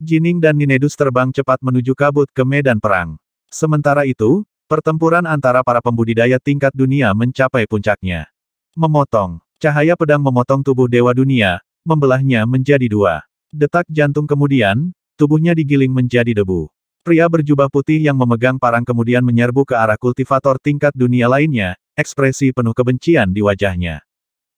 Jining dan Ninedus terbang cepat menuju kabut ke medan perang. Sementara itu, pertempuran antara para pembudidaya tingkat dunia mencapai puncaknya. Memotong. Cahaya pedang memotong tubuh Dewa Dunia, membelahnya menjadi dua. Detak jantung kemudian, tubuhnya digiling menjadi debu. Pria berjubah putih yang memegang parang kemudian menyerbu ke arah kultivator tingkat dunia lainnya, ekspresi penuh kebencian di wajahnya.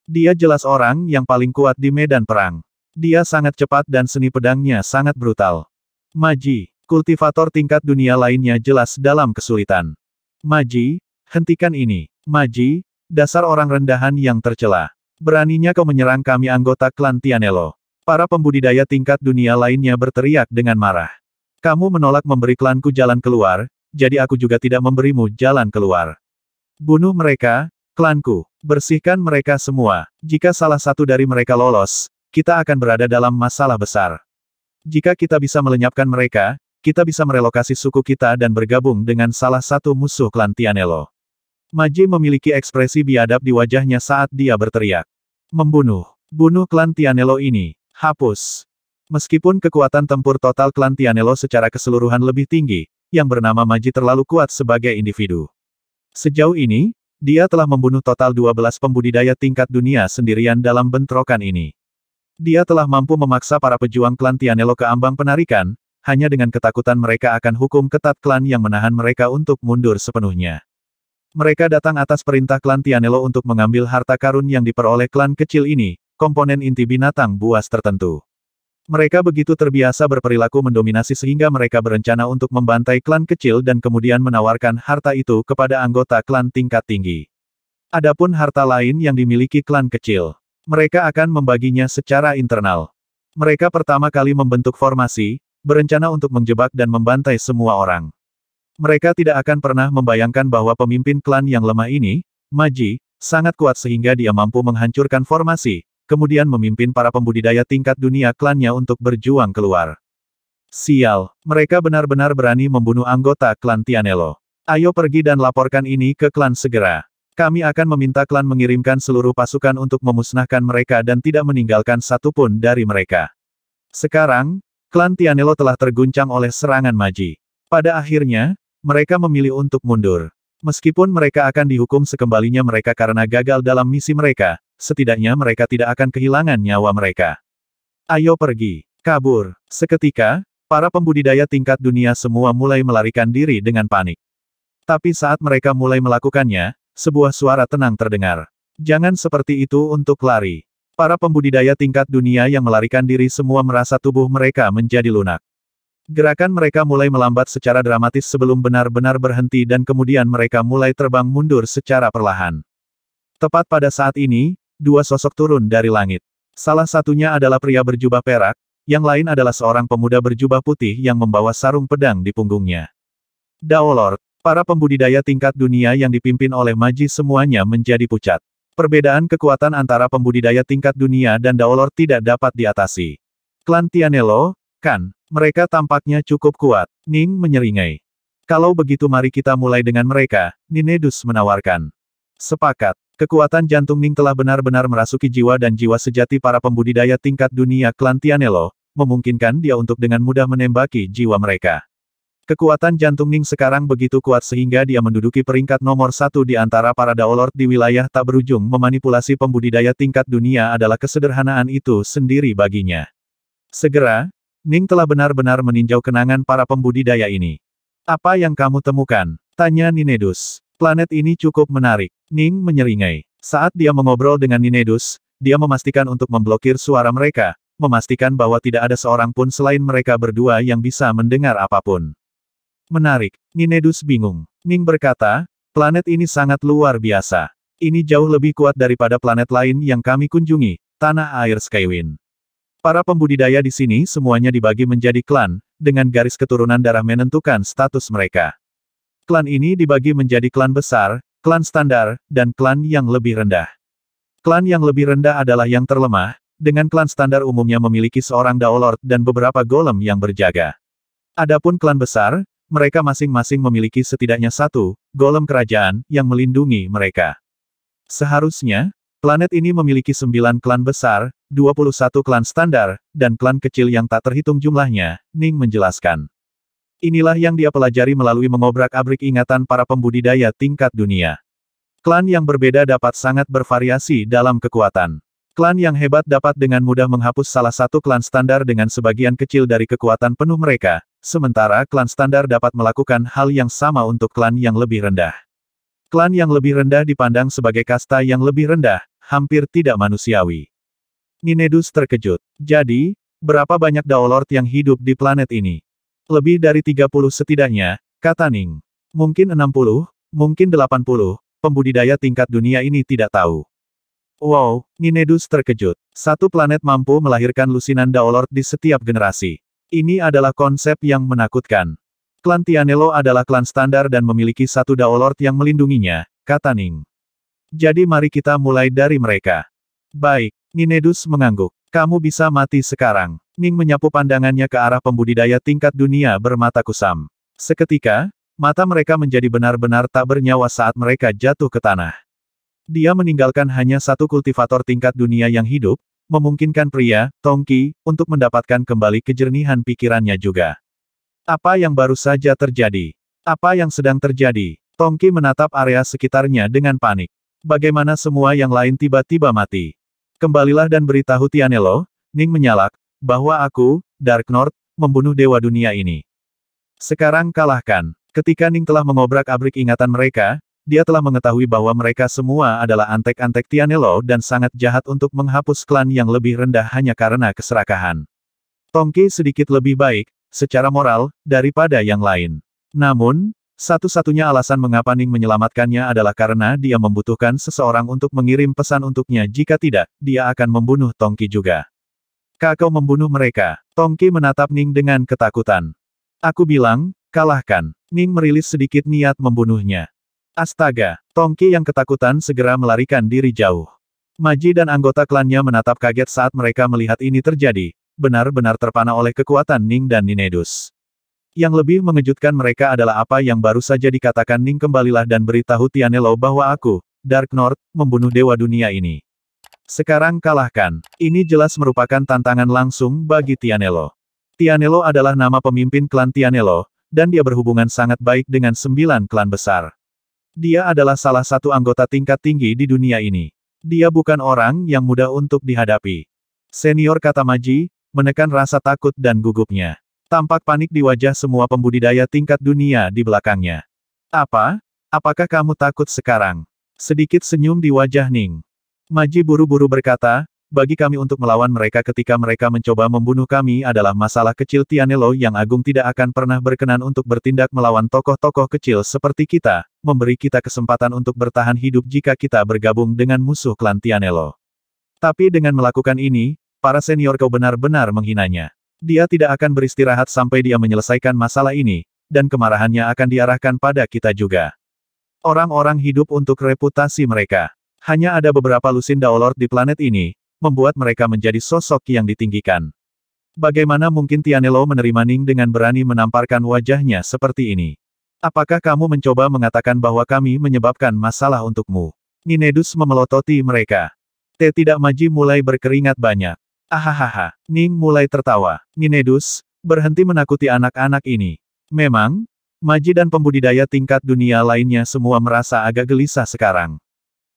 Dia jelas orang yang paling kuat di medan perang. Dia sangat cepat dan seni pedangnya sangat brutal. Maji, kultivator tingkat dunia lainnya jelas dalam kesulitan. Maji, hentikan ini. Maji, dasar orang rendahan yang tercela. Beraninya kau menyerang kami anggota klan Tianelo. Para pembudidaya tingkat dunia lainnya berteriak dengan marah. Kamu menolak memberi klanku jalan keluar, jadi aku juga tidak memberimu jalan keluar. Bunuh mereka, klanku. Bersihkan mereka semua. Jika salah satu dari mereka lolos, kita akan berada dalam masalah besar. Jika kita bisa melenyapkan mereka, kita bisa merelokasi suku kita dan bergabung dengan salah satu musuh klan Tianelo. Maji memiliki ekspresi biadab di wajahnya saat dia berteriak. Membunuh. Bunuh klan Tianelo ini. Hapus. Meskipun kekuatan tempur total klan Tianelo secara keseluruhan lebih tinggi, yang bernama Maji terlalu kuat sebagai individu. Sejauh ini, dia telah membunuh total 12 pembudidaya tingkat dunia sendirian dalam bentrokan ini. Dia telah mampu memaksa para pejuang klan Tianelo ke ambang penarikan, hanya dengan ketakutan mereka akan hukum ketat klan yang menahan mereka untuk mundur sepenuhnya. Mereka datang atas perintah klan Tianelo untuk mengambil harta karun yang diperoleh klan kecil ini, komponen inti binatang buas tertentu. Mereka begitu terbiasa berperilaku mendominasi sehingga mereka berencana untuk membantai klan kecil dan kemudian menawarkan harta itu kepada anggota klan tingkat tinggi. Adapun harta lain yang dimiliki klan kecil, mereka akan membaginya secara internal. Mereka pertama kali membentuk formasi, berencana untuk menjebak dan membantai semua orang. Mereka tidak akan pernah membayangkan bahwa pemimpin klan yang lemah ini, Maji, sangat kuat sehingga dia mampu menghancurkan formasi, kemudian memimpin para pembudidaya tingkat dunia klannya untuk berjuang keluar. Sial, mereka benar-benar berani membunuh anggota klan Tianelo. Ayo pergi dan laporkan ini ke klan segera. Kami akan meminta klan mengirimkan seluruh pasukan untuk memusnahkan mereka dan tidak meninggalkan satupun dari mereka. Sekarang, klan Tianelo telah terguncang oleh serangan Maji. Pada akhirnya, mereka memilih untuk mundur. Meskipun mereka akan dihukum sekembalinya mereka karena gagal dalam misi mereka, setidaknya mereka tidak akan kehilangan nyawa mereka. Ayo pergi, kabur. Seketika, para pembudidaya tingkat dunia semua mulai melarikan diri dengan panik. Tapi saat mereka mulai melakukannya, sebuah suara tenang terdengar. Jangan seperti itu untuk lari. Para pembudidaya tingkat dunia yang melarikan diri semua merasa tubuh mereka menjadi lunak. Gerakan mereka mulai melambat secara dramatis sebelum benar-benar berhenti dan kemudian mereka mulai terbang mundur secara perlahan. Tepat pada saat ini, dua sosok turun dari langit. Salah satunya adalah pria berjubah perak, yang lain adalah seorang pemuda berjubah putih yang membawa sarung pedang di punggungnya. Dao Lord. Para pembudidaya tingkat dunia yang dipimpin oleh Maji semuanya menjadi pucat. Perbedaan kekuatan antara pembudidaya tingkat dunia dan Daolor tidak dapat diatasi. Klan Tianelo, kan? Mereka tampaknya cukup kuat. Ning menyeringai. Kalau begitu mari kita mulai dengan mereka, Ninedus menawarkan. Sepakat. Kekuatan jantung Ning telah benar-benar merasuki jiwa dan jiwa sejati para pembudidaya tingkat dunia klan Tianelo, memungkinkan dia untuk dengan mudah menembaki jiwa mereka. Kekuatan jantung Ning sekarang begitu kuat sehingga dia menduduki peringkat nomor 1 di antara para Daolord di wilayah tak berujung. Memanipulasi pembudidaya tingkat dunia adalah kesederhanaan itu sendiri baginya. Segera, Ning telah benar-benar meninjau kenangan para pembudidaya ini. Apa yang kamu temukan? Tanya Ninedus. Planet ini cukup menarik. Ning menyeringai. Saat dia mengobrol dengan Ninedus, dia memastikan untuk memblokir suara mereka, memastikan bahwa tidak ada seorang pun selain mereka berdua yang bisa mendengar apapun. Menarik. Ninedus bingung. Ning berkata, planet ini sangat luar biasa. Ini jauh lebih kuat daripada planet lain yang kami kunjungi, tanah air Skywind. Para pembudidaya di sini semuanya dibagi menjadi klan, dengan garis keturunan darah menentukan status mereka. Klan ini dibagi menjadi klan besar, klan standar, dan klan yang lebih rendah. Klan yang lebih rendah adalah yang terlemah, dengan klan standar umumnya memiliki seorang Daolord dan beberapa golem yang berjaga. Adapun klan besar, mereka masing-masing memiliki setidaknya satu golem kerajaan yang melindungi mereka. Seharusnya, planet ini memiliki 9 klan besar, 21 klan standar, dan klan kecil yang tak terhitung jumlahnya, Ning menjelaskan. Inilah yang dia pelajari melalui mengobrak-abrik ingatan para pembudidaya tingkat dunia. Klan yang berbeda dapat sangat bervariasi dalam kekuatan. Klan yang hebat dapat dengan mudah menghapus salah satu klan standar dengan sebagian kecil dari kekuatan penuh mereka, sementara klan standar dapat melakukan hal yang sama untuk klan yang lebih rendah. Klan yang lebih rendah dipandang sebagai kasta yang lebih rendah, hampir tidak manusiawi. Ninedus terkejut. Jadi, berapa banyak Daolord yang hidup di planet ini? Lebih dari 30 setidaknya, kata Ning. Mungkin 60, mungkin 80, pembudidaya tingkat dunia ini tidak tahu. Wow, Ninedus terkejut. Satu planet mampu melahirkan lusinan Daolord di setiap generasi. Ini adalah konsep yang menakutkan. Klan Tianelo adalah klan standar dan memiliki satu Daolord yang melindunginya, kata Ning. Jadi mari kita mulai dari mereka. Baik, Ninedus mengangguk. Kamu bisa mati sekarang. Ning menyapu pandangannya ke arah pembudidaya tingkat dunia bermata kusam. Seketika, mata mereka menjadi benar-benar tak bernyawa saat mereka jatuh ke tanah. Dia meninggalkan hanya satu kultivator tingkat dunia yang hidup, memungkinkan pria, Tongqi, untuk mendapatkan kembali kejernihan pikirannya juga. Apa yang baru saja terjadi? Apa yang sedang terjadi? Tongqi menatap area sekitarnya dengan panik. Bagaimana semua yang lain tiba-tiba mati? Kembalilah dan beritahu Tianelo, Ning menyalak, bahwa aku, Dark North, membunuh dewa dunia ini. Sekarang kalahkan. Ketika Ning telah mengobrak-abrik ingatan mereka, dia telah mengetahui bahwa mereka semua adalah antek-antek Tianelo dan sangat jahat untuk menghapus klan yang lebih rendah hanya karena keserakahan. Tongqi sedikit lebih baik, secara moral, daripada yang lain. Namun, satu-satunya alasan mengapa Ning menyelamatkannya adalah karena dia membutuhkan seseorang untuk mengirim pesan untuknya, jika tidak, dia akan membunuh Tongqi juga. Kau membunuh mereka. Tongqi menatap Ning dengan ketakutan. Aku bilang, kalahkan. Ning merilis sedikit niat membunuhnya. Astaga, Tongqi yang ketakutan segera melarikan diri jauh. Maji dan anggota klannya menatap kaget saat mereka melihat ini terjadi, benar-benar terpana oleh kekuatan Ning dan Ninedus. Yang lebih mengejutkan mereka adalah apa yang baru saja dikatakan Ning. Kembalilah dan beritahu Tianelo bahwa aku, Dark North, membunuh dewa dunia ini. Sekarang kalahkan. Ini jelas merupakan tantangan langsung bagi Tianelo. Tianelo adalah nama pemimpin klan Tianelo, dan dia berhubungan sangat baik dengan 9 klan besar. Dia adalah salah satu anggota tingkat tinggi di dunia ini. Dia bukan orang yang mudah untuk dihadapi. Senior, kata Maji, menekan rasa takut dan gugupnya. Tampak panik di wajah semua pembudidaya tingkat dunia di belakangnya. Apa? Apakah kamu takut sekarang? Sedikit senyum di wajah Ning. Maji buru-buru berkata, bagi kami untuk melawan mereka ketika mereka mencoba membunuh kami adalah masalah kecil. Tianelo yang agung tidak akan pernah berkenan untuk bertindak melawan tokoh-tokoh kecil seperti kita, memberi kita kesempatan untuk bertahan hidup jika kita bergabung dengan musuh klan Tianelo. Tapi dengan melakukan ini, para senior, kau benar-benar menghinanya. Dia tidak akan beristirahat sampai dia menyelesaikan masalah ini, dan kemarahannya akan diarahkan pada kita juga. Orang-orang hidup untuk reputasi mereka. Hanya ada beberapa lusin Daolord di planet ini, membuat mereka menjadi sosok yang ditinggikan. Bagaimana mungkin Tianelo menerima Ning dengan berani menamparkan wajahnya seperti ini? Apakah kamu mencoba mengatakan bahwa kami menyebabkan masalah untukmu? Ninedus memelototi mereka. Tidak. Maji mulai berkeringat banyak. Ahahaha. Ning mulai tertawa. Ninedus, berhenti menakuti anak-anak ini. Memang, Maji dan pembudidaya tingkat dunia lainnya semua merasa agak gelisah sekarang.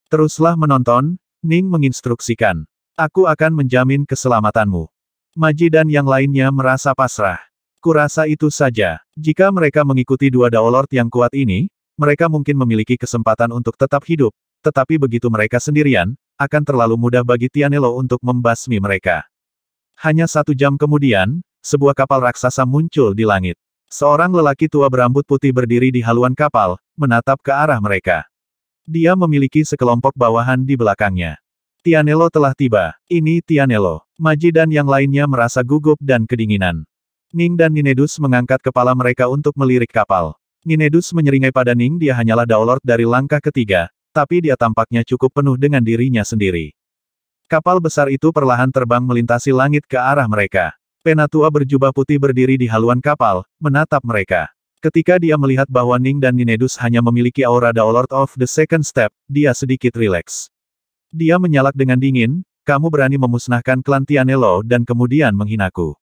Teruslah menonton, Ning menginstruksikan. Aku akan menjamin keselamatanmu. Maji dan yang lainnya merasa pasrah. Kurasa itu saja. Jika mereka mengikuti 2 Daolord yang kuat ini, mereka mungkin memiliki kesempatan untuk tetap hidup, tetapi begitu mereka sendirian, akan terlalu mudah bagi Tianelo untuk membasmi mereka. Hanya 1 jam kemudian, sebuah kapal raksasa muncul di langit. Seorang lelaki tua berambut putih berdiri di haluan kapal, menatap ke arah mereka. Dia memiliki sekelompok bawahan di belakangnya. Tianelo telah tiba. Ini Tianelo. Maji dan yang lainnya merasa gugup dan kedinginan. Ning dan Ninedus mengangkat kepala mereka untuk melirik kapal. Ninedus menyeringai pada Ning. Dia hanyalah Daolord dari langkah ketiga, tapi dia tampaknya cukup penuh dengan dirinya sendiri. Kapal besar itu perlahan terbang melintasi langit ke arah mereka. Penatua berjubah putih berdiri di haluan kapal, menatap mereka. Ketika dia melihat bahwa Ning dan Ninedus hanya memiliki aura Daolord of the Second Step, dia sedikit rileks. Dia menyalak dengan dingin, kamu berani memusnahkan klan Tianelo dan kemudian menghinaku.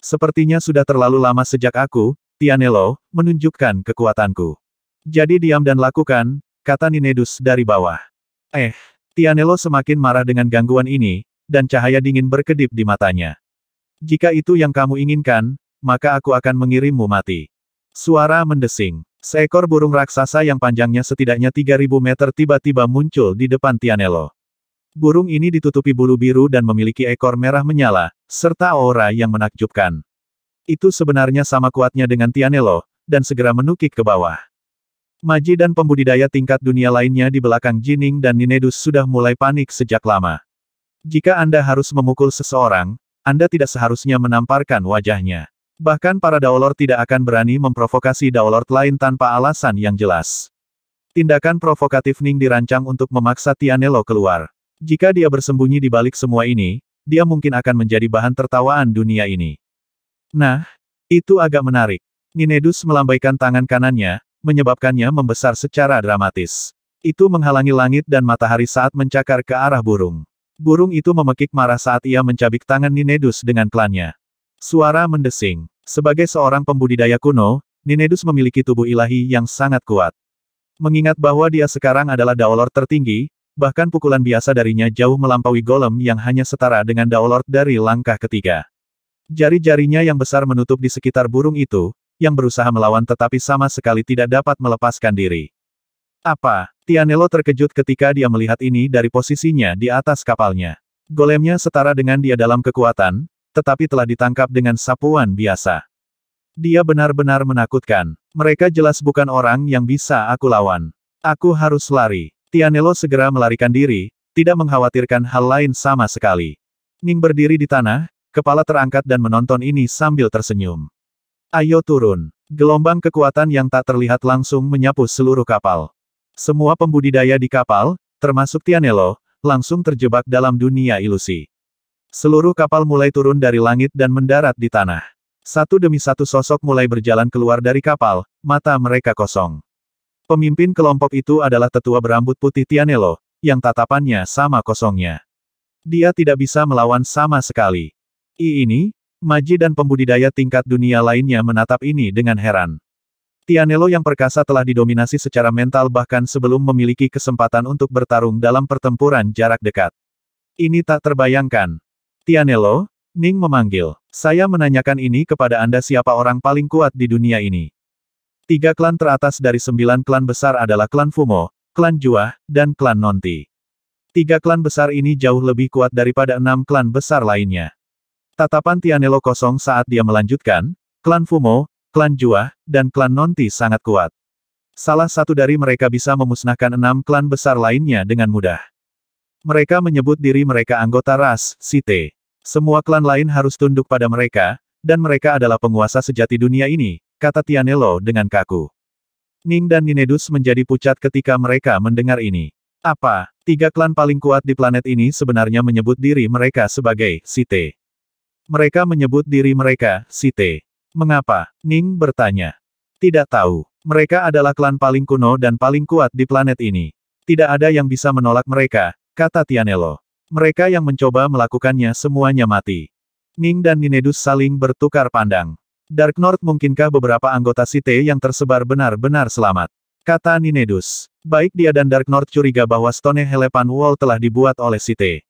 Sepertinya sudah terlalu lama sejak aku, Tianelo, menunjukkan kekuatanku. Jadi diam dan lakukan, kata Ninedus dari bawah. Tianelo semakin marah dengan gangguan ini, dan cahaya dingin berkedip di matanya. Jika itu yang kamu inginkan, maka aku akan mengirimmu mati. Suara mendesing. Seekor burung raksasa yang panjangnya setidaknya 3000 meter tiba-tiba muncul di depan Tianelo. Burung ini ditutupi bulu biru dan memiliki ekor merah menyala, serta aura yang menakjubkan. Itu sebenarnya sama kuatnya dengan Tianelo, dan segera menukik ke bawah. Maji dan pembudidaya tingkat dunia lainnya di belakang Jining dan Ninedus sudah mulai panik sejak lama. Jika Anda harus memukul seseorang, Anda tidak seharusnya menamparkan wajahnya. Bahkan para Daolord tidak akan berani memprovokasi Daolord lain tanpa alasan yang jelas. Tindakan provokatif Ning dirancang untuk memaksa Tianelo keluar. Jika dia bersembunyi di balik semua ini, dia mungkin akan menjadi bahan tertawaan dunia ini. Nah, itu agak menarik. Ninedus melambaikan tangan kanannya, menyebabkannya membesar secara dramatis. Itu menghalangi langit dan matahari saat mencakar ke arah burung. Burung itu memekik marah saat ia mencabik tangan Ninedus dengan klannya. Suara mendesing. Sebagai seorang pembudidaya kuno, Ninedus memiliki tubuh ilahi yang sangat kuat. Mengingat bahwa dia sekarang adalah Daolord tertinggi, bahkan pukulan biasa darinya jauh melampaui golem yang hanya setara dengan Daolord dari langkah ketiga. Jari-jarinya yang besar menutup di sekitar burung itu, yang berusaha melawan tetapi sama sekali tidak dapat melepaskan diri. Apa? Tianelo terkejut ketika dia melihat ini dari posisinya di atas kapalnya. Golemnya setara dengan dia dalam kekuatan, tetapi telah ditangkap dengan sapuan biasa. Dia benar-benar menakutkan. Mereka jelas bukan orang yang bisa aku lawan. Aku harus lari. Tianelo segera melarikan diri, tidak mengkhawatirkan hal lain sama sekali. Ning berdiri di tanah, kepala terangkat dan menonton ini sambil tersenyum. Ayo turun. Gelombang kekuatan yang tak terlihat langsung menyapu seluruh kapal. Semua pembudidaya di kapal, termasuk Tianelo, langsung terjebak dalam dunia ilusi. Seluruh kapal mulai turun dari langit dan mendarat di tanah. Satu demi satu sosok mulai berjalan keluar dari kapal, mata mereka kosong. Pemimpin kelompok itu adalah tetua berambut putih Tianelo, yang tatapannya sama kosongnya. Dia tidak bisa melawan sama sekali. Ini, Maji dan pembudidaya tingkat dunia lainnya menatap ini dengan heran. Tianelo yang perkasa telah didominasi secara mental bahkan sebelum memiliki kesempatan untuk bertarung dalam pertempuran jarak dekat. Ini tak terbayangkan. Tianelo, Ning memanggil. Saya menanyakan ini kepada Anda siapa orang paling kuat di dunia ini. 3 klan teratas dari 9 klan besar adalah klan Fumo, klan Jua, dan klan Nonti. 3 klan besar ini jauh lebih kuat daripada 6 klan besar lainnya. Tatapan Tianelo kosong saat dia melanjutkan, klan Fumo, klan Jua, dan klan Nonti sangat kuat. Salah satu dari mereka bisa memusnahkan 6 klan besar lainnya dengan mudah. Mereka menyebut diri mereka anggota ras, Sith. Semua klan lain harus tunduk pada mereka, dan mereka adalah penguasa sejati dunia ini, kata Tianelo dengan kaku. Ning dan Ninedus menjadi pucat ketika mereka mendengar ini. Apa? 3 klan paling kuat di planet ini sebenarnya menyebut diri mereka sebagai Sith. Mereka menyebut diri mereka Sith. Mengapa? Ning bertanya. Tidak tahu. Mereka adalah klan paling kuno dan paling kuat di planet ini. Tidak ada yang bisa menolak mereka, kata Tianelo. Mereka yang mencoba melakukannya semuanya mati. Ning dan Ninedus saling bertukar pandang. Dark North mungkinkah beberapa anggota Sith yang tersebar benar-benar selamat? Kata Ninedus. Baik dia dan Dark North curiga bahwa Stone Helepan Wall telah dibuat oleh Sith.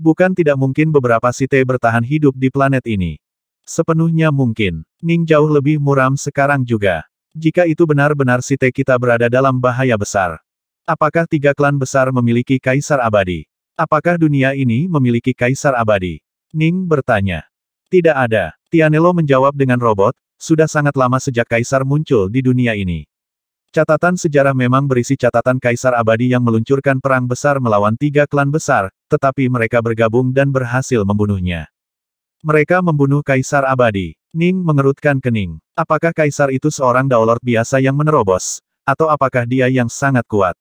Bukan tidak mungkin beberapa Sith bertahan hidup di planet ini. Sepenuhnya mungkin. Ning jauh lebih muram sekarang juga. Jika itu benar-benar Sith kita berada dalam bahaya besar. Apakah 3 klan besar memiliki kaisar abadi? Apakah dunia ini memiliki kaisar abadi? Ning bertanya. Tidak ada. Tianelo menjawab dengan robot, sudah sangat lama sejak kaisar muncul di dunia ini. Catatan sejarah memang berisi catatan kaisar abadi yang meluncurkan perang besar melawan 3 klan besar, tetapi mereka bergabung dan berhasil membunuhnya. Mereka membunuh kaisar abadi. Ning mengerutkan kening. Apakah kaisar itu seorang Daolord biasa yang menerobos? Atau apakah dia yang sangat kuat?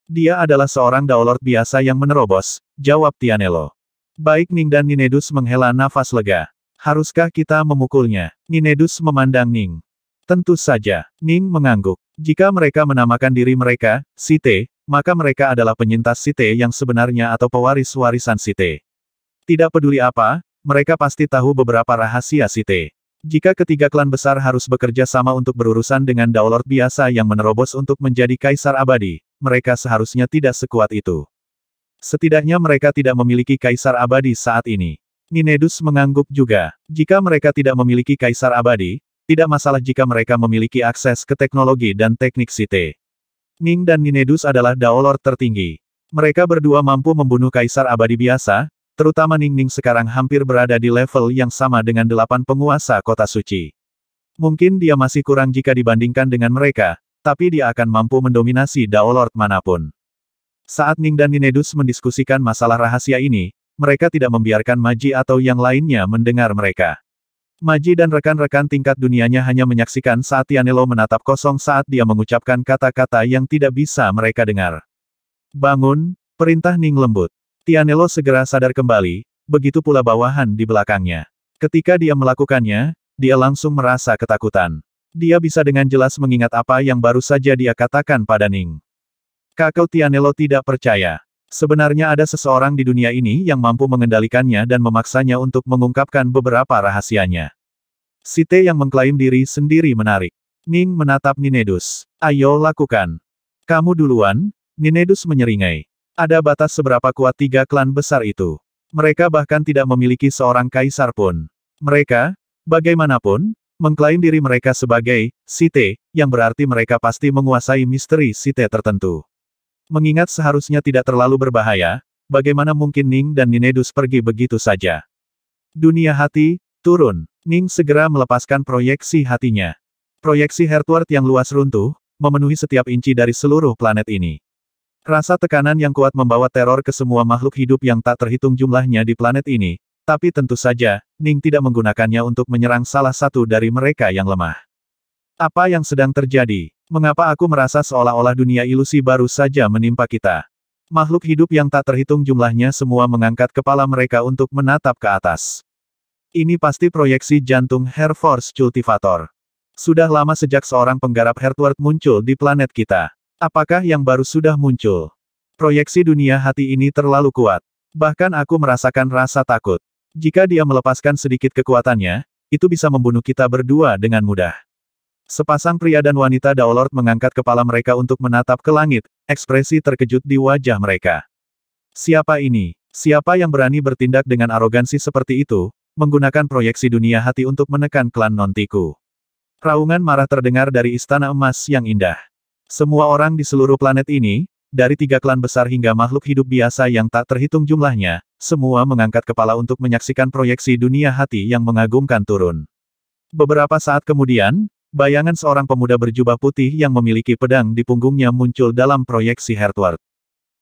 Dia adalah seorang Daolord biasa yang menerobos, jawab Tianelo. Baik Ning dan Ninedus menghela nafas lega. Haruskah kita memukulnya? Ninedus memandang Ning. Tentu saja. Ning mengangguk. Jika mereka menamakan diri mereka, Sith, maka mereka adalah penyintas Sith yang sebenarnya atau pewaris warisan Sith. Tidak peduli apa, mereka pasti tahu beberapa rahasia Sith. Jika ketiga klan besar harus bekerja sama untuk berurusan dengan Daolord biasa yang menerobos untuk menjadi kaisar abadi, mereka seharusnya tidak sekuat itu. Setidaknya mereka tidak memiliki kaisar abadi saat ini. Ninedus mengangguk juga. Jika mereka tidak memiliki kaisar abadi, tidak masalah jika mereka memiliki akses ke teknologi dan teknik Sith. Ning dan Ninedus adalah Daolord tertinggi. Mereka berdua mampu membunuh kaisar abadi biasa, terutama Ning sekarang hampir berada di level yang sama dengan 8 penguasa kota suci. Mungkin dia masih kurang jika dibandingkan dengan mereka, tapi dia akan mampu mendominasi Daolord manapun. Saat Ning dan Ninedus mendiskusikan masalah rahasia ini, mereka tidak membiarkan Maji atau yang lainnya mendengar mereka. Maji dan rekan-rekan tingkat dunianya hanya menyaksikan saat Tianelo menatap kosong saat dia mengucapkan kata-kata yang tidak bisa mereka dengar. Bangun, perintah Ning lembut. Tianelo segera sadar kembali, begitu pula bawahan di belakangnya. Ketika dia melakukannya, dia langsung merasa ketakutan. Dia bisa dengan jelas mengingat apa yang baru saja dia katakan pada Ning. Kakao Tianelo tidak percaya. Sebenarnya ada seseorang di dunia ini yang mampu mengendalikannya dan memaksanya untuk mengungkapkan beberapa rahasianya. Sith yang mengklaim diri sendiri menarik. Ning menatap Ninedus. Ayo lakukan. Kamu duluan, Ninedus menyeringai. Ada batas seberapa kuat tiga klan besar itu. Mereka bahkan tidak memiliki seorang kaisar pun. Mereka, bagaimanapun, mengklaim diri mereka sebagai Sith, yang berarti mereka pasti menguasai misteri Sith tertentu. Mengingat seharusnya tidak terlalu berbahaya, bagaimana mungkin Ning dan Ninedus pergi begitu saja? Dunia hati, turun. Ning segera melepaskan proyeksi hatinya. Proyeksi Heartward yang luas runtuh, memenuhi setiap inci dari seluruh planet ini. Rasa tekanan yang kuat membawa teror ke semua makhluk hidup yang tak terhitung jumlahnya di planet ini, tapi tentu saja, Ning tidak menggunakannya untuk menyerang salah satu dari mereka yang lemah. Apa yang sedang terjadi? Mengapa aku merasa seolah-olah dunia ilusi baru saja menimpa kita? Makhluk hidup yang tak terhitung jumlahnya semua mengangkat kepala mereka untuk menatap ke atas. Ini pasti proyeksi jantung Hair Force Cultivator. Sudah lama sejak seorang penggarap Heartward muncul di planet kita. Apakah yang baru sudah muncul? Proyeksi dunia hati ini terlalu kuat. Bahkan aku merasakan rasa takut. Jika dia melepaskan sedikit kekuatannya, itu bisa membunuh kita berdua dengan mudah. Sepasang pria dan wanita Daolord mengangkat kepala mereka untuk menatap ke langit, ekspresi terkejut di wajah mereka. Siapa ini? Siapa yang berani bertindak dengan arogansi seperti itu, menggunakan proyeksi dunia hati untuk menekan klan non-Tiku? Raungan marah terdengar dari Istana Emas yang indah. Semua orang di seluruh planet ini, dari tiga klan besar hingga makhluk hidup biasa yang tak terhitung jumlahnya, semua mengangkat kepala untuk menyaksikan proyeksi dunia hati yang mengagumkan turun. Beberapa saat kemudian, bayangan seorang pemuda berjubah putih yang memiliki pedang di punggungnya muncul dalam proyeksi Heartward.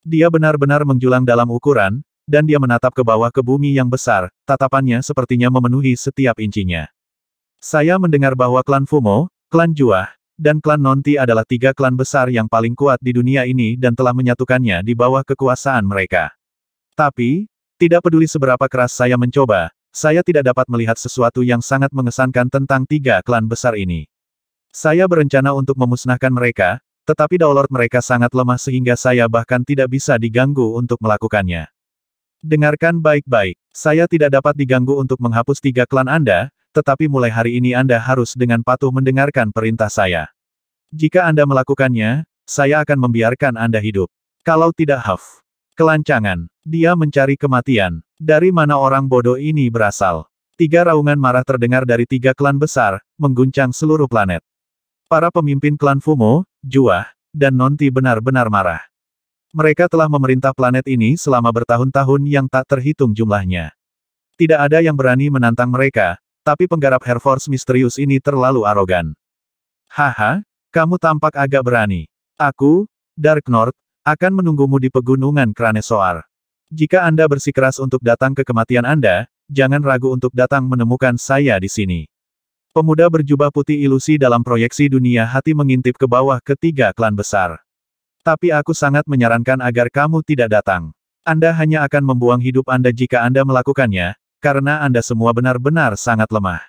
Dia benar-benar menjulang dalam ukuran, dan dia menatap ke bawah ke bumi yang besar, tatapannya sepertinya memenuhi setiap incinya. Saya mendengar bahwa klan Fumo, klan Juah, dan klan Nonti adalah tiga klan besar yang paling kuat di dunia ini dan telah menyatukannya di bawah kekuasaan mereka. Tapi, tidak peduli seberapa keras saya mencoba, saya tidak dapat melihat sesuatu yang sangat mengesankan tentang tiga klan besar ini. Saya berencana untuk memusnahkan mereka, tetapi Daolord mereka sangat lemah sehingga saya bahkan tidak bisa diganggu untuk melakukannya. Dengarkan baik-baik, saya tidak dapat diganggu untuk menghapus tiga klan Anda, tetapi mulai hari ini Anda harus dengan patuh mendengarkan perintah saya. Jika Anda melakukannya, saya akan membiarkan Anda hidup. Kalau tidak kelancangan. Dia mencari kematian. Dari mana orang bodoh ini berasal? Tiga raungan marah terdengar dari tiga klan besar, mengguncang seluruh planet. Para pemimpin klan Fumo, Juah, dan Nonti benar-benar marah. Mereka telah memerintah planet ini selama bertahun-tahun yang tak terhitung jumlahnya. Tidak ada yang berani menantang mereka, tapi penggarap Hair Force misterius ini terlalu arogan. Haha, kamu tampak agak berani. Aku, Dark North, akan menunggumu di pegunungan Kranesoar. Jika Anda bersikeras untuk datang ke kematian Anda, jangan ragu untuk datang menemukan saya di sini. Pemuda berjubah putih ilusi dalam proyeksi dunia hati mengintip ke bawah ketiga klan besar. Tapi aku sangat menyarankan agar kamu tidak datang. Anda hanya akan membuang hidup Anda jika Anda melakukannya, karena Anda semua benar-benar sangat lemah.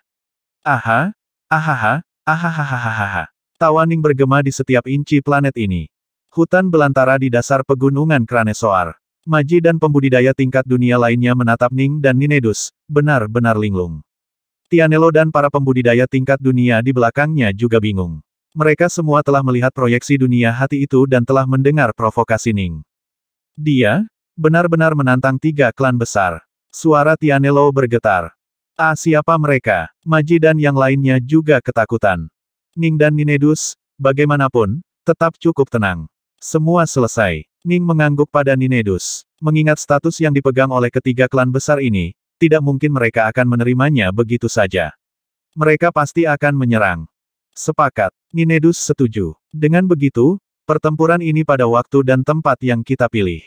Aha, ahaha, ahahahahaha. Tawa Ning bergema di setiap inci planet ini. Hutan belantara di dasar pegunungan Kranesoar. Maji dan pembudidaya tingkat dunia lainnya menatap Ning dan Ninedus, benar-benar linglung. Tianelo dan para pembudidaya tingkat dunia di belakangnya juga bingung. Mereka semua telah melihat proyeksi dunia hati itu dan telah mendengar provokasi Ning. Dia, benar-benar menantang 3 klan besar. Suara Tianelo bergetar. Ah, siapa mereka? Maji dan yang lainnya juga ketakutan. Ning dan Ninedus, bagaimanapun, tetap cukup tenang. Semua selesai. Ning mengangguk pada Ninedus. Mengingat status yang dipegang oleh ketiga klan besar ini, tidak mungkin mereka akan menerimanya begitu saja. Mereka pasti akan menyerang. Sepakat. Ninedus setuju. Dengan begitu, pertempuran ini pada waktu dan tempat yang kita pilih.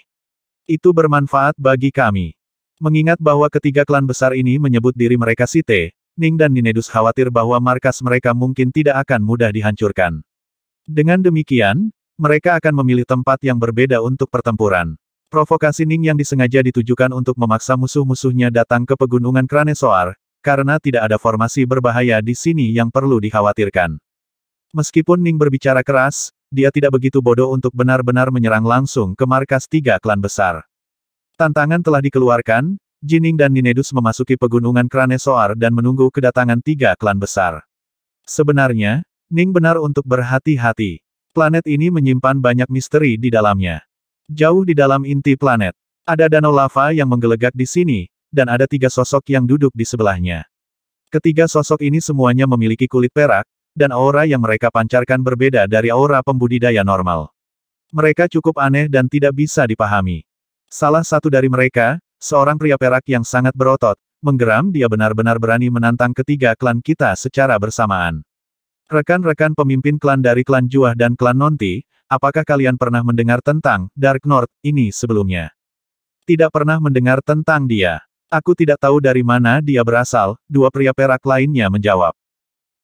Itu bermanfaat bagi kami. Mengingat bahwa ketiga klan besar ini menyebut diri mereka Sith, Ning dan Ninedus khawatir bahwa markas mereka mungkin tidak akan mudah dihancurkan. Dengan demikian, mereka akan memilih tempat yang berbeda untuk pertempuran. Provokasi Ning yang disengaja ditujukan untuk memaksa musuh-musuhnya datang ke pegunungan Kranesoar, karena tidak ada formasi berbahaya di sini yang perlu dikhawatirkan. Meskipun Ning berbicara keras, dia tidak begitu bodoh untuk benar-benar menyerang langsung ke markas 3 klan besar. Tantangan telah dikeluarkan, Jining dan Ninedus memasuki pegunungan Kranesoar dan menunggu kedatangan 3 klan besar. Sebenarnya, Ning benar untuk berhati-hati. Planet ini menyimpan banyak misteri di dalamnya. Jauh di dalam inti planet, ada danau lava yang menggelegak di sini, dan ada 3 sosok yang duduk di sebelahnya. Ketiga sosok ini semuanya memiliki kulit perak, dan aura yang mereka pancarkan berbeda dari aura pembudidaya normal. Mereka cukup aneh dan tidak bisa dipahami. Salah satu dari mereka, seorang pria perak yang sangat berotot, menggeram dia benar-benar berani menantang ketiga klan kita secara bersamaan. Rekan-rekan pemimpin klan dari klan Juah dan klan Nonti, apakah kalian pernah mendengar tentang Dark North ini sebelumnya? Tidak pernah mendengar tentang dia. Aku tidak tahu dari mana dia berasal, 2 pria perak lainnya menjawab.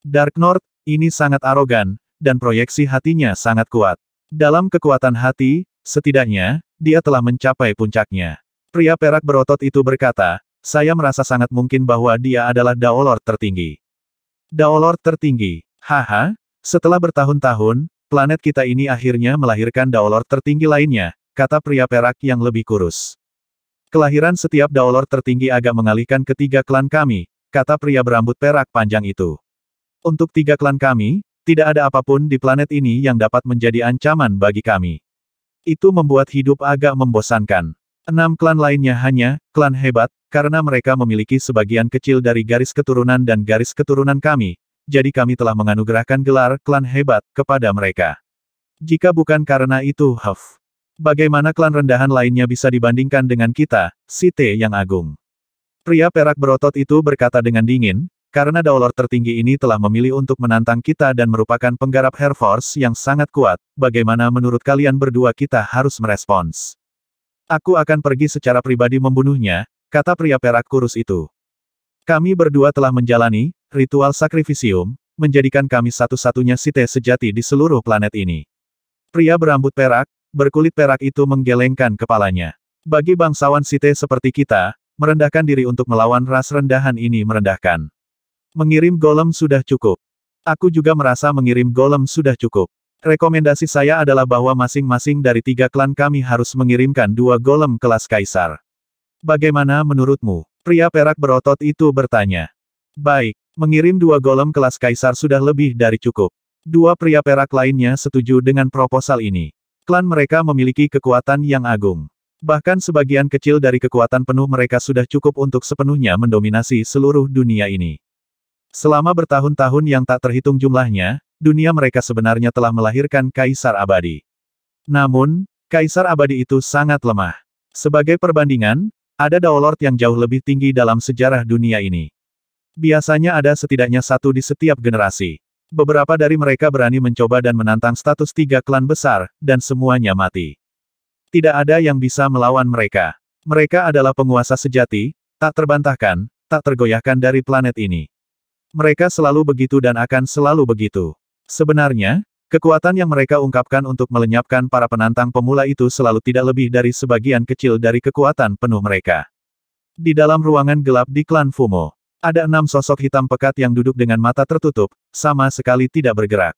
Dark North, ini sangat arogan, dan proyeksi hatinya sangat kuat. Dalam kekuatan hati, setidaknya, dia telah mencapai puncaknya. Pria perak berotot itu berkata, saya merasa sangat mungkin bahwa dia adalah Daolord tertinggi. Daolord tertinggi. Haha, setelah bertahun-tahun, planet kita ini akhirnya melahirkan Daolord tertinggi lainnya, kata pria perak yang lebih kurus. Kelahiran setiap Daolord tertinggi agak mengalihkan ketiga klan kami, kata pria berambut perak panjang itu. Untuk 3 klan kami, tidak ada apapun di planet ini yang dapat menjadi ancaman bagi kami. Itu membuat hidup agak membosankan. 6 klan lainnya hanya klan hebat, karena mereka memiliki sebagian kecil dari garis keturunan dan garis keturunan kami. Jadi kami telah menganugerahkan gelar klan hebat kepada mereka. Jika bukan karena itu, bagaimana klan rendahan lainnya bisa dibandingkan dengan kita, Sith yang agung? Pria perak berotot itu berkata dengan dingin, karena Daolord tertinggi ini telah memilih untuk menantang kita dan merupakan penggarap Air Force yang sangat kuat, bagaimana menurut kalian berdua kita harus merespons? Aku akan pergi secara pribadi membunuhnya, kata pria perak kurus itu. Kami berdua telah menjalani ritual sakrifisium, menjadikan kami satu-satunya Sith sejati di seluruh planet ini. Pria berambut perak, berkulit perak itu menggelengkan kepalanya. Bagi bangsawan Sith seperti kita, merendahkan diri untuk melawan ras rendahan ini merendahkan. Mengirim golem sudah cukup. Aku juga merasa mengirim golem sudah cukup. Rekomendasi saya adalah bahwa masing-masing dari 3 klan kami harus mengirimkan 2 golem kelas kaisar. Bagaimana menurutmu? Pria perak berotot itu bertanya. Baik, mengirim 2 golem kelas kaisar sudah lebih dari cukup. 2 pria perak lainnya setuju dengan proposal ini. Klan mereka memiliki kekuatan yang agung. Bahkan sebagian kecil dari kekuatan penuh mereka sudah cukup untuk sepenuhnya mendominasi seluruh dunia ini. Selama bertahun-tahun yang tak terhitung jumlahnya, dunia mereka sebenarnya telah melahirkan kaisar abadi. Namun, kaisar abadi itu sangat lemah. Sebagai perbandingan, ada Daolord yang jauh lebih tinggi dalam sejarah dunia ini. Biasanya ada setidaknya 1 di setiap generasi. Beberapa dari mereka berani mencoba dan menantang status 3 klan besar, dan semuanya mati. Tidak ada yang bisa melawan mereka. Mereka adalah penguasa sejati, tak terbantahkan, tak tergoyahkan dari planet ini. Mereka selalu begitu dan akan selalu begitu. Sebenarnya, kekuatan yang mereka ungkapkan untuk melenyapkan para penantang pemula itu selalu tidak lebih dari sebagian kecil dari kekuatan penuh mereka. Di dalam ruangan gelap di klan Fumo, ada 6 sosok hitam pekat yang duduk dengan mata tertutup, sama sekali tidak bergerak.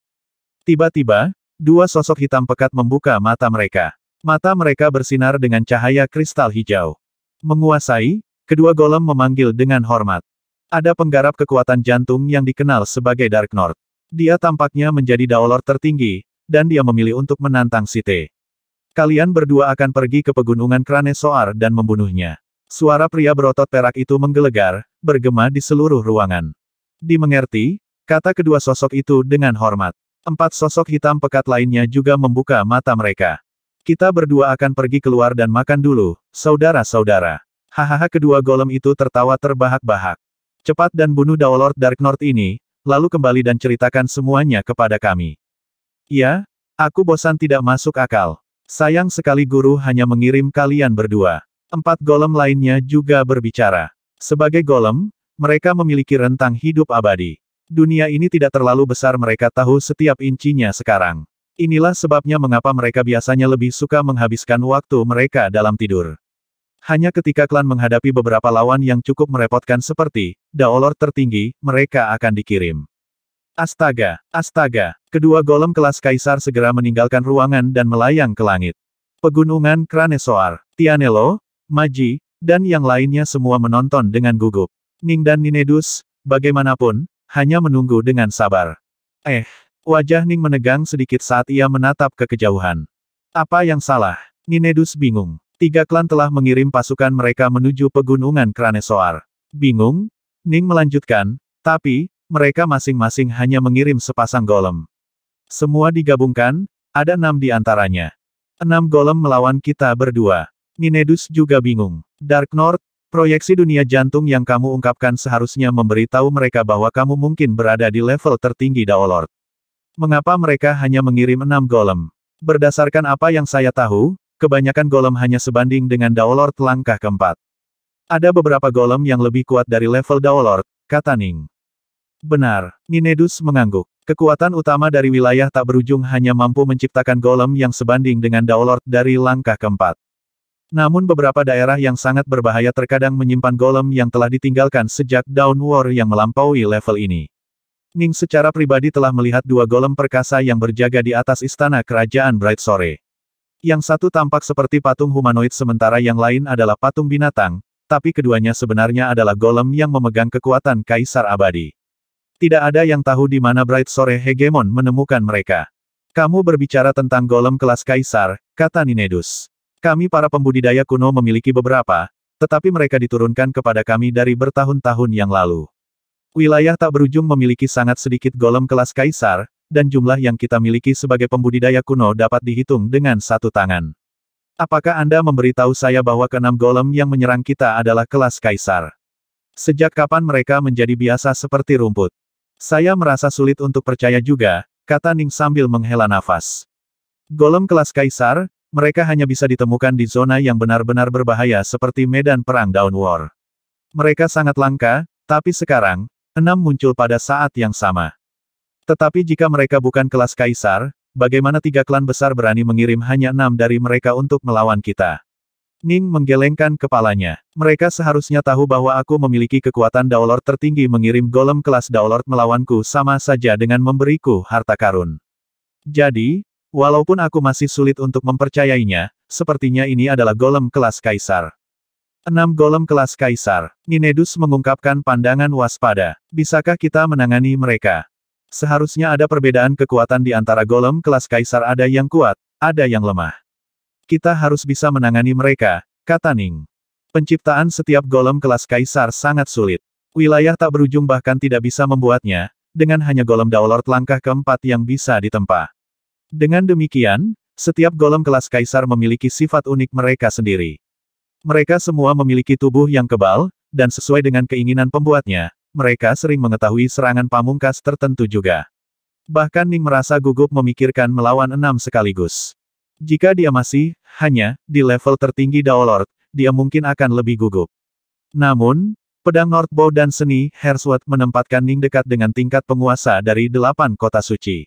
Tiba-tiba, 2 sosok hitam pekat membuka mata mereka. Mata mereka bersinar dengan cahaya kristal hijau. Menguasai, kedua golem memanggil dengan hormat. Ada penggarap kekuatan jantung yang dikenal sebagai Dark North. Dia tampaknya menjadi Daolord tertinggi, dan dia memilih untuk menantang Site. Kalian berdua akan pergi ke pegunungan Kranesoar dan membunuhnya. Suara pria berotot perak itu menggelegar, bergema di seluruh ruangan. Dimengerti, kata kedua sosok itu dengan hormat. 4 sosok hitam pekat lainnya juga membuka mata mereka. Kita berdua akan pergi keluar dan makan dulu, saudara-saudara. Hahaha, kedua golem itu tertawa terbahak-bahak. Cepat dan bunuh Daolord Dark North ini, lalu kembali dan ceritakan semuanya kepada kami. Ya, aku bosan tidak masuk akal. Sayang sekali guru hanya mengirim kalian berdua. 4 golem lainnya juga berbicara. Sebagai golem, mereka memiliki rentang hidup abadi. Dunia ini tidak terlalu besar, mereka tahu setiap incinya sekarang. Inilah sebabnya mengapa mereka biasanya lebih suka menghabiskan waktu mereka dalam tidur. Hanya ketika klan menghadapi beberapa lawan yang cukup merepotkan seperti Daolord tertinggi, mereka akan dikirim. Astaga, astaga, kedua golem kelas kaisar segera meninggalkan ruangan dan melayang ke langit. Pegunungan Kranesoar, Tianelo, Maji, dan yang lainnya semua menonton dengan gugup. Ning dan Ninedus, bagaimanapun, hanya menunggu dengan sabar. Wajah Ning menegang sedikit saat ia menatap ke kejauhan. Apa yang salah? Ninedus bingung. 3 klan telah mengirim pasukan mereka menuju pegunungan Kranesoar. Bingung? Ning melanjutkan, tapi, mereka masing-masing hanya mengirim sepasang golem. Semua digabungkan, ada 6 di antaranya. 6 golem melawan kita berdua. Ninedus juga bingung. Dark North, proyeksi dunia jantung yang kamu ungkapkan seharusnya memberitahu mereka bahwa kamu mungkin berada di level tertinggi Daolord. Mengapa mereka hanya mengirim 6 golem? Berdasarkan apa yang saya tahu, kebanyakan golem hanya sebanding dengan Daolord langkah keempat. Ada beberapa golem yang lebih kuat dari level Daolord, kata Ning. Benar, Ninedus mengangguk. Kekuatan utama dari wilayah tak berujung hanya mampu menciptakan golem yang sebanding dengan Daolord dari langkah keempat. Namun beberapa daerah yang sangat berbahaya terkadang menyimpan golem yang telah ditinggalkan sejak Dawn War yang melampaui level ini. Ning secara pribadi telah melihat 2 golem perkasa yang berjaga di atas istana kerajaan Bright Sore. Yang satu tampak seperti patung humanoid sementara yang lain adalah patung binatang, tapi keduanya sebenarnya adalah golem yang memegang kekuatan kaisar abadi. Tidak ada yang tahu di mana Bright Sore Hegemon menemukan mereka. Kamu berbicara tentang golem kelas kaisar, kata Ninedus. Kami para pembudidaya kuno memiliki beberapa, tetapi mereka diturunkan kepada kami dari bertahun-tahun yang lalu. Wilayah tak berujung memiliki sangat sedikit golem kelas kaisar, dan jumlah yang kita miliki sebagai pembudidaya kuno dapat dihitung dengan 1 tangan. Apakah Anda memberitahu saya bahwa ke-6 golem yang menyerang kita adalah kelas kaisar? Sejak kapan mereka menjadi biasa seperti rumput? Saya merasa sulit untuk percaya juga, kata Ning sambil menghela nafas. Golem kelas kaisar, mereka hanya bisa ditemukan di zona yang benar-benar berbahaya seperti medan perang Dawn War. Mereka sangat langka, tapi sekarang, 6 muncul pada saat yang sama. Tetapi jika mereka bukan kelas kaisar, bagaimana 3 klan besar berani mengirim hanya 6 dari mereka untuk melawan kita? Ning menggelengkan kepalanya. Mereka seharusnya tahu bahwa aku memiliki kekuatan Daolord tertinggi, mengirim golem kelas Daolord melawanku sama saja dengan memberiku harta karun. Jadi, walaupun aku masih sulit untuk mempercayainya, sepertinya ini adalah golem kelas kaisar. 6 golem kelas kaisar. Ninedus mengungkapkan pandangan waspada. Bisakah kita menangani mereka? Seharusnya ada perbedaan kekuatan di antara golem kelas kaisar, ada yang kuat, ada yang lemah. Kita harus bisa menangani mereka, kata Ning. Penciptaan setiap golem kelas kaisar sangat sulit. Wilayah tak berujung bahkan tidak bisa membuatnya, dengan hanya golem Daolord langkah keempat yang bisa ditempa. Dengan demikian, setiap golem kelas kaisar memiliki sifat unik mereka sendiri. Mereka semua memiliki tubuh yang kebal, dan sesuai dengan keinginan pembuatnya, mereka sering mengetahui serangan pamungkas tertentu juga. Bahkan Ning merasa gugup memikirkan melawan 6 sekaligus. Jika dia masih, hanya, di level tertinggi Daolord, dia mungkin akan lebih gugup. Namun, pedang Northbow dan seni Hersworth menempatkan Ning dekat dengan tingkat penguasa dari 8 kota suci.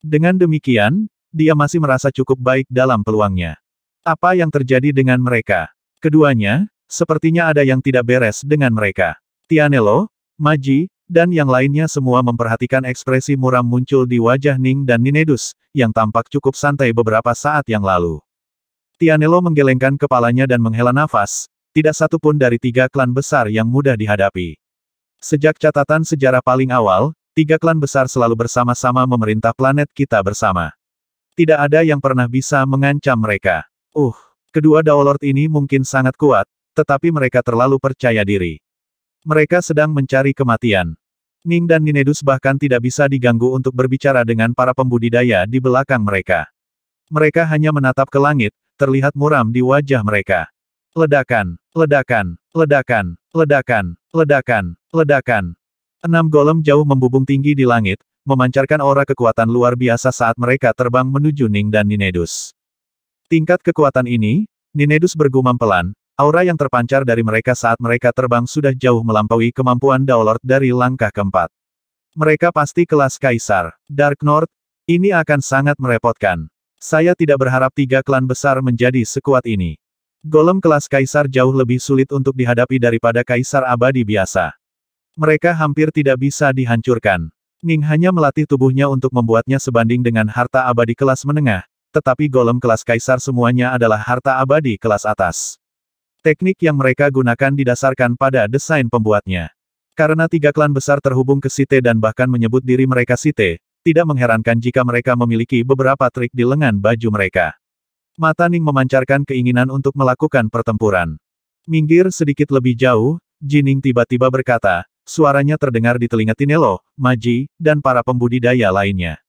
Dengan demikian, dia masih merasa cukup baik dalam peluangnya. Apa yang terjadi dengan mereka? Keduanya, sepertinya ada yang tidak beres dengan mereka. Tianelo, Maji, dan yang lainnya semua memperhatikan ekspresi muram muncul di wajah Ning dan Ninedus, yang tampak cukup santai beberapa saat yang lalu. Tianelo menggelengkan kepalanya dan menghela nafas, tidak satu pun dari 3 klan besar yang mudah dihadapi. Sejak catatan sejarah paling awal, 3 klan besar selalu bersama-sama memerintah planet kita bersama. Tidak ada yang pernah bisa mengancam mereka. Kedua Daolord ini mungkin sangat kuat, tetapi mereka terlalu percaya diri. Mereka sedang mencari kematian. Ning dan Ninedus bahkan tidak bisa diganggu untuk berbicara dengan para pembudidaya di belakang mereka. Mereka hanya menatap ke langit, terlihat muram di wajah mereka. Ledakan, ledakan, ledakan, ledakan, ledakan, ledakan. 6 golem jauh membubung tinggi di langit, memancarkan aura kekuatan luar biasa saat mereka terbang menuju Ning dan Ninedus. Tingkat kekuatan ini, Ninedus bergumam pelan, aura yang terpancar dari mereka saat mereka terbang sudah jauh melampaui kemampuan Daolord dari langkah keempat. Mereka pasti kelas Kaisar. Dark North, ini akan sangat merepotkan. Saya tidak berharap 3 klan besar menjadi sekuat ini. Golem kelas Kaisar jauh lebih sulit untuk dihadapi daripada Kaisar abadi biasa. Mereka hampir tidak bisa dihancurkan. Ning hanya melatih tubuhnya untuk membuatnya sebanding dengan harta abadi kelas menengah, tetapi golem kelas Kaisar semuanya adalah harta abadi kelas atas. Teknik yang mereka gunakan didasarkan pada desain pembuatnya. Karena 3 klan besar terhubung ke Site dan bahkan menyebut diri mereka Site, tidak mengherankan jika mereka memiliki beberapa trik di lengan baju mereka. Mata Ning memancarkan keinginan untuk melakukan pertempuran. Minggir sedikit lebih jauh, Jining tiba-tiba berkata, suaranya terdengar di telinga Tinelo, Maji, dan para pembudidaya lainnya.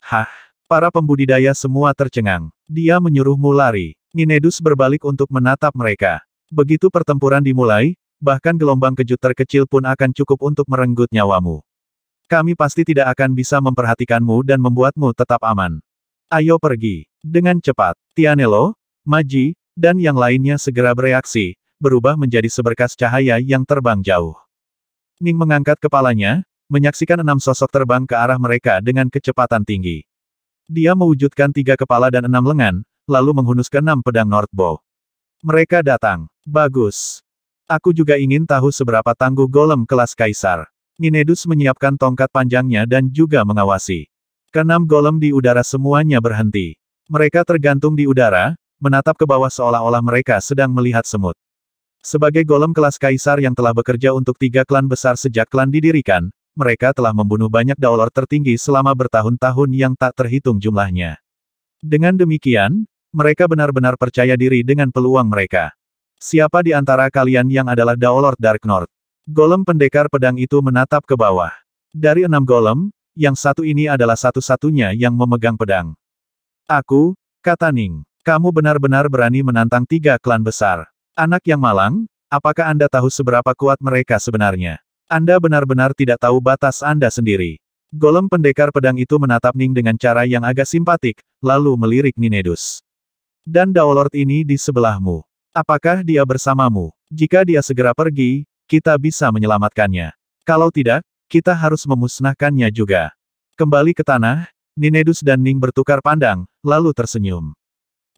Hah? Para pembudidaya semua tercengang. Dia menyuruhmu lari. Ninedus berbalik untuk menatap mereka. Begitu pertempuran dimulai, bahkan gelombang kejut terkecil pun akan cukup untuk merenggut nyawamu. Kami pasti tidak akan bisa memperhatikanmu dan membuatmu tetap aman. Ayo pergi. Dengan cepat, Tianelo, Maji, dan yang lainnya segera bereaksi, berubah menjadi seberkas cahaya yang terbang jauh. Ning mengangkat kepalanya, menyaksikan 6 sosok terbang ke arah mereka dengan kecepatan tinggi. Dia mewujudkan 3 kepala dan 6 lengan, lalu menghunus ke 6 pedang Northbow. Mereka datang. Bagus. Aku juga ingin tahu seberapa tangguh golem kelas Kaisar. Ninedus menyiapkan tongkat panjangnya dan juga mengawasi. Ke-6 golem di udara semuanya berhenti. Mereka tergantung di udara, menatap ke bawah seolah-olah mereka sedang melihat semut. Sebagai golem kelas Kaisar yang telah bekerja untuk 3 klan besar sejak klan didirikan, mereka telah membunuh banyak Daolord tertinggi selama bertahun-tahun yang tak terhitung jumlahnya. Dengan demikian, mereka benar-benar percaya diri dengan peluang mereka. Siapa di antara kalian yang adalah Daolord Dark North? Golem pendekar pedang itu menatap ke bawah. Dari 6 golem, yang satu ini adalah satu-satunya yang memegang pedang. Aku, kata Ning. Kamu benar-benar berani menantang 3 klan besar. Anak yang malang, apakah Anda tahu seberapa kuat mereka sebenarnya? Anda benar-benar tidak tahu batas Anda sendiri. Golem pendekar pedang itu menatap Ning dengan cara yang agak simpatik, lalu melirik Ninedus. Dan Daolord ini di sebelahmu. Apakah dia bersamamu? Jika dia segera pergi, kita bisa menyelamatkannya. Kalau tidak, kita harus memusnahkannya juga. Kembali ke tanah, Ninedus dan Ning bertukar pandang, lalu tersenyum.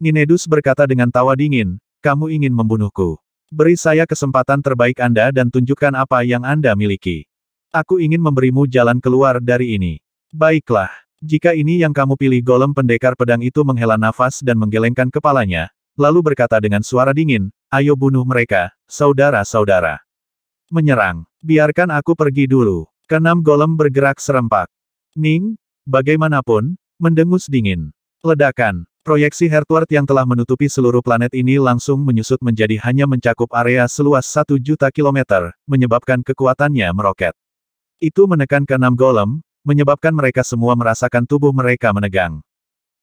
Ninedus berkata dengan tawa dingin, kamu ingin membunuhku. Beri saya kesempatan terbaik Anda dan tunjukkan apa yang Anda miliki. Aku ingin memberimu jalan keluar dari ini. Baiklah. Jika ini yang kamu pilih, golem pendekar pedang itu menghela nafas dan menggelengkan kepalanya, lalu berkata dengan suara dingin, ayo bunuh mereka, saudara-saudara. Menyerang. Biarkan aku pergi dulu. Ke-6 golem bergerak serempak. Ning, bagaimanapun, mendengus dingin. Ledakan. Proyeksi Heartward yang telah menutupi seluruh planet ini langsung menyusut menjadi hanya mencakup area seluas 1 juta kilometer, menyebabkan kekuatannya meroket. Itu menekan ke-6 golem, menyebabkan mereka semua merasakan tubuh mereka menegang.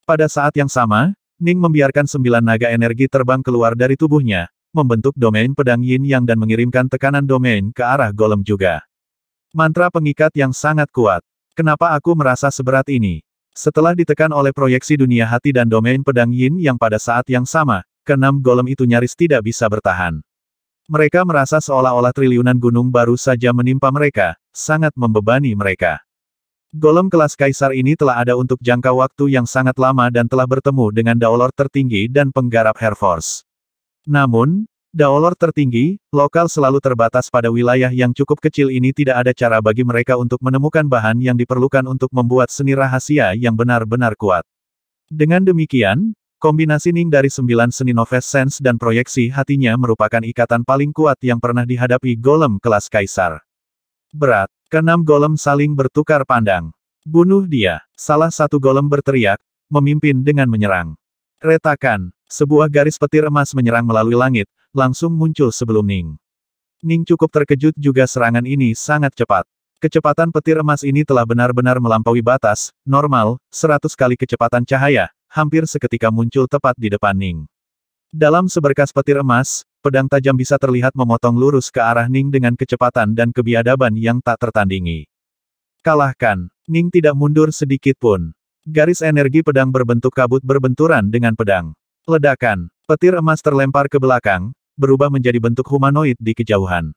Pada saat yang sama, Ning membiarkan 9 naga energi terbang keluar dari tubuhnya, membentuk domain pedang Yin Yang dan mengirimkan tekanan domain ke arah golem juga. Mantra pengikat yang sangat kuat. Kenapa aku merasa seberat ini? Setelah ditekan oleh proyeksi dunia hati dan domain pedang Yin Yang pada saat yang sama, ke-6 golem itu nyaris tidak bisa bertahan. Mereka merasa seolah-olah triliunan gunung baru saja menimpa mereka, sangat membebani mereka. Golem kelas Kaisar ini telah ada untuk jangka waktu yang sangat lama dan telah bertemu dengan Daolord tertinggi dan penggarap Air Force. Namun, Daolord tertinggi, lokal selalu terbatas pada wilayah yang cukup kecil ini, tidak ada cara bagi mereka untuk menemukan bahan yang diperlukan untuk membuat seni rahasia yang benar-benar kuat. Dengan demikian, Kombinasi Ning dari 9 seni Noves Sense dan proyeksi hatinya merupakan ikatan paling kuat yang pernah dihadapi golem kelas kaisar. Berat, keenam golem saling bertukar pandang. Bunuh dia, salah satu golem berteriak, memimpin dengan menyerang. Retakan, sebuah garis petir emas menyerang melalui langit, langsung muncul sebelum Ning. Ning cukup terkejut juga serangan ini sangat cepat. Kecepatan petir emas ini telah benar-benar melampaui batas, normal, 100 kali kecepatan cahaya, hampir seketika muncul tepat di depan Ning. Dalam seberkas petir emas, pedang tajam bisa terlihat memotong lurus ke arah Ning dengan kecepatan dan kebiadaban yang tak tertandingi. Kalahkan, Ning tidak mundur sedikit pun. Garis energi pedang berbentuk kabut berbenturan dengan pedang. Ledakan, petir emas terlempar ke belakang, berubah menjadi bentuk humanoid di kejauhan.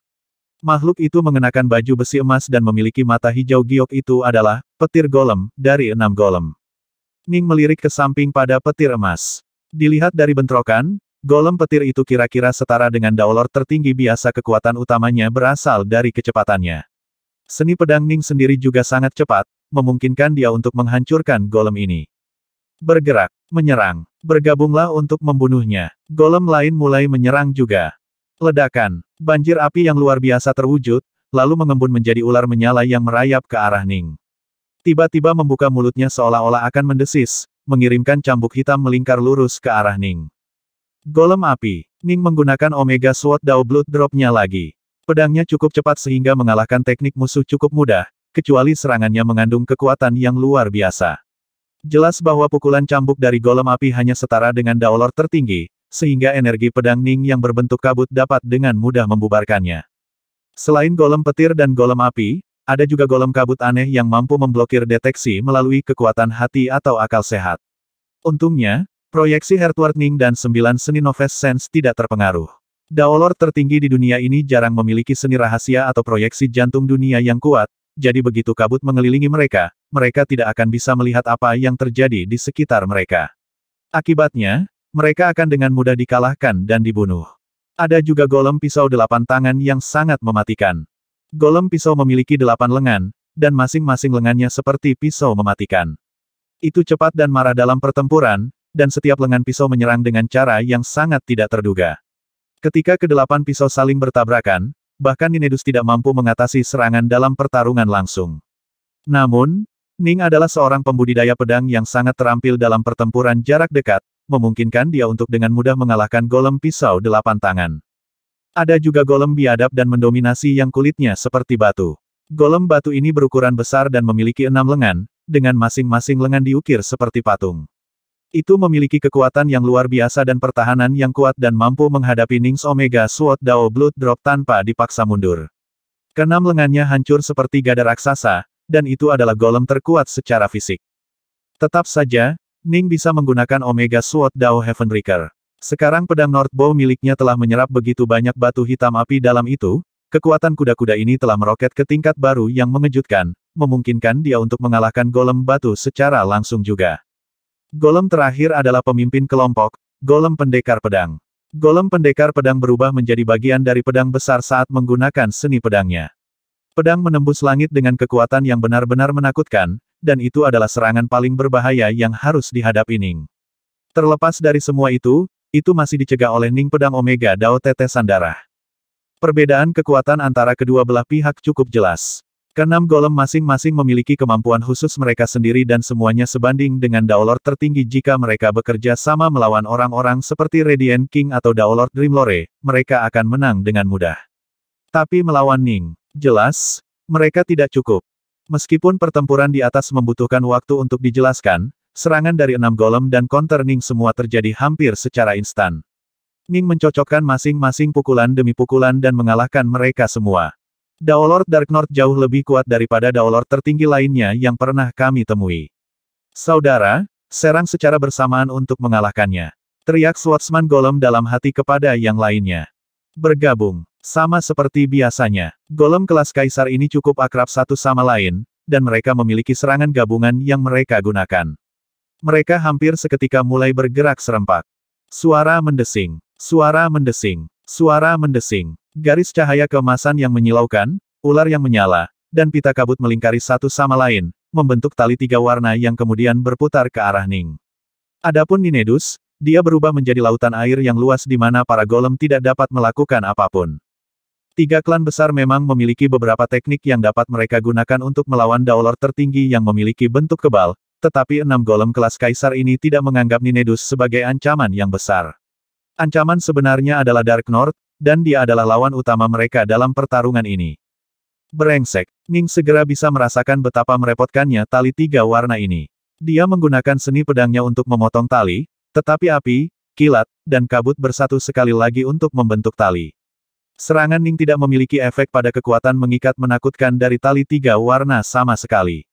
Makhluk itu mengenakan baju besi emas dan memiliki mata hijau giok. Itu adalah petir golem dari 6 golem. Ning melirik ke samping pada petir emas. Dilihat dari bentrokan, golem petir itu kira-kira setara dengan Daolord tertinggi biasa. Kekuatan utamanya berasal dari kecepatannya. Seni pedang Ning sendiri juga sangat cepat, memungkinkan dia untuk menghancurkan golem ini. Bergerak, menyerang, bergabunglah untuk membunuhnya. Golem lain mulai menyerang juga. Ledakan, banjir api yang luar biasa terwujud, lalu mengembun menjadi ular menyala yang merayap ke arah Ning. Tiba-tiba membuka mulutnya seolah-olah akan mendesis, mengirimkan cambuk hitam melingkar lurus ke arah Ning. Golem api, Ning menggunakan Omega Sword Dao Blood Drop-nya lagi. Pedangnya cukup cepat sehingga mengalahkan teknik musuh cukup mudah, kecuali serangannya mengandung kekuatan yang luar biasa. Jelas bahwa pukulan cambuk dari golem api hanya setara dengan Daolord tertinggi, sehingga energi pedang Ning yang berbentuk kabut dapat dengan mudah membubarkannya. Selain golem petir dan golem api, ada juga golem kabut aneh yang mampu memblokir deteksi melalui kekuatan hati atau akal sehat. Untungnya, proyeksi Heartward Ning dan 9 seni Noves Sense tidak terpengaruh. Daolord tertinggi di dunia ini jarang memiliki seni rahasia atau proyeksi jantung dunia yang kuat, jadi begitu kabut mengelilingi mereka, mereka tidak akan bisa melihat apa yang terjadi di sekitar mereka. Akibatnya, mereka akan dengan mudah dikalahkan dan dibunuh. Ada juga golem pisau 8 tangan yang sangat mematikan. Golem pisau memiliki 8 lengan, dan masing-masing lengannya seperti pisau mematikan. Itu cepat dan marah dalam pertempuran, dan setiap lengan pisau menyerang dengan cara yang sangat tidak terduga. Ketika ke-8 pisau saling bertabrakan, bahkan Ninedus tidak mampu mengatasi serangan dalam pertarungan langsung. Namun, Ning adalah seorang pembudidaya pedang yang sangat terampil dalam pertempuran jarak dekat, memungkinkan dia untuk dengan mudah mengalahkan golem pisau 8 tangan. Ada juga golem biadab dan mendominasi yang kulitnya seperti batu. Golem batu ini berukuran besar dan memiliki 6 lengan, dengan masing-masing lengan diukir seperti patung. Itu memiliki kekuatan yang luar biasa dan pertahanan yang kuat dan mampu menghadapi Ning's Omega Sword Dao Blood Drop tanpa dipaksa mundur. Keenam lengannya hancur seperti gada raksasa, dan itu adalah golem terkuat secara fisik. Tetap saja, Ning bisa menggunakan Omega Sword Dao Heavenbreaker. Sekarang pedang Northbow miliknya telah menyerap begitu banyak batu hitam api dalam itu, kekuatan kuda-kuda ini telah meroket ke tingkat baru yang mengejutkan, memungkinkan dia untuk mengalahkan golem batu secara langsung juga. Golem terakhir adalah pemimpin kelompok, golem pendekar pedang. Golem pendekar pedang berubah menjadi bagian dari pedang besar saat menggunakan seni pedangnya. Pedang menembus langit dengan kekuatan yang benar-benar menakutkan, dan itu adalah serangan paling berbahaya yang harus dihadapi Ning. Terlepas dari semua itu masih dicegah oleh Ning pedang Omega Dao tetesan darah. Perbedaan kekuatan antara kedua belah pihak cukup jelas. Keenam golem masing-masing memiliki kemampuan khusus mereka sendiri dan semuanya sebanding dengan Daolord tertinggi. Jika mereka bekerja sama melawan orang-orang seperti Radiant King atau Daolord Dreamlore, mereka akan menang dengan mudah. Tapi melawan Ning, jelas, mereka tidak cukup. Meskipun pertempuran di atas membutuhkan waktu untuk dijelaskan, serangan dari 6 golem dan counter Ning semua terjadi hampir secara instan. Ning mencocokkan masing-masing pukulan demi pukulan dan mengalahkan mereka semua. Daolord Dark North jauh lebih kuat daripada Daolord tertinggi lainnya yang pernah kami temui. Saudara, serang secara bersamaan untuk mengalahkannya. Teriak Swordsman Golem dalam hati kepada yang lainnya. Bergabung. Sama seperti biasanya, golem kelas kaisar ini cukup akrab satu sama lain, dan mereka memiliki serangan gabungan yang mereka gunakan. Mereka hampir seketika mulai bergerak serempak. Suara mendesing, suara mendesing, suara mendesing. Garis cahaya keemasan yang menyilaukan, ular yang menyala, dan pita kabut melingkari satu sama lain, membentuk tali 3 warna yang kemudian berputar ke arah Ning. Adapun Ninedus, dia berubah menjadi lautan air yang luas di mana para golem tidak dapat melakukan apapun. Tiga klan besar memang memiliki beberapa teknik yang dapat mereka gunakan untuk melawan Daolord tertinggi yang memiliki bentuk kebal, tetapi 6 golem kelas kaisar ini tidak menganggap Ninedus sebagai ancaman yang besar. Ancaman sebenarnya adalah Dark North, dan dia adalah lawan utama mereka dalam pertarungan ini. Brengsek, Ning segera bisa merasakan betapa merepotkannya tali tiga warna ini. Dia menggunakan seni pedangnya untuk memotong tali, tetapi api, kilat, dan kabut bersatu sekali lagi untuk membentuk tali. Serangan Ning tidak memiliki efek pada kekuatan mengikat menakutkan dari tali tiga warna sama sekali.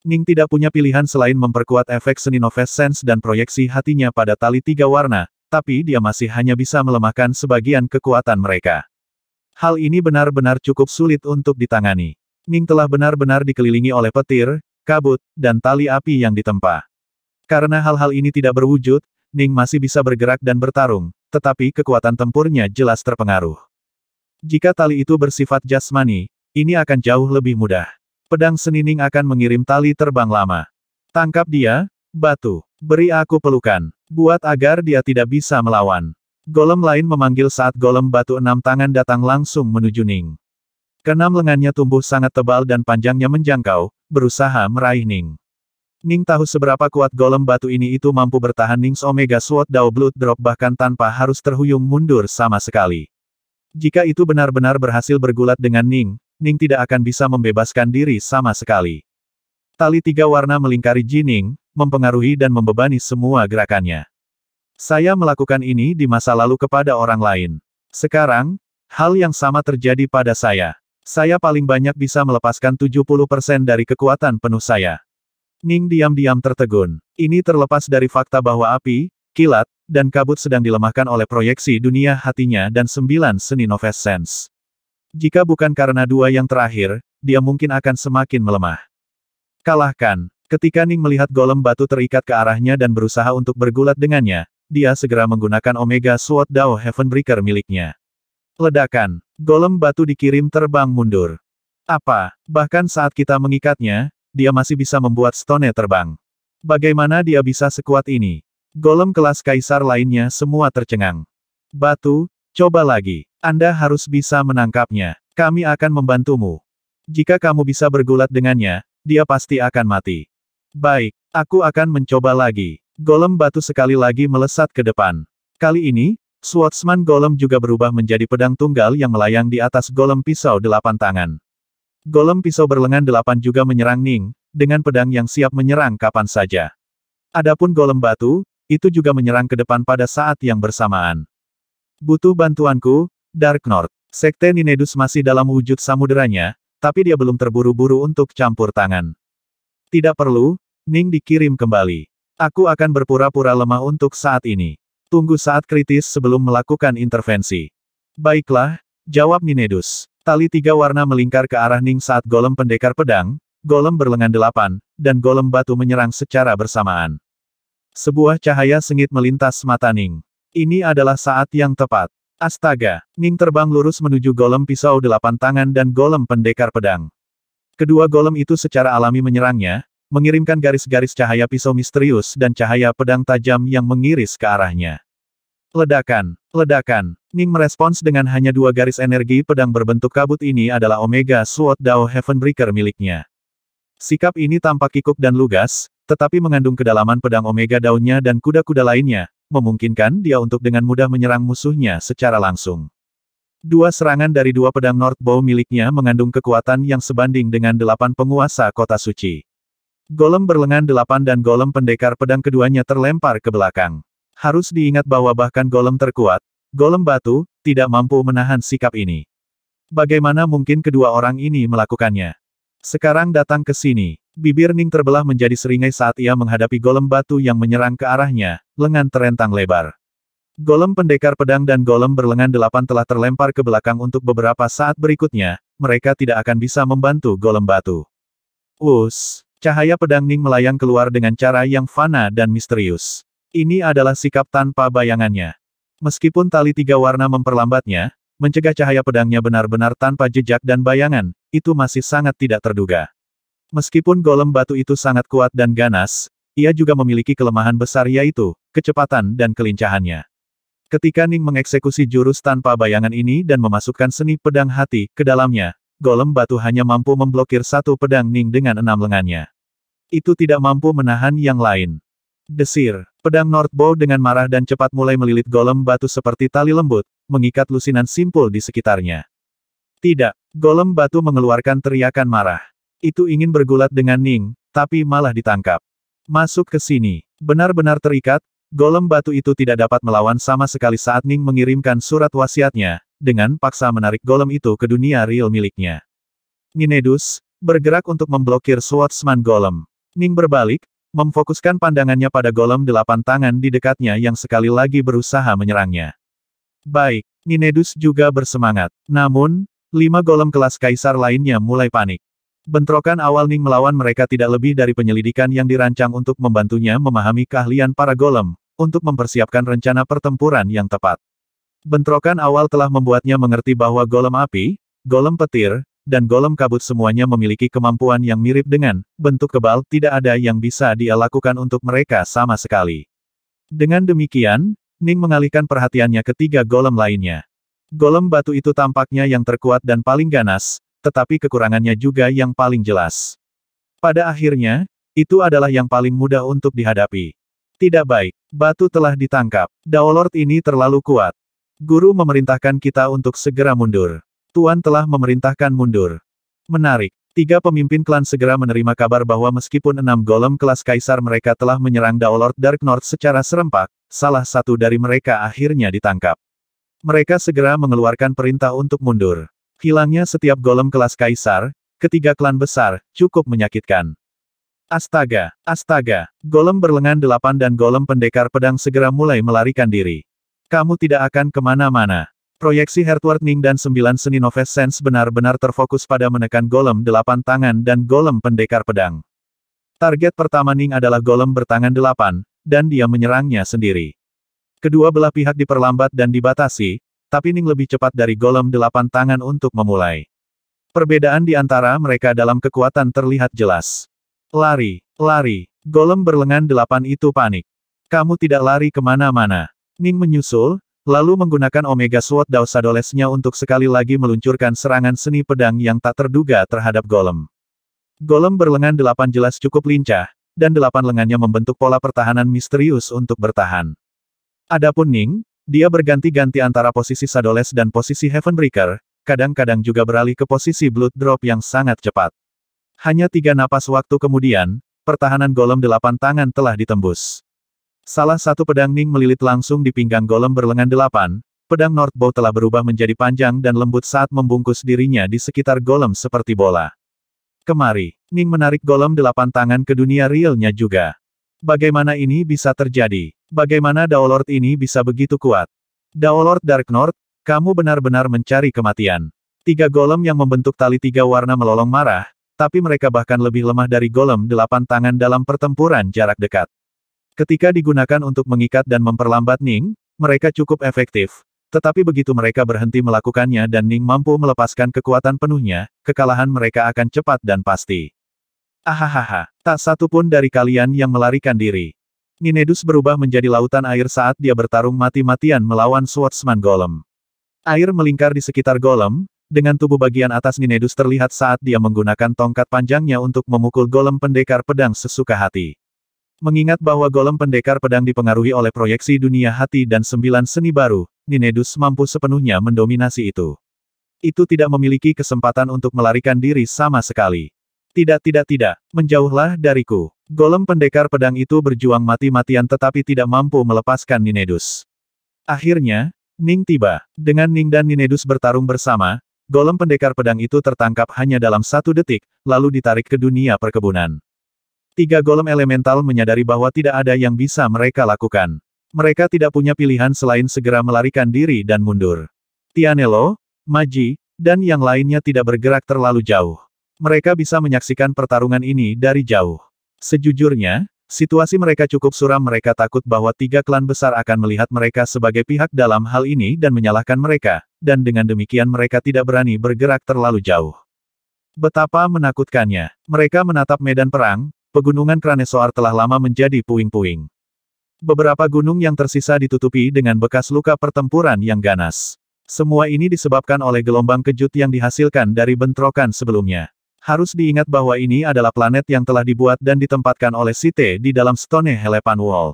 Ning tidak punya pilihan selain memperkuat efek seni Noves Sense dan proyeksi hatinya pada tali tiga warna, tapi dia masih hanya bisa melemahkan sebagian kekuatan mereka. Hal ini benar-benar cukup sulit untuk ditangani. Ning telah benar-benar dikelilingi oleh petir, kabut, dan tali api yang ditempa. Karena hal-hal ini tidak berwujud, Ning masih bisa bergerak dan bertarung, tetapi kekuatan tempurnya jelas terpengaruh. Jika tali itu bersifat jasmani, ini akan jauh lebih mudah. Pedang seni Ning akan mengirim tali terbang lama. Tangkap dia, batu. Beri aku pelukan. Buat agar dia tidak bisa melawan. Golem lain memanggil saat golem batu 6 tangan datang langsung menuju Ning. Keenam lengannya tumbuh sangat tebal dan panjangnya menjangkau, berusaha meraih Ning. Ning tahu seberapa kuat golem batu ini itu mampu bertahan Ning's Omega Sword Dao Blood Drop bahkan tanpa harus terhuyung mundur sama sekali. Jika itu benar-benar berhasil bergulat dengan Ning, Ning tidak akan bisa membebaskan diri sama sekali. Tali tiga warna melingkari Jining, mempengaruhi dan membebani semua gerakannya. Saya melakukan ini di masa lalu kepada orang lain. Sekarang, hal yang sama terjadi pada saya. Saya paling banyak bisa melepaskan 70% dari kekuatan penuh saya. Ning diam-diam tertegun. Ini terlepas dari fakta bahwa api, kilat, dan kabut sedang dilemahkan oleh proyeksi dunia hatinya dan 9 seni Noves Sense. Jika bukan karena dua yang terakhir, dia mungkin akan semakin melemah. Kalahkan. Ketika Ning melihat golem batu terikat ke arahnya dan berusaha untuk bergulat dengannya, dia segera menggunakan Omega Sword Dao Heavenbreaker miliknya. Ledakan. Golem batu dikirim terbang mundur. Apa? Bahkan saat kita mengikatnya, dia masih bisa membuat stone terbang. Bagaimana dia bisa sekuat ini? Golem kelas kaisar lainnya semua tercengang. Batu, coba lagi. Anda harus bisa menangkapnya. Kami akan membantumu. Jika kamu bisa bergulat dengannya, dia pasti akan mati. Baik, aku akan mencoba lagi. Golem batu sekali lagi melesat ke depan. Kali ini, Swordsman Golem juga berubah menjadi pedang tunggal yang melayang di atas golem pisau 8 tangan. Golem pisau berlengan 8 juga menyerang Ning, dengan pedang yang siap menyerang kapan saja. Adapun golem batu, itu juga menyerang ke depan pada saat yang bersamaan. Butuh bantuanku, Dark North. Sekte Ninedus masih dalam wujud samuderanya, tapi dia belum terburu-buru untuk campur tangan. Tidak perlu, Ning dikirim kembali. Aku akan berpura-pura lemah untuk saat ini. Tunggu saat kritis sebelum melakukan intervensi. Baiklah, jawab Ninedus. Tali tiga warna melingkar ke arah Ning saat golem pendekar pedang, golem berlengan 8, dan golem batu menyerang secara bersamaan. Sebuah cahaya sengit melintas mata Ning. Ini adalah saat yang tepat. Astaga, Ning terbang lurus menuju golem pisau 8 tangan dan golem pendekar pedang. Kedua golem itu secara alami menyerangnya, mengirimkan garis-garis cahaya pisau misterius dan cahaya pedang tajam yang mengiris ke arahnya. Ledakan, ledakan. Ning merespons dengan hanya 2 garis energi pedang berbentuk kabut ini adalah Omega Sword Dao Heavenbreaker miliknya. Sikap ini tampak kikuk dan lugas, tetapi mengandung kedalaman pedang Omega Dao-nya dan kuda-kuda lainnya, memungkinkan dia untuk dengan mudah menyerang musuhnya secara langsung. Dua serangan dari 2 pedang North Bow miliknya mengandung kekuatan yang sebanding dengan 8 penguasa kota suci. Golem berlengan 8 dan golem pendekar pedang keduanya terlempar ke belakang. Harus diingat bahwa bahkan golem terkuat, golem batu, tidak mampu menahan sikap ini. Bagaimana mungkin kedua orang ini melakukannya? Sekarang datang ke sini. Bibir Ning terbelah menjadi seringai saat ia menghadapi golem batu yang menyerang ke arahnya, lengan terentang lebar. Golem pendekar pedang dan golem berlengan 8 telah terlempar ke belakang untuk beberapa saat berikutnya, mereka tidak akan bisa membantu golem batu. Cahaya pedang Ning melayang keluar dengan cara yang fana dan misterius. Ini adalah sikap tanpa bayangannya. Meskipun tali tiga warna memperlambatnya, mencegah cahaya pedangnya benar-benar tanpa jejak dan bayangan, itu masih sangat tidak terduga. Meskipun golem batu itu sangat kuat dan ganas, ia juga memiliki kelemahan besar yaitu, kecepatan dan kelincahannya. Ketika Ning mengeksekusi jurus tanpa bayangan ini dan memasukkan seni pedang hati ke dalamnya, golem batu hanya mampu memblokir satu pedang Ning dengan 6 lengannya. Itu tidak mampu menahan yang lain. Desir, pedang Northbow dengan marah dan cepat mulai melilit golem batu seperti tali lembut, mengikat lusinan simpul di sekitarnya. Tidak, golem batu mengeluarkan teriakan marah. Itu ingin bergulat dengan Ning, tapi malah ditangkap. Masuk ke sini. Benar-benar terikat, golem batu itu tidak dapat melawan sama sekali saat Ning mengirimkan surat wasiatnya, dengan paksa menarik golem itu ke dunia real miliknya. Ninedus, bergerak untuk memblokir Swordsman golem. Ning berbalik, memfokuskan pandangannya pada golem 8 tangan di dekatnya yang sekali lagi berusaha menyerangnya. Baik, Ninedus juga bersemangat. Namun, 5 golem kelas kaisar lainnya mulai panik. Bentrokan awal Ning melawan mereka tidak lebih dari penyelidikan yang dirancang untuk membantunya memahami keahlian para golem, untuk mempersiapkan rencana pertempuran yang tepat. Bentrokan awal telah membuatnya mengerti bahwa golem api, golem petir, dan golem kabut semuanya memiliki kemampuan yang mirip dengan bentuk kebal, tidak ada yang bisa dia lakukan untuk mereka sama sekali. Dengan demikian, Ning mengalihkan perhatiannya ke 3 golem lainnya. Golem batu itu tampaknya yang terkuat dan paling ganas, tetapi kekurangannya juga yang paling jelas. Pada akhirnya, itu adalah yang paling mudah untuk dihadapi. Tidak baik, batu telah ditangkap. Daolord ini terlalu kuat. Guru memerintahkan kita untuk segera mundur. Tuan telah memerintahkan mundur. Menarik. 3 pemimpin klan segera menerima kabar bahwa meskipun 6 golem kelas kaisar mereka telah menyerang Daolord Dark North secara serempak, salah satu dari mereka akhirnya ditangkap. Mereka segera mengeluarkan perintah untuk mundur. Hilangnya setiap golem kelas kaisar, ketiga klan besar, cukup menyakitkan. Astaga, astaga, golem berlengan 8 dan golem pendekar pedang segera mulai melarikan diri. Kamu tidak akan kemana-mana. Proyeksi Heartward Ning dan 9 seni Noves Sense benar-benar terfokus pada menekan golem 8 tangan dan golem pendekar pedang. Target pertama Ning adalah golem bertangan 8, dan dia menyerangnya sendiri. Kedua belah pihak diperlambat dan dibatasi, tapi Ning lebih cepat dari golem 8 tangan untuk memulai. Perbedaan di antara mereka dalam kekuatan terlihat jelas. Lari, lari, golem berlengan 8 itu panik. Kamu tidak lari kemana-mana. Ning menyusul, lalu menggunakan Omega Sword Daosadolesnya untuk sekali lagi meluncurkan serangan seni pedang yang tak terduga terhadap golem. Golem berlengan 8 jelas cukup lincah, dan 8 lengannya membentuk pola pertahanan misterius untuk bertahan. Adapun Ning, dia berganti-ganti antara posisi Sadoles dan posisi Heavenbreaker, kadang-kadang juga beralih ke posisi Blood Drop yang sangat cepat. Hanya 3 napas waktu kemudian, pertahanan golem 8 tangan telah ditembus. Salah satu pedang Ning melilit langsung di pinggang golem berlengan 8, pedang Northbow telah berubah menjadi panjang dan lembut saat membungkus dirinya di sekitar golem seperti bola. Kemari, Ning menarik golem 8 tangan ke dunia realnya juga. Bagaimana ini bisa terjadi? Bagaimana Daolord ini bisa begitu kuat? Daolord Dark North, kamu benar-benar mencari kematian. 3 golem yang membentuk tali 3 warna melolong marah, tapi mereka bahkan lebih lemah dari golem 8 tangan dalam pertempuran jarak dekat. Ketika digunakan untuk mengikat dan memperlambat Ning, mereka cukup efektif. Tetapi begitu mereka berhenti melakukannya dan Ning mampu melepaskan kekuatan penuhnya, kekalahan mereka akan cepat dan pasti. Ahahaha, tak satu pun dari kalian yang melarikan diri. Ninedus berubah menjadi lautan air saat dia bertarung mati-matian melawan Swordsman Golem. Air melingkar di sekitar golem, dengan tubuh bagian atas Ninedus terlihat saat dia menggunakan tongkat panjangnya untuk memukul golem pendekar pedang sesuka hati. Mengingat bahwa golem pendekar pedang dipengaruhi oleh proyeksi dunia hati dan 9 seni baru, Ninedus mampu sepenuhnya mendominasi itu. Itu tidak memiliki kesempatan untuk melarikan diri sama sekali. Tidak, menjauhlah dariku. Golem pendekar pedang itu berjuang mati-matian tetapi tidak mampu melepaskan Ninedus. Akhirnya, Ning tiba. Dengan Ning dan Ninedus bertarung bersama, golem pendekar pedang itu tertangkap hanya dalam 1 detik, lalu ditarik ke dunia perkebunan. 3 golem elemental menyadari bahwa tidak ada yang bisa mereka lakukan. Mereka tidak punya pilihan selain segera melarikan diri dan mundur. Tianelo, Maji, dan yang lainnya tidak bergerak terlalu jauh. Mereka bisa menyaksikan pertarungan ini dari jauh. Sejujurnya, situasi mereka cukup suram. Mereka takut bahwa 3 klan besar akan melihat mereka sebagai pihak dalam hal ini dan menyalahkan mereka, dan dengan demikian mereka tidak berani bergerak terlalu jauh. Betapa menakutkannya. Mereka menatap medan perang. Pegunungan Kranesoar telah lama menjadi puing-puing. Beberapa gunung yang tersisa ditutupi dengan bekas luka pertempuran yang ganas. Semua ini disebabkan oleh gelombang kejut yang dihasilkan dari bentrokan sebelumnya. Harus diingat bahwa ini adalah planet yang telah dibuat dan ditempatkan oleh Site di dalam Stone Helepan Wall.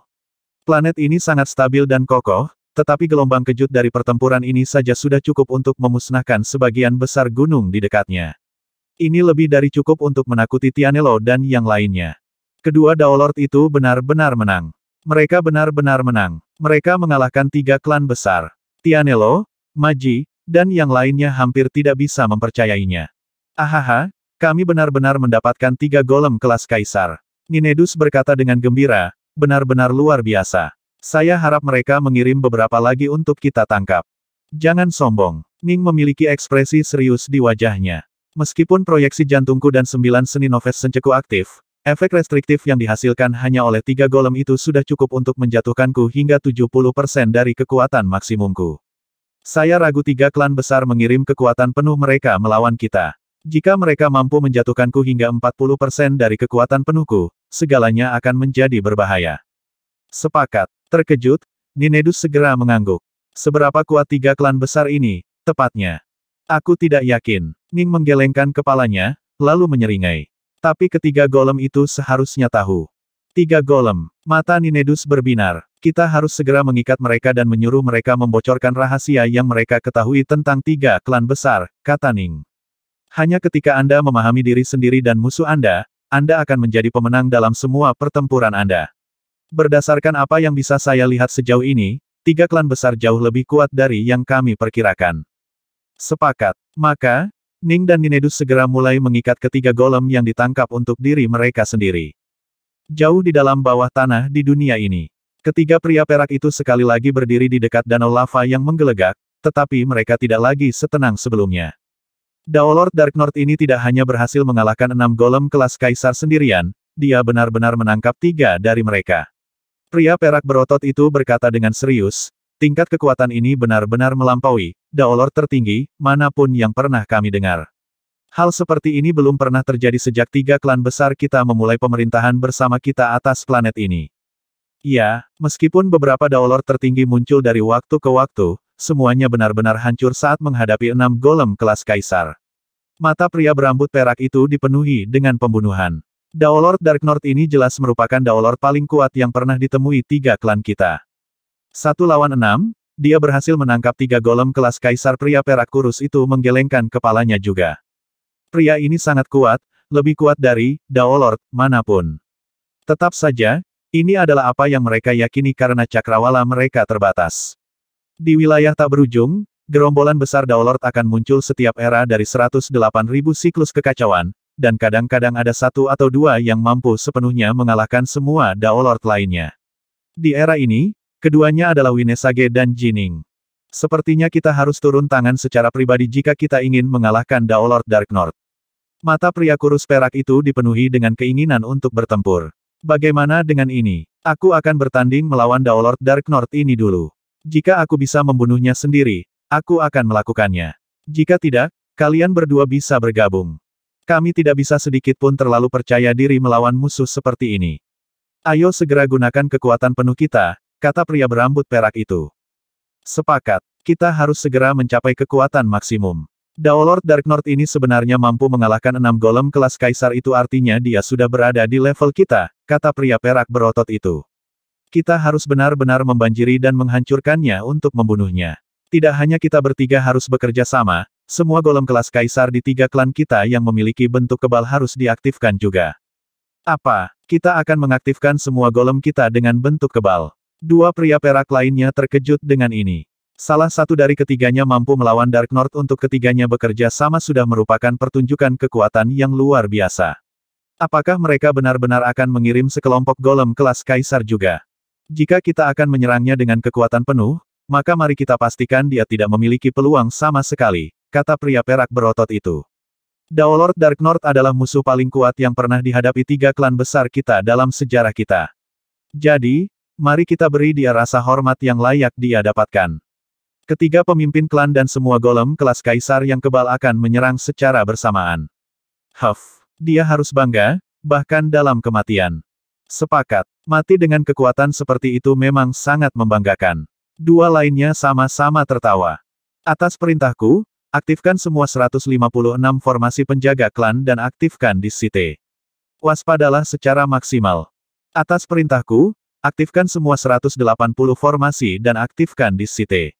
Planet ini sangat stabil dan kokoh, tetapi gelombang kejut dari pertempuran ini saja sudah cukup untuk memusnahkan sebagian besar gunung di dekatnya. Ini lebih dari cukup untuk menakuti Tianelo dan yang lainnya. Kedua Daolord itu benar-benar menang. Mereka benar-benar menang. Mereka mengalahkan 3 klan besar. Tianelo, Maji, dan yang lainnya hampir tidak bisa mempercayainya. Ahaha, kami benar-benar mendapatkan 3 golem kelas kaisar. Ninedus berkata dengan gembira, benar-benar luar biasa. Saya harap mereka mengirim beberapa lagi untuk kita tangkap. Jangan sombong. Ning memiliki ekspresi serius di wajahnya. Meskipun proyeksi jantungku dan 9 seni noves senceku aktif, efek restriktif yang dihasilkan hanya oleh 3 golem itu sudah cukup untuk menjatuhkanku hingga 70% dari kekuatan maksimumku. Saya ragu 3 klan besar mengirim kekuatan penuh mereka melawan kita. Jika mereka mampu menjatuhkanku hingga 40% dari kekuatan penuhku, segalanya akan menjadi berbahaya. Sepakat. Terkejut, Ninedus segera mengangguk. Seberapa kuat 3 klan besar ini, tepatnya? Aku tidak yakin. Ning menggelengkan kepalanya, lalu menyeringai. Tapi ketiga golem itu seharusnya tahu. 3 golem. Mata Ninedus berbinar. Kita harus segera mengikat mereka dan menyuruh mereka membocorkan rahasia yang mereka ketahui tentang 3 klan besar, kata Ning. Hanya ketika Anda memahami diri sendiri dan musuh Anda akan menjadi pemenang dalam semua pertempuran Anda. Berdasarkan apa yang bisa saya lihat sejauh ini, 3 klan besar jauh lebih kuat dari yang kami perkirakan. Sepakat. Maka, Ning dan Ninedus segera mulai mengikat ketiga golem yang ditangkap untuk diri mereka sendiri. Jauh di dalam bawah tanah di dunia ini. Ketiga pria perak itu sekali lagi berdiri di dekat danau lava yang menggelegak, tetapi mereka tidak lagi setenang sebelumnya. Daolord Dark North ini tidak hanya berhasil mengalahkan 6 golem kelas kaisar sendirian, dia benar-benar menangkap 3 dari mereka. Pria perak berotot itu berkata dengan serius, tingkat kekuatan ini benar-benar melampaui Daolord tertinggi manapun yang pernah kami dengar. Hal seperti ini belum pernah terjadi sejak 3 klan besar kita memulai pemerintahan bersama kita atas planet ini. Ya, meskipun beberapa Daolord tertinggi muncul dari waktu ke waktu, semuanya benar-benar hancur saat menghadapi 6 golem kelas kaisar. Mata pria berambut perak itu dipenuhi dengan pembunuhan. Daolord Dark North ini jelas merupakan Daolord paling kuat yang pernah ditemui 3 klan kita. 1 lawan 6, dia berhasil menangkap 3 golem kelas kaisar. Pria perak kurus itu menggelengkan kepalanya juga. Pria ini sangat kuat, lebih kuat dari Daolord manapun. Tetap saja, ini adalah apa yang mereka yakini karena cakrawala mereka terbatas. Di wilayah tak berujung, gerombolan besar Daolord akan muncul setiap era dari 108.000 siklus kekacauan, dan kadang-kadang ada 1 atau 2 yang mampu sepenuhnya mengalahkan semua Daolord lainnya. Di era ini, keduanya adalah Winesage dan Jining. Sepertinya kita harus turun tangan secara pribadi jika kita ingin mengalahkan Daolord Dark North. Mata pria kurus perak itu dipenuhi dengan keinginan untuk bertempur. Bagaimana dengan ini? Aku akan bertanding melawan Daolord Dark North ini dulu. Jika aku bisa membunuhnya sendiri, aku akan melakukannya. Jika tidak, kalian berdua bisa bergabung. Kami tidak bisa sedikit pun terlalu percaya diri melawan musuh seperti ini. Ayo segera gunakan kekuatan penuh kita, kata pria berambut perak itu. Sepakat, kita harus segera mencapai kekuatan maksimum. Daolord Dark North ini sebenarnya mampu mengalahkan 6 golem kelas kaisar, itu artinya dia sudah berada di level kita, kata pria perak berotot itu. Kita harus benar-benar membanjiri dan menghancurkannya untuk membunuhnya. Tidak hanya kita bertiga harus bekerja sama, semua golem kelas kaisar di 3 klan kita yang memiliki bentuk kebal harus diaktifkan juga. Apa? Kita akan mengaktifkan semua golem kita dengan bentuk kebal. 2 pria perak lainnya terkejut dengan ini. Salah satu dari ketiganya mampu melawan Dark North. Untuk ketiganya bekerja sama sudah merupakan pertunjukan kekuatan yang luar biasa. Apakah mereka benar-benar akan mengirim sekelompok golem kelas kaisar juga? Jika kita akan menyerangnya dengan kekuatan penuh, maka mari kita pastikan dia tidak memiliki peluang sama sekali, kata pria perak berotot itu. Daolord Dark North adalah musuh paling kuat yang pernah dihadapi 3 klan besar kita dalam sejarah kita. Jadi, mari kita beri dia rasa hormat yang layak dia dapatkan. Ketiga pemimpin klan dan semua golem kelas kaisar yang kebal akan menyerang secara bersamaan. Dia harus bangga, bahkan dalam kematian. Sepakat. Mati dengan kekuatan seperti itu memang sangat membanggakan. Dua lainnya sama-sama tertawa. Atas perintahku, aktifkan semua 156 formasi penjaga klan dan aktifkan Discite. Waspadalah secara maksimal. Atas perintahku, aktifkan semua 180 formasi dan aktifkan Discite.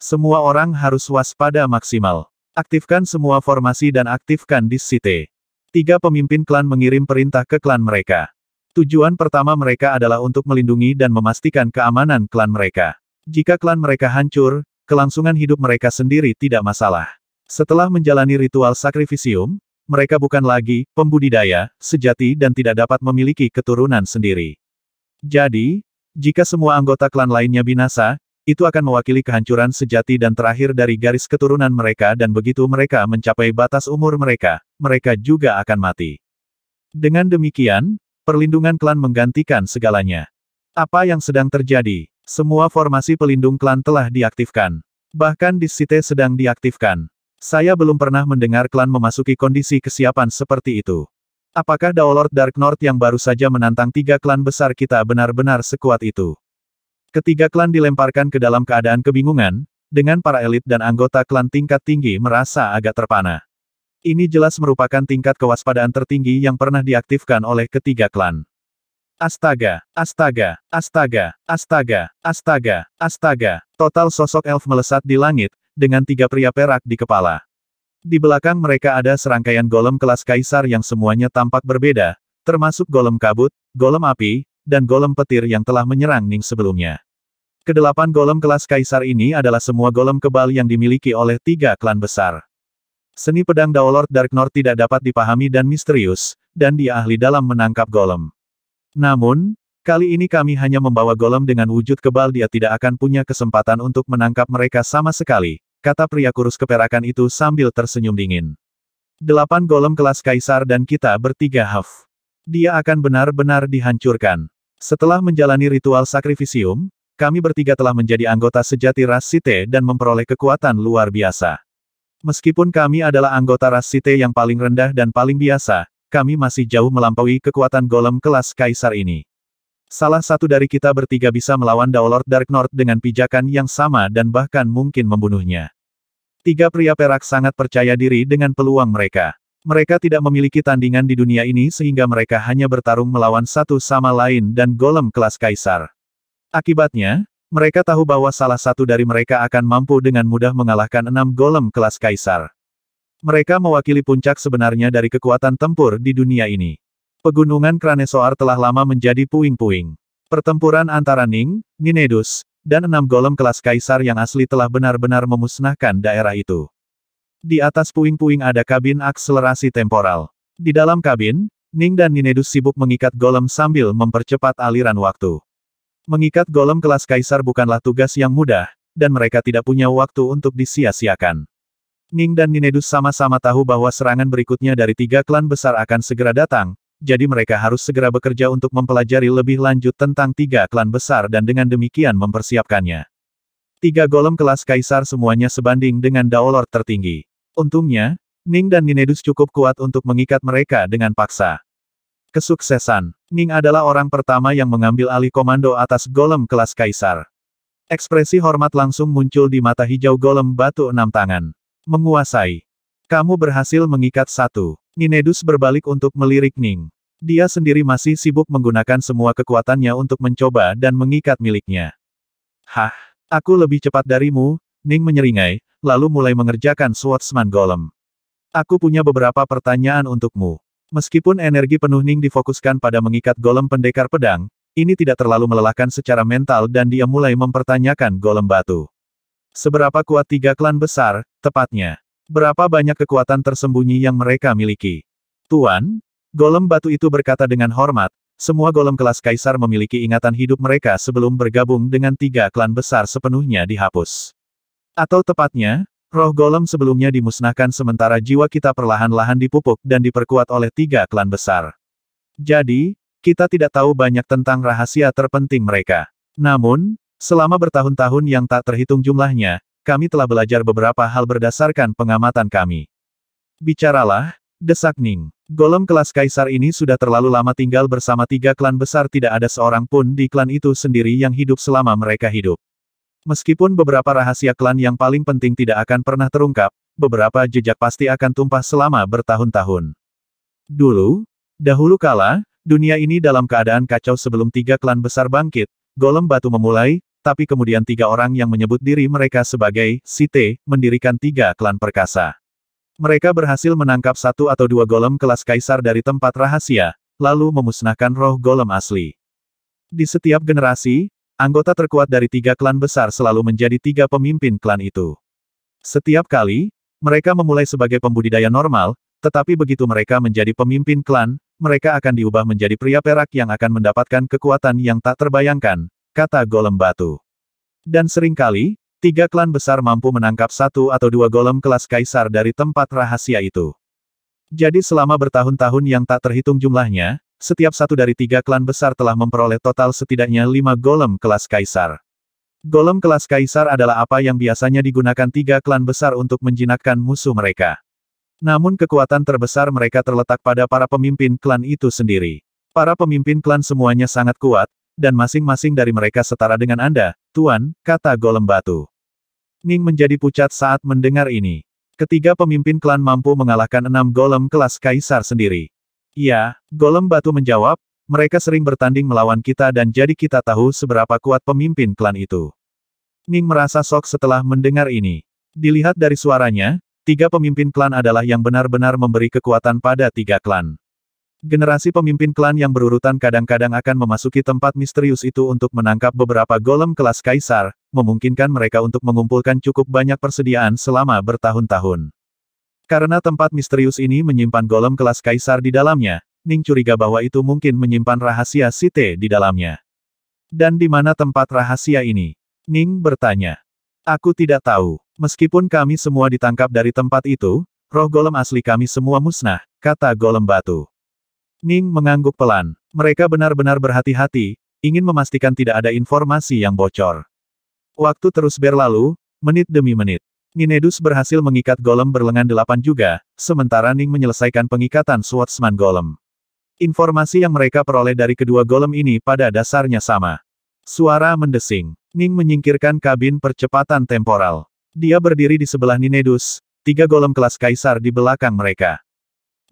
Semua orang harus waspada maksimal. Aktifkan semua formasi dan aktifkan Discite. 3 pemimpin klan mengirim perintah ke klan mereka. Tujuan pertama mereka adalah untuk melindungi dan memastikan keamanan klan mereka. Jika klan mereka hancur, kelangsungan hidup mereka sendiri tidak masalah. Setelah menjalani ritual sakrifisium, mereka bukan lagi pembudidaya sejati dan tidak dapat memiliki keturunan sendiri. Jadi, jika semua anggota klan lainnya binasa, itu akan mewakili kehancuran sejati dan terakhir dari garis keturunan mereka dan begitu mereka mencapai batas umur mereka, mereka juga akan mati. Dengan demikian, perlindungan klan menggantikan segalanya. Apa yang sedang terjadi? Semua formasi pelindung klan telah diaktifkan. Bahkan Discite sedang diaktifkan. Saya belum pernah mendengar klan memasuki kondisi kesiapan seperti itu. Apakah Daolord Dark North yang baru saja menantang 3 klan besar kita benar-benar sekuat itu? Ketiga klan dilemparkan ke dalam keadaan kebingungan, dengan para elit dan anggota klan tingkat tinggi merasa agak terpana. Ini jelas merupakan tingkat kewaspadaan tertinggi yang pernah diaktifkan oleh ketiga klan. Astaga, astaga, astaga, astaga, astaga, astaga. Total sosok elf melesat di langit, dengan 3 pria perak di kepala. Di belakang mereka ada serangkaian golem kelas kaisar yang semuanya tampak berbeda, termasuk golem kabut, golem api, dan golem petir yang telah menyerang Ning sebelumnya. Kedelapan golem kelas kaisar ini adalah semua golem kebal yang dimiliki oleh 3 klan besar. Seni pedang Daolord Dark North tidak dapat dipahami dan misterius, dan dia ahli dalam menangkap golem. Namun, kali ini kami hanya membawa golem dengan wujud kebal, dia tidak akan punya kesempatan untuk menangkap mereka sama sekali, kata pria kurus keperakan itu sambil tersenyum dingin. 8 golem kelas kaisar dan kita bertiga Huff. Dia akan benar-benar dihancurkan. Setelah menjalani ritual sakrifisium, kami bertiga telah menjadi anggota sejati ras Sith dan memperoleh kekuatan luar biasa. Meskipun kami adalah anggota ras Sith yang paling rendah dan paling biasa, kami masih jauh melampaui kekuatan golem kelas kaisar ini. Salah satu dari kita bertiga bisa melawan Daolord Dark North dengan pijakan yang sama dan bahkan mungkin membunuhnya. 3 pria perak sangat percaya diri dengan peluang mereka. Mereka tidak memiliki tandingan di dunia ini sehingga mereka hanya bertarung melawan satu sama lain dan golem kelas kaisar. Akibatnya, mereka tahu bahwa salah satu dari mereka akan mampu dengan mudah mengalahkan 6 golem kelas kaisar. Mereka mewakili puncak sebenarnya dari kekuatan tempur di dunia ini. Pegunungan Kranesoar telah lama menjadi puing-puing. Pertempuran antara Ning, Ninedus, dan 6 golem kelas kaisar yang asli telah benar-benar memusnahkan daerah itu. Di atas puing-puing ada kabin akselerasi temporal. Di dalam kabin, Ning dan Ninedus sibuk mengikat golem sambil mempercepat aliran waktu. Mengikat golem kelas kaisar bukanlah tugas yang mudah, dan mereka tidak punya waktu untuk disia-siakan. Ning dan Ninedus sama-sama tahu bahwa serangan berikutnya dari 3 klan besar akan segera datang, jadi mereka harus segera bekerja untuk mempelajari lebih lanjut tentang 3 klan besar dan dengan demikian mempersiapkannya. 3 golem kelas kaisar semuanya sebanding dengan Daolord tertinggi. Untungnya, Ning dan Ninedus cukup kuat untuk mengikat mereka dengan paksa. Kesuksesan. Ning adalah orang pertama yang mengambil alih komando atas golem kelas kaisar. Ekspresi hormat langsung muncul di mata hijau golem batu 6 tangan. Menguasai. Kamu berhasil mengikat 1. Ninedus berbalik untuk melirik Ning. Dia sendiri masih sibuk menggunakan semua kekuatannya untuk mencoba dan mengikat miliknya. Hah, aku lebih cepat darimu, Ning menyeringai, lalu mulai mengerjakan Swordsman Golem. Aku punya beberapa pertanyaan untukmu. Meskipun energi penuh Ning difokuskan pada mengikat golem pendekar pedang, ini tidak terlalu melelahkan secara mental dan dia mulai mempertanyakan golem batu. Seberapa kuat 3 klan besar, tepatnya? Berapa banyak kekuatan tersembunyi yang mereka miliki? Tuan, golem batu itu berkata dengan hormat, semua golem kelas kaisar memiliki ingatan hidup mereka sebelum bergabung dengan 3 klan besar sepenuhnya dihapus. Atau tepatnya, roh golem sebelumnya dimusnahkan sementara jiwa kita perlahan-lahan dipupuk dan diperkuat oleh 3 klan besar. Jadi, kita tidak tahu banyak tentang rahasia terpenting mereka. Namun, selama bertahun-tahun yang tak terhitung jumlahnya, kami telah belajar beberapa hal berdasarkan pengamatan kami. Bicaralah, desak Ning. Golem kelas kaisar ini sudah terlalu lama tinggal bersama tiga klan besar, tidak ada seorang pun di klan itu sendiri yang hidup selama mereka hidup. Meskipun beberapa rahasia klan yang paling penting tidak akan pernah terungkap, beberapa jejak pasti akan tumpah selama bertahun-tahun. Dahulu kala, dunia ini dalam keadaan kacau sebelum tiga klan besar bangkit. Golem batu memulai, tapi kemudian tiga orang yang menyebut diri mereka sebagai Sith mendirikan tiga klan perkasa. Mereka berhasil menangkap satu atau dua golem kelas kaisar dari tempat rahasia, lalu memusnahkan roh golem asli. Di setiap generasi, anggota terkuat dari tiga klan besar selalu menjadi tiga pemimpin klan itu. Setiap kali, mereka memulai sebagai pembudidaya normal, tetapi begitu mereka menjadi pemimpin klan, mereka akan diubah menjadi pria perak yang akan mendapatkan kekuatan yang tak terbayangkan, kata golem batu. Dan seringkali, tiga klan besar mampu menangkap satu atau dua golem kelas kaisar dari tempat rahasia itu. Jadi selama bertahun-tahun yang tak terhitung jumlahnya, setiap satu dari tiga klan besar telah memperoleh total setidaknya 5 golem kelas kaisar. Golem kelas kaisar adalah apa yang biasanya digunakan tiga klan besar untuk menjinakkan musuh mereka. Namun kekuatan terbesar mereka terletak pada para pemimpin klan itu sendiri. Para pemimpin klan semuanya sangat kuat, dan masing-masing dari mereka setara dengan Anda, Tuan, kata golem batu. Ning menjadi pucat saat mendengar ini. Ketiga pemimpin klan mampu mengalahkan 6 golem kelas kaisar sendiri. Ya, golem batu menjawab, mereka sering bertanding melawan kita dan jadi kita tahu seberapa kuat pemimpin klan itu. Ning merasa shock setelah mendengar ini. Dilihat dari suaranya, tiga pemimpin klan adalah yang benar-benar memberi kekuatan pada tiga klan. Generasi pemimpin klan yang berurutan kadang-kadang akan memasuki tempat misterius itu untuk menangkap beberapa golem kelas kaisar, memungkinkan mereka untuk mengumpulkan cukup banyak persediaan selama bertahun-tahun. Karena tempat misterius ini menyimpan golem kelas kaisar di dalamnya, Ning curiga bahwa itu mungkin menyimpan rahasia Sith di dalamnya. Dan di mana tempat rahasia ini? Ning bertanya. Aku tidak tahu. Meskipun kami semua ditangkap dari tempat itu, roh golem asli kami semua musnah, kata golem batu. Ning mengangguk pelan. Mereka benar-benar berhati-hati, ingin memastikan tidak ada informasi yang bocor. Waktu terus berlalu, menit demi menit. Ninedus berhasil mengikat golem berlengan 8 juga, sementara Ning menyelesaikan pengikatan Swordsman golem. Informasi yang mereka peroleh dari kedua golem ini pada dasarnya sama. Suara mendesing. Ning menyingkirkan kabin percepatan temporal. Dia berdiri di sebelah Ninedus, tiga golem kelas kaisar di belakang mereka.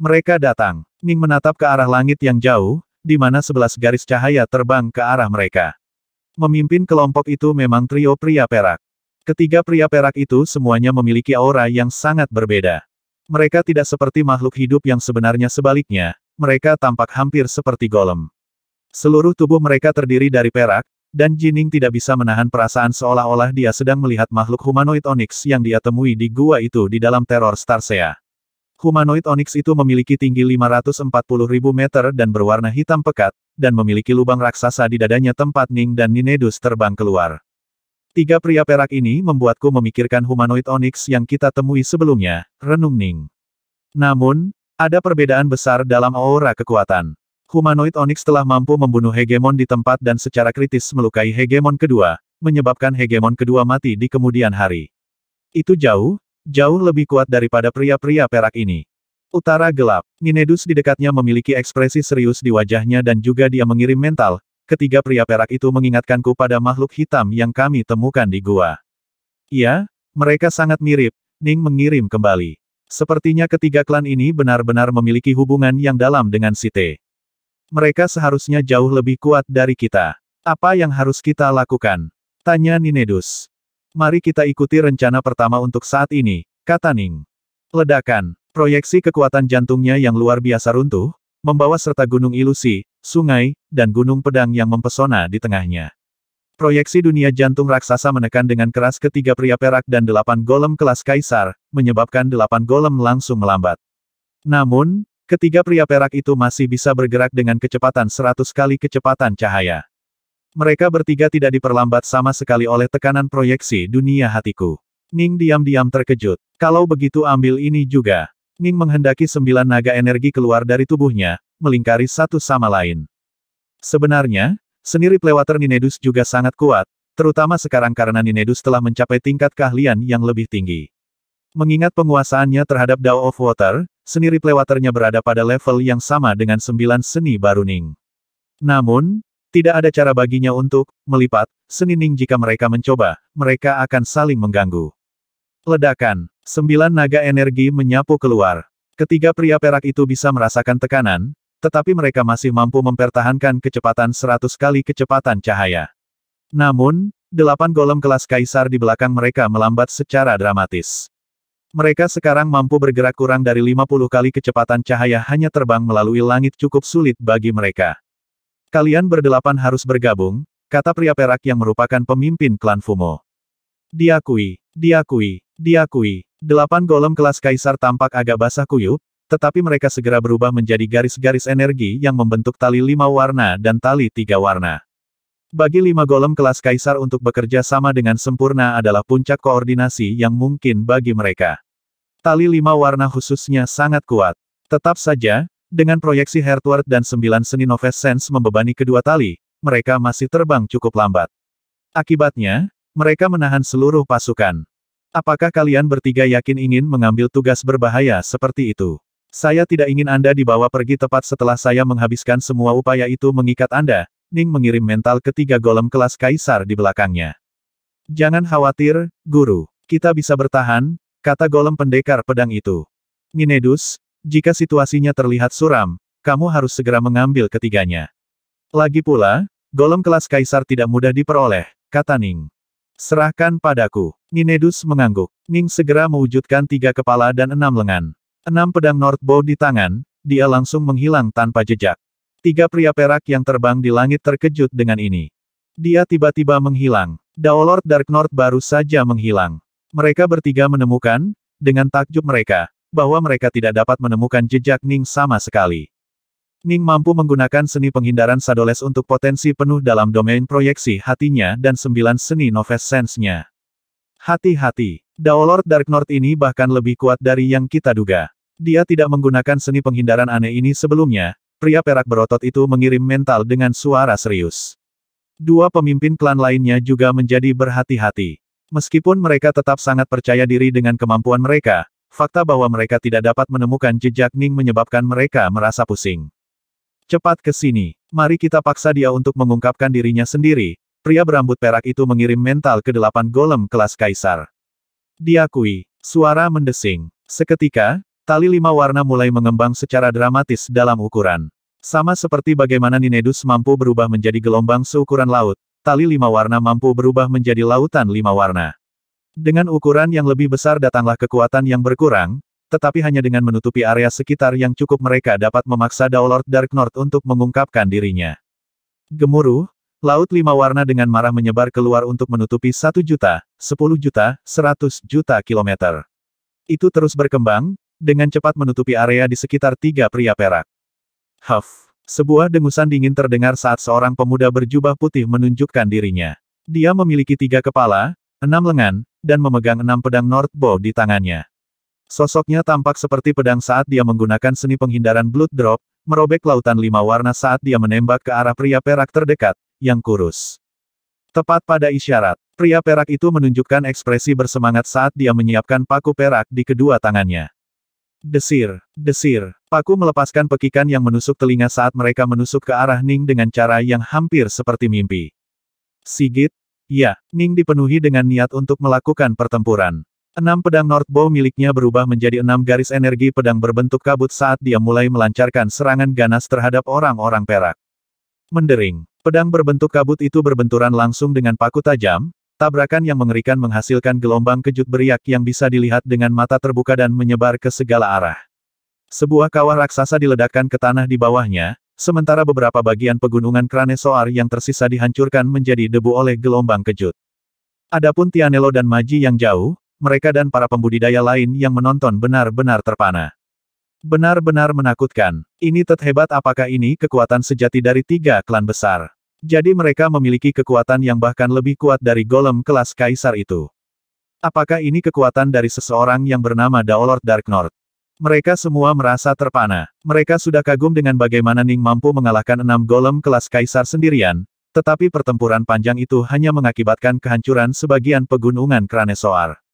Mereka datang. Ning menatap ke arah langit yang jauh, di mana 11 garis cahaya terbang ke arah mereka. Memimpin kelompok itu memang trio pria perak. Ketiga pria perak itu semuanya memiliki aura yang sangat berbeda. Mereka tidak seperti makhluk hidup yang sebenarnya, sebaliknya, mereka tampak hampir seperti golem. Seluruh tubuh mereka terdiri dari perak, dan Jining tidak bisa menahan perasaan seolah-olah dia sedang melihat makhluk humanoid Onyx yang dia temui di gua itu di dalam teror Starsea. Humanoid Onyx itu memiliki tinggi 540.000 meter dan berwarna hitam pekat, dan memiliki lubang raksasa di dadanya tempat Ning dan Ninedus terbang keluar. Tiga pria perak ini membuatku memikirkan humanoid Onyx yang kita temui sebelumnya, renung Ning. Namun, ada perbedaan besar dalam aura kekuatan. Humanoid Onyx telah mampu membunuh hegemon di tempat dan secara kritis melukai hegemon kedua, menyebabkan hegemon kedua mati di kemudian hari. Itu jauh lebih kuat daripada pria-pria perak ini. Utara gelap. Ninedus di dekatnya memiliki ekspresi serius di wajahnya dan juga dia mengirim mental. Ketiga pria perak itu mengingatkanku pada makhluk hitam yang kami temukan di gua. Iya, mereka sangat mirip. Ning mengirim kembali. Sepertinya ketiga klan ini benar-benar memiliki hubungan yang dalam dengan Sith. Mereka seharusnya jauh lebih kuat dari kita. Apa yang harus kita lakukan? Tanya Ninedus. Mari kita ikuti rencana pertama untuk saat ini, kata Ning. Ledakan. Proyeksi kekuatan jantungnya yang luar biasa runtuh, membawa serta gunung ilusi, sungai, dan gunung pedang yang mempesona di tengahnya. Proyeksi dunia jantung raksasa menekan dengan keras ketiga pria perak dan 8 golem kelas kaisar, menyebabkan 8 golem langsung melambat. Namun, ketiga pria perak itu masih bisa bergerak dengan kecepatan 100 kali kecepatan cahaya. Mereka bertiga tidak diperlambat sama sekali oleh tekanan proyeksi dunia hatiku. Ning diam-diam terkejut. Kalau begitu ambil ini juga. Ning menghendaki 9 naga energi keluar dari tubuhnya, melingkari satu sama lain. Sebenarnya, seni Ripplewater Ninedus juga sangat kuat, terutama sekarang karena Ninedus telah mencapai tingkat keahlian yang lebih tinggi. Mengingat penguasaannya terhadap Dao of Water, seni replay waternya berada pada level yang sama dengan 9 seni baru Ning. Namun, tidak ada cara baginya untuk melipat seni Ning jika mereka mencoba, mereka akan saling mengganggu. Ledakan. 9 naga energi menyapu keluar. Ketiga pria perak itu bisa merasakan tekanan, tetapi mereka masih mampu mempertahankan kecepatan 100 kali kecepatan cahaya. Namun, 8 golem kelas kaisar di belakang mereka melambat secara dramatis. Mereka sekarang mampu bergerak kurang dari 50 kali kecepatan cahaya hanya terbang melalui langit cukup sulit bagi mereka. Kalian berdelapan harus bergabung, kata pria perak yang merupakan pemimpin klan Fumo. Diakui, diakui, diakui. 8 golem kelas kaisar tampak agak basah kuyup, tetapi mereka segera berubah menjadi garis-garis energi yang membentuk tali 5 warna dan tali 3 warna. Bagi 5 golem kelas kaisar untuk bekerja sama dengan sempurna adalah puncak koordinasi yang mungkin bagi mereka. Tali 5 warna khususnya sangat kuat. Tetap saja, dengan proyeksi Heartward dan 9 seni Noves Sense membebani kedua tali, mereka masih terbang cukup lambat. Akibatnya, mereka menahan seluruh pasukan. Apakah kalian bertiga yakin ingin mengambil tugas berbahaya seperti itu? Saya tidak ingin Anda dibawa pergi tepat setelah saya menghabiskan semua upaya itu mengikat Anda. Ning mengirim mental ketiga golem kelas kaisar di belakangnya. Jangan khawatir, Guru. Kita bisa bertahan, kata golem pendekar pedang itu. Ninedus, jika situasinya terlihat suram, kamu harus segera mengambil ketiganya. Lagi pula, golem kelas kaisar tidak mudah diperoleh, kata Ning. Serahkan padaku. Ninedus mengangguk. Ning segera mewujudkan 3 kepala dan 6 lengan. 6 pedang Northbow di tangan, dia langsung menghilang tanpa jejak. 3 pria perak yang terbang di langit terkejut dengan ini. Dia tiba-tiba menghilang. Daolord Dark North baru saja menghilang. Mereka bertiga menemukan, dengan takjub mereka, bahwa mereka tidak dapat menemukan jejak Ning sama sekali. Ning mampu menggunakan seni penghindaran Sadoles untuk potensi penuh dalam domain proyeksi hatinya dan 9 seni Noves Sense-nya. Hati-hati, Daolord Dark North ini bahkan lebih kuat dari yang kita duga. Dia tidak menggunakan seni penghindaran aneh ini sebelumnya, pria perak berotot itu mengirim mental dengan suara serius. 2 pemimpin klan lainnya juga menjadi berhati-hati. Meskipun mereka tetap sangat percaya diri dengan kemampuan mereka, fakta bahwa mereka tidak dapat menemukan jejak Ning menyebabkan mereka merasa pusing. Cepat ke sini, mari kita paksa dia untuk mengungkapkan dirinya sendiri. Pria berambut perak itu mengirim mental ke 8 golem kelas kaisar. Diakui, suara mendesing. Seketika, tali 5 warna mulai mengembang secara dramatis dalam ukuran. Sama seperti bagaimana Ninedus mampu berubah menjadi gelombang seukuran laut, tali 5 warna mampu berubah menjadi lautan 5 warna. Dengan ukuran yang lebih besar datanglah kekuatan yang berkurang, tetapi hanya dengan menutupi area sekitar yang cukup mereka dapat memaksa Daolord Dark North untuk mengungkapkan dirinya. Gemuruh, laut 5 warna dengan marah menyebar keluar untuk menutupi 1 juta, 10 juta, 100 juta kilometer. Itu terus berkembang, dengan cepat menutupi area di sekitar 3 pria perak. Huff, sebuah dengusan dingin terdengar saat seorang pemuda berjubah putih menunjukkan dirinya. Dia memiliki 3 kepala, 6 lengan, dan memegang 6 pedang Northbow di tangannya. Sosoknya tampak seperti pedang saat dia menggunakan seni penghindaran Blood Drop, merobek lautan 5 warna saat dia menembak ke arah pria perak terdekat, yang kurus. Tepat pada isyarat, pria perak itu menunjukkan ekspresi bersemangat saat dia menyiapkan paku perak di kedua tangannya. Desir, desir, paku melepaskan pekikan yang menusuk telinga saat mereka menusuk ke arah Ning dengan cara yang hampir seperti mimpi. Sigit? Ya, Ning dipenuhi dengan niat untuk melakukan pertempuran. 6 pedang Northbow miliknya berubah menjadi 6 garis energi pedang berbentuk kabut saat dia mulai melancarkan serangan ganas terhadap orang-orang perak. Mendering, pedang berbentuk kabut itu berbenturan langsung dengan paku tajam, tabrakan yang mengerikan menghasilkan gelombang kejut beriak yang bisa dilihat dengan mata terbuka dan menyebar ke segala arah. Sebuah kawah raksasa diledakkan ke tanah di bawahnya, sementara beberapa bagian pegunungan Kranesoar yang tersisa dihancurkan menjadi debu oleh gelombang kejut. Adapun Tianelo dan Maji yang jauh, mereka dan para pembudidaya lain yang menonton benar-benar terpana. Benar-benar menakutkan. Ini terhebat, apakah ini kekuatan sejati dari 3 klan besar? Jadi mereka memiliki kekuatan yang bahkan lebih kuat dari golem kelas kaisar itu. Apakah ini kekuatan dari seseorang yang bernama Daolord Dark North? Mereka semua merasa terpana. Mereka sudah kagum dengan bagaimana Ning mampu mengalahkan 6 golem kelas kaisar sendirian, tetapi pertempuran panjang itu hanya mengakibatkan kehancuran sebagian pegunungan Kranesoar.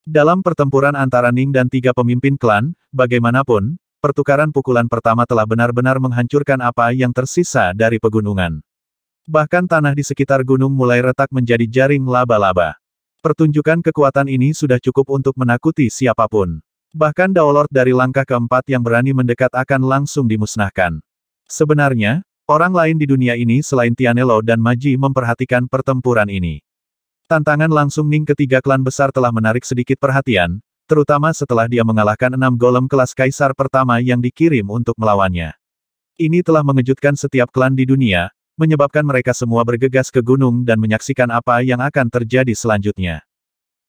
Dalam pertempuran antara Ning dan 3 pemimpin klan, bagaimanapun, pertukaran pukulan pertama telah benar-benar menghancurkan apa yang tersisa dari pegunungan. Bahkan tanah di sekitar gunung mulai retak menjadi jaring laba-laba. Pertunjukan kekuatan ini sudah cukup untuk menakuti siapapun. Bahkan Daolord dari langkah keempat yang berani mendekat akan langsung dimusnahkan. Sebenarnya, orang lain di dunia ini selain Tianelo dan Maji memperhatikan pertempuran ini. Tantangan langsung Ning ketiga klan besar telah menarik sedikit perhatian, terutama setelah dia mengalahkan 6 golem kelas kaisar pertama yang dikirim untuk melawannya. Ini telah mengejutkan setiap klan di dunia, menyebabkan mereka semua bergegas ke gunung dan menyaksikan apa yang akan terjadi selanjutnya.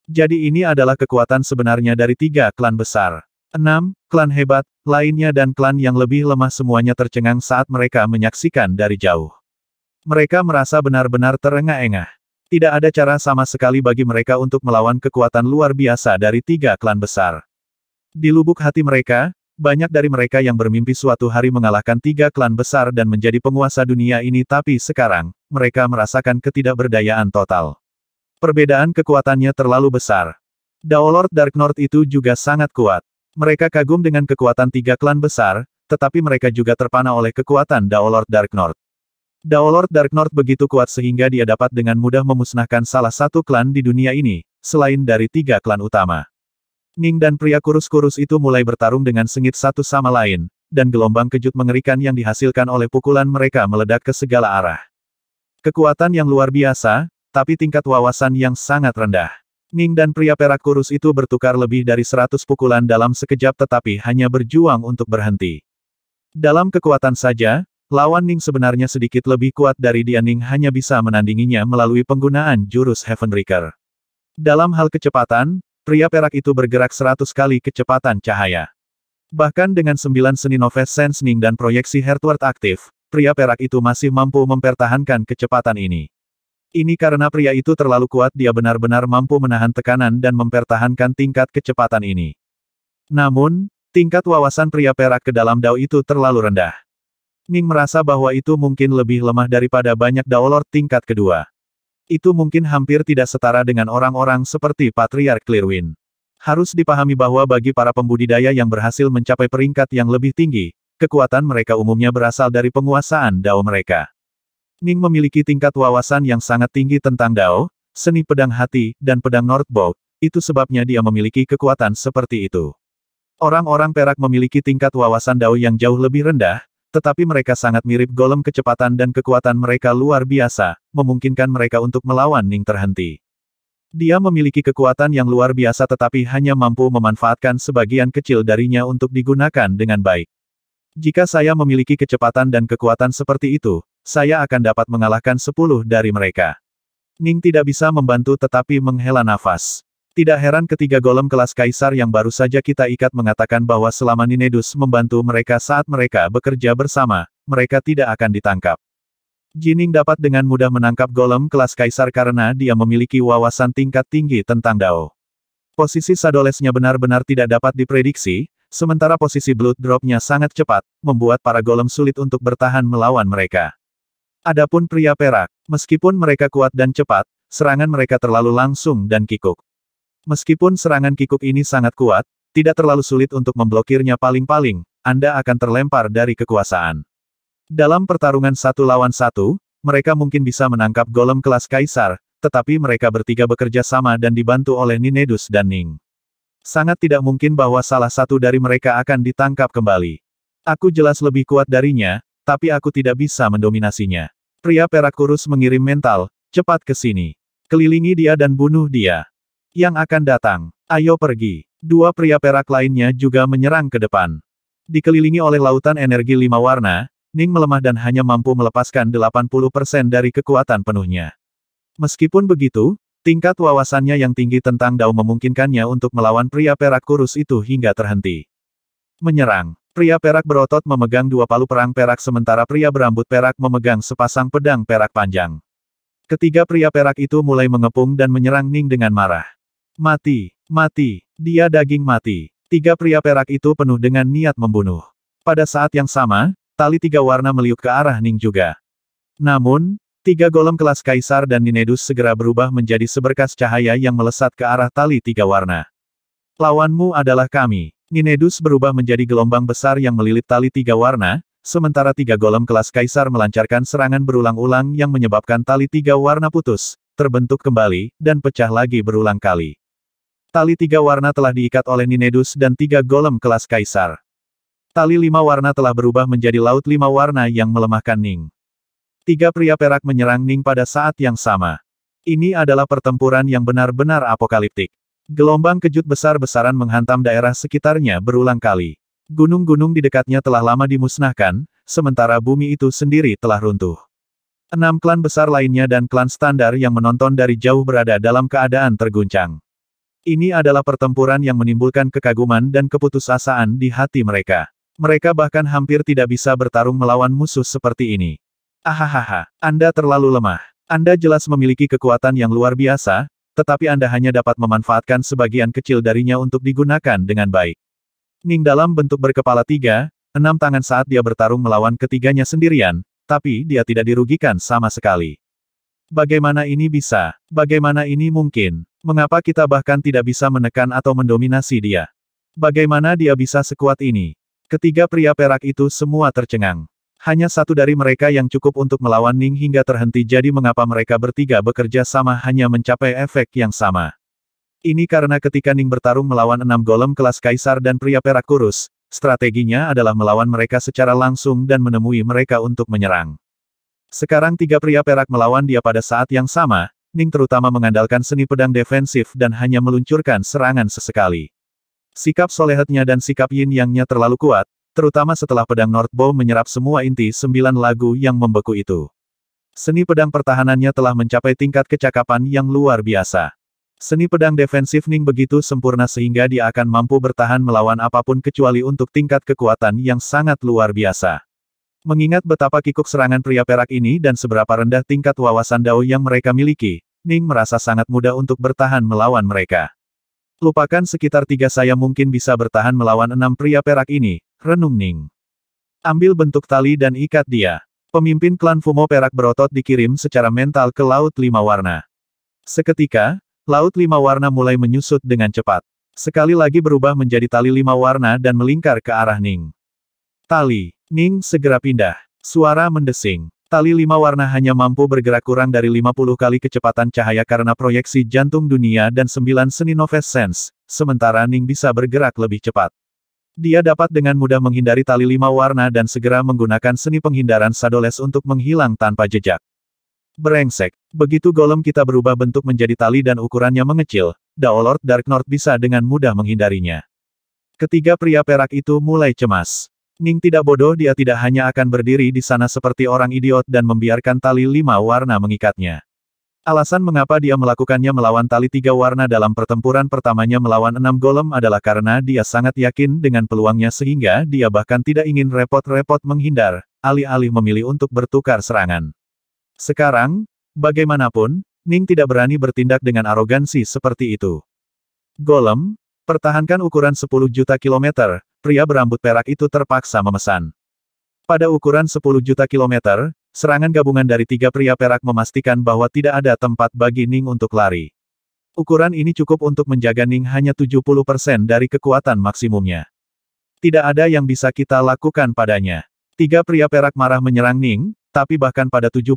Jadi ini adalah kekuatan sebenarnya dari 3 klan besar. 6 klan hebat lainnya dan klan yang lebih lemah semuanya tercengang saat mereka menyaksikan dari jauh. Mereka merasa benar-benar terengah-engah. Tidak ada cara sama sekali bagi mereka untuk melawan kekuatan luar biasa dari 3 klan besar. Di lubuk hati mereka, banyak dari mereka yang bermimpi suatu hari mengalahkan 3 klan besar dan menjadi penguasa dunia ini, tapi sekarang, mereka merasakan ketidakberdayaan total. Perbedaan kekuatannya terlalu besar. Daolord Dark North itu juga sangat kuat. Mereka kagum dengan kekuatan 3 klan besar, tetapi mereka juga terpana oleh kekuatan Daolord Dark North. Daolord Dark North begitu kuat sehingga dia dapat dengan mudah memusnahkan salah satu klan di dunia ini, selain dari 3 klan utama. Ning dan pria kurus-kurus itu mulai bertarung dengan sengit satu sama lain, dan gelombang kejut mengerikan yang dihasilkan oleh pukulan mereka meledak ke segala arah. Kekuatan yang luar biasa, tapi tingkat wawasan yang sangat rendah. Ning dan pria perak kurus itu bertukar lebih dari 100 pukulan dalam sekejap tetapi hanya berjuang untuk berhenti. Dalam kekuatan saja, lawan Ning sebenarnya sedikit lebih kuat dari dia. Ning hanya bisa menandinginya melalui penggunaan jurus Heavenbreaker. Dalam hal kecepatan, pria perak itu bergerak 100 kali kecepatan cahaya. Bahkan dengan 9 Seninoves Sense Ning dan proyeksi Heartward aktif, pria perak itu masih mampu mempertahankan kecepatan ini. Ini karena pria itu terlalu kuat, dia benar-benar mampu menahan tekanan dan mempertahankan tingkat kecepatan ini. Namun, tingkat wawasan pria perak ke dalam Dao itu terlalu rendah. Ning merasa bahwa itu mungkin lebih lemah daripada banyak Daolord tingkat kedua. Itu mungkin hampir tidak setara dengan orang-orang seperti Patriarch Clearwind. Harus dipahami bahwa bagi para pembudidaya yang berhasil mencapai peringkat yang lebih tinggi, kekuatan mereka umumnya berasal dari penguasaan Dao mereka. Ning memiliki tingkat wawasan yang sangat tinggi tentang Dao, seni pedang hati, dan pedang Northbow, itu sebabnya dia memiliki kekuatan seperti itu. Orang-orang perak memiliki tingkat wawasan Dao yang jauh lebih rendah, tetapi mereka sangat mirip golem, kecepatan dan kekuatan mereka luar biasa, memungkinkan mereka untuk melawan Ning terhenti. Dia memiliki kekuatan yang luar biasa tetapi hanya mampu memanfaatkan sebagian kecil darinya untuk digunakan dengan baik. Jika saya memiliki kecepatan dan kekuatan seperti itu, saya akan dapat mengalahkan 10 dari mereka. Ning tidak bisa membantu tetapi menghela nafas. Tidak heran ketiga golem kelas kaisar yang baru saja kita ikat mengatakan bahwa selama Ninedus membantu mereka saat mereka bekerja bersama, mereka tidak akan ditangkap. Jining dapat dengan mudah menangkap golem kelas kaisar karena dia memiliki wawasan tingkat tinggi tentang Dao. Posisi Shadowless-nya benar-benar tidak dapat diprediksi, sementara posisi Blood Drop-nya sangat cepat, membuat para golem sulit untuk bertahan melawan mereka. Adapun pria perak, meskipun mereka kuat dan cepat, serangan mereka terlalu langsung dan kikuk. Meskipun serangan kikuk ini sangat kuat, tidak terlalu sulit untuk memblokirnya, paling-paling, Anda akan terlempar dari kekuasaan. Dalam pertarungan 1 lawan 1, mereka mungkin bisa menangkap golem kelas kaisar, tetapi mereka bertiga bekerja sama dan dibantu oleh Ninedus dan Ning. Sangat tidak mungkin bahwa salah satu dari mereka akan ditangkap kembali. Aku jelas lebih kuat darinya, tapi aku tidak bisa mendominasinya. Pria perak kurus mengirim mental, cepat ke sini. Kelilingi dia dan bunuh dia. Yang akan datang, ayo pergi. 2 pria perak lainnya juga menyerang ke depan. Dikelilingi oleh lautan energi 5 warna, Ning melemah dan hanya mampu melepaskan 80% dari kekuatan penuhnya. Meskipun begitu, tingkat wawasannya yang tinggi tentang Dao memungkinkannya untuk melawan pria perak kurus itu hingga terhenti. Menyerang. Pria perak berotot memegang 2 palu perang perak sementara pria berambut perak memegang sepasang pedang perak panjang. Ketiga pria perak itu mulai mengepung dan menyerang Ning dengan marah. Mati, mati, dia daging mati. 3 pria perak itu penuh dengan niat membunuh. Pada saat yang sama, tali 3 warna meliuk ke arah Ning juga. Namun, 3 golem kelas kaisar dan Ninedus segera berubah menjadi seberkas cahaya yang melesat ke arah tali 3 warna. Lawanmu adalah kami. Ninedus berubah menjadi gelombang besar yang melilit tali tiga warna, sementara tiga golem kelas kaisar melancarkan serangan berulang-ulang yang menyebabkan tali tiga warna putus, terbentuk kembali, dan pecah lagi berulang kali. Tali tiga warna telah diikat oleh Ninedus dan tiga golem kelas kaisar. Tali lima warna telah berubah menjadi laut lima warna yang melemahkan Ning. Tiga pria perak menyerang Ning pada saat yang sama. Ini adalah pertempuran yang benar-benar apokaliptik. Gelombang kejut besar-besaran menghantam daerah sekitarnya berulang kali. Gunung-gunung di dekatnya telah lama dimusnahkan, sementara bumi itu sendiri telah runtuh. 6 klan besar lainnya dan klan standar yang menonton dari jauh berada dalam keadaan terguncang. Ini adalah pertempuran yang menimbulkan kekaguman dan keputusasaan di hati mereka. Mereka bahkan hampir tidak bisa bertarung melawan musuh seperti ini. Ahahaha, Anda terlalu lemah. Anda jelas memiliki kekuatan yang luar biasa, tetapi Anda hanya dapat memanfaatkan sebagian kecil darinya untuk digunakan dengan baik. Ning dalam bentuk berkepala 3, 6 tangan saat dia bertarung melawan ketiganya sendirian, tapi dia tidak dirugikan sama sekali. Bagaimana ini bisa? Bagaimana ini mungkin? Mengapa kita bahkan tidak bisa menekan atau mendominasi dia? Bagaimana dia bisa sekuat ini? Ketiga pria perak itu semua tercengang. Hanya satu dari mereka yang cukup untuk melawan Ning hingga terhenti, jadi mengapa mereka bertiga bekerja sama hanya mencapai efek yang sama. Ini karena ketika Ning bertarung melawan 6 golem kelas kaisar dan pria perak kurus, strateginya adalah melawan mereka secara langsung dan menemui mereka untuk menyerang. Sekarang tiga pria perak melawan dia pada saat yang sama, Ning terutama mengandalkan seni pedang defensif dan hanya meluncurkan serangan sesekali. Sikap Solehetnya dan sikap Yin Yang-nya terlalu kuat, terutama setelah pedang Northbow menyerap semua inti 9 lagu yang membeku itu. Seni pedang pertahanannya telah mencapai tingkat kecakapan yang luar biasa. Seni pedang defensif Ning begitu sempurna sehingga dia akan mampu bertahan melawan apapun kecuali untuk tingkat kekuatan yang sangat luar biasa. Mengingat betapa kikuk serangan pria perak ini dan seberapa rendah tingkat wawasan Dao yang mereka miliki, Ning merasa sangat mudah untuk bertahan melawan mereka. Lupakan sekitar 3 saya mungkin bisa bertahan melawan 6 pria perak ini, renung Ning. Ambil bentuk tali dan ikat dia. Pemimpin klan Fumo perak berotot dikirim secara mental ke Laut Lima Warna. Seketika, Laut Lima Warna mulai menyusut dengan cepat. Sekali lagi berubah menjadi tali 5 warna dan melingkar ke arah Ning. Tali. Ning segera pindah. Suara mendesing. Tali 5 warna hanya mampu bergerak kurang dari 50 kali kecepatan cahaya karena proyeksi jantung dunia dan 9 seni Noves Sense, sementara Ning bisa bergerak lebih cepat. Dia dapat dengan mudah menghindari tali 5 warna dan segera menggunakan seni penghindaran Shadows untuk menghilang tanpa jejak. Brengsek. Begitu golem kita berubah bentuk menjadi tali dan ukurannya mengecil, Dao Lord Dark North bisa dengan mudah menghindarinya. Ketiga pria perak itu mulai cemas. Ning tidak bodoh, dia tidak hanya akan berdiri di sana seperti orang idiot dan membiarkan tali 5 warna mengikatnya. Alasan mengapa dia melakukannya melawan tali 3 warna dalam pertempuran pertamanya melawan 6 golem adalah karena dia sangat yakin dengan peluangnya sehingga dia bahkan tidak ingin repot-repot menghindar, alih-alih memilih untuk bertukar serangan. Sekarang, bagaimanapun, Ning tidak berani bertindak dengan arogansi seperti itu. Golem, pertahankan ukuran 10 juta kilometer, pria berambut perak itu terpaksa memesan. Pada ukuran 10 juta kilometer, serangan gabungan dari 3 pria perak memastikan bahwa tidak ada tempat bagi Ning untuk lari. Ukuran ini cukup untuk menjaga Ning hanya 70% dari kekuatan maksimumnya. Tidak ada yang bisa kita lakukan padanya. 3 pria perak marah menyerang Ning, tapi bahkan pada 70%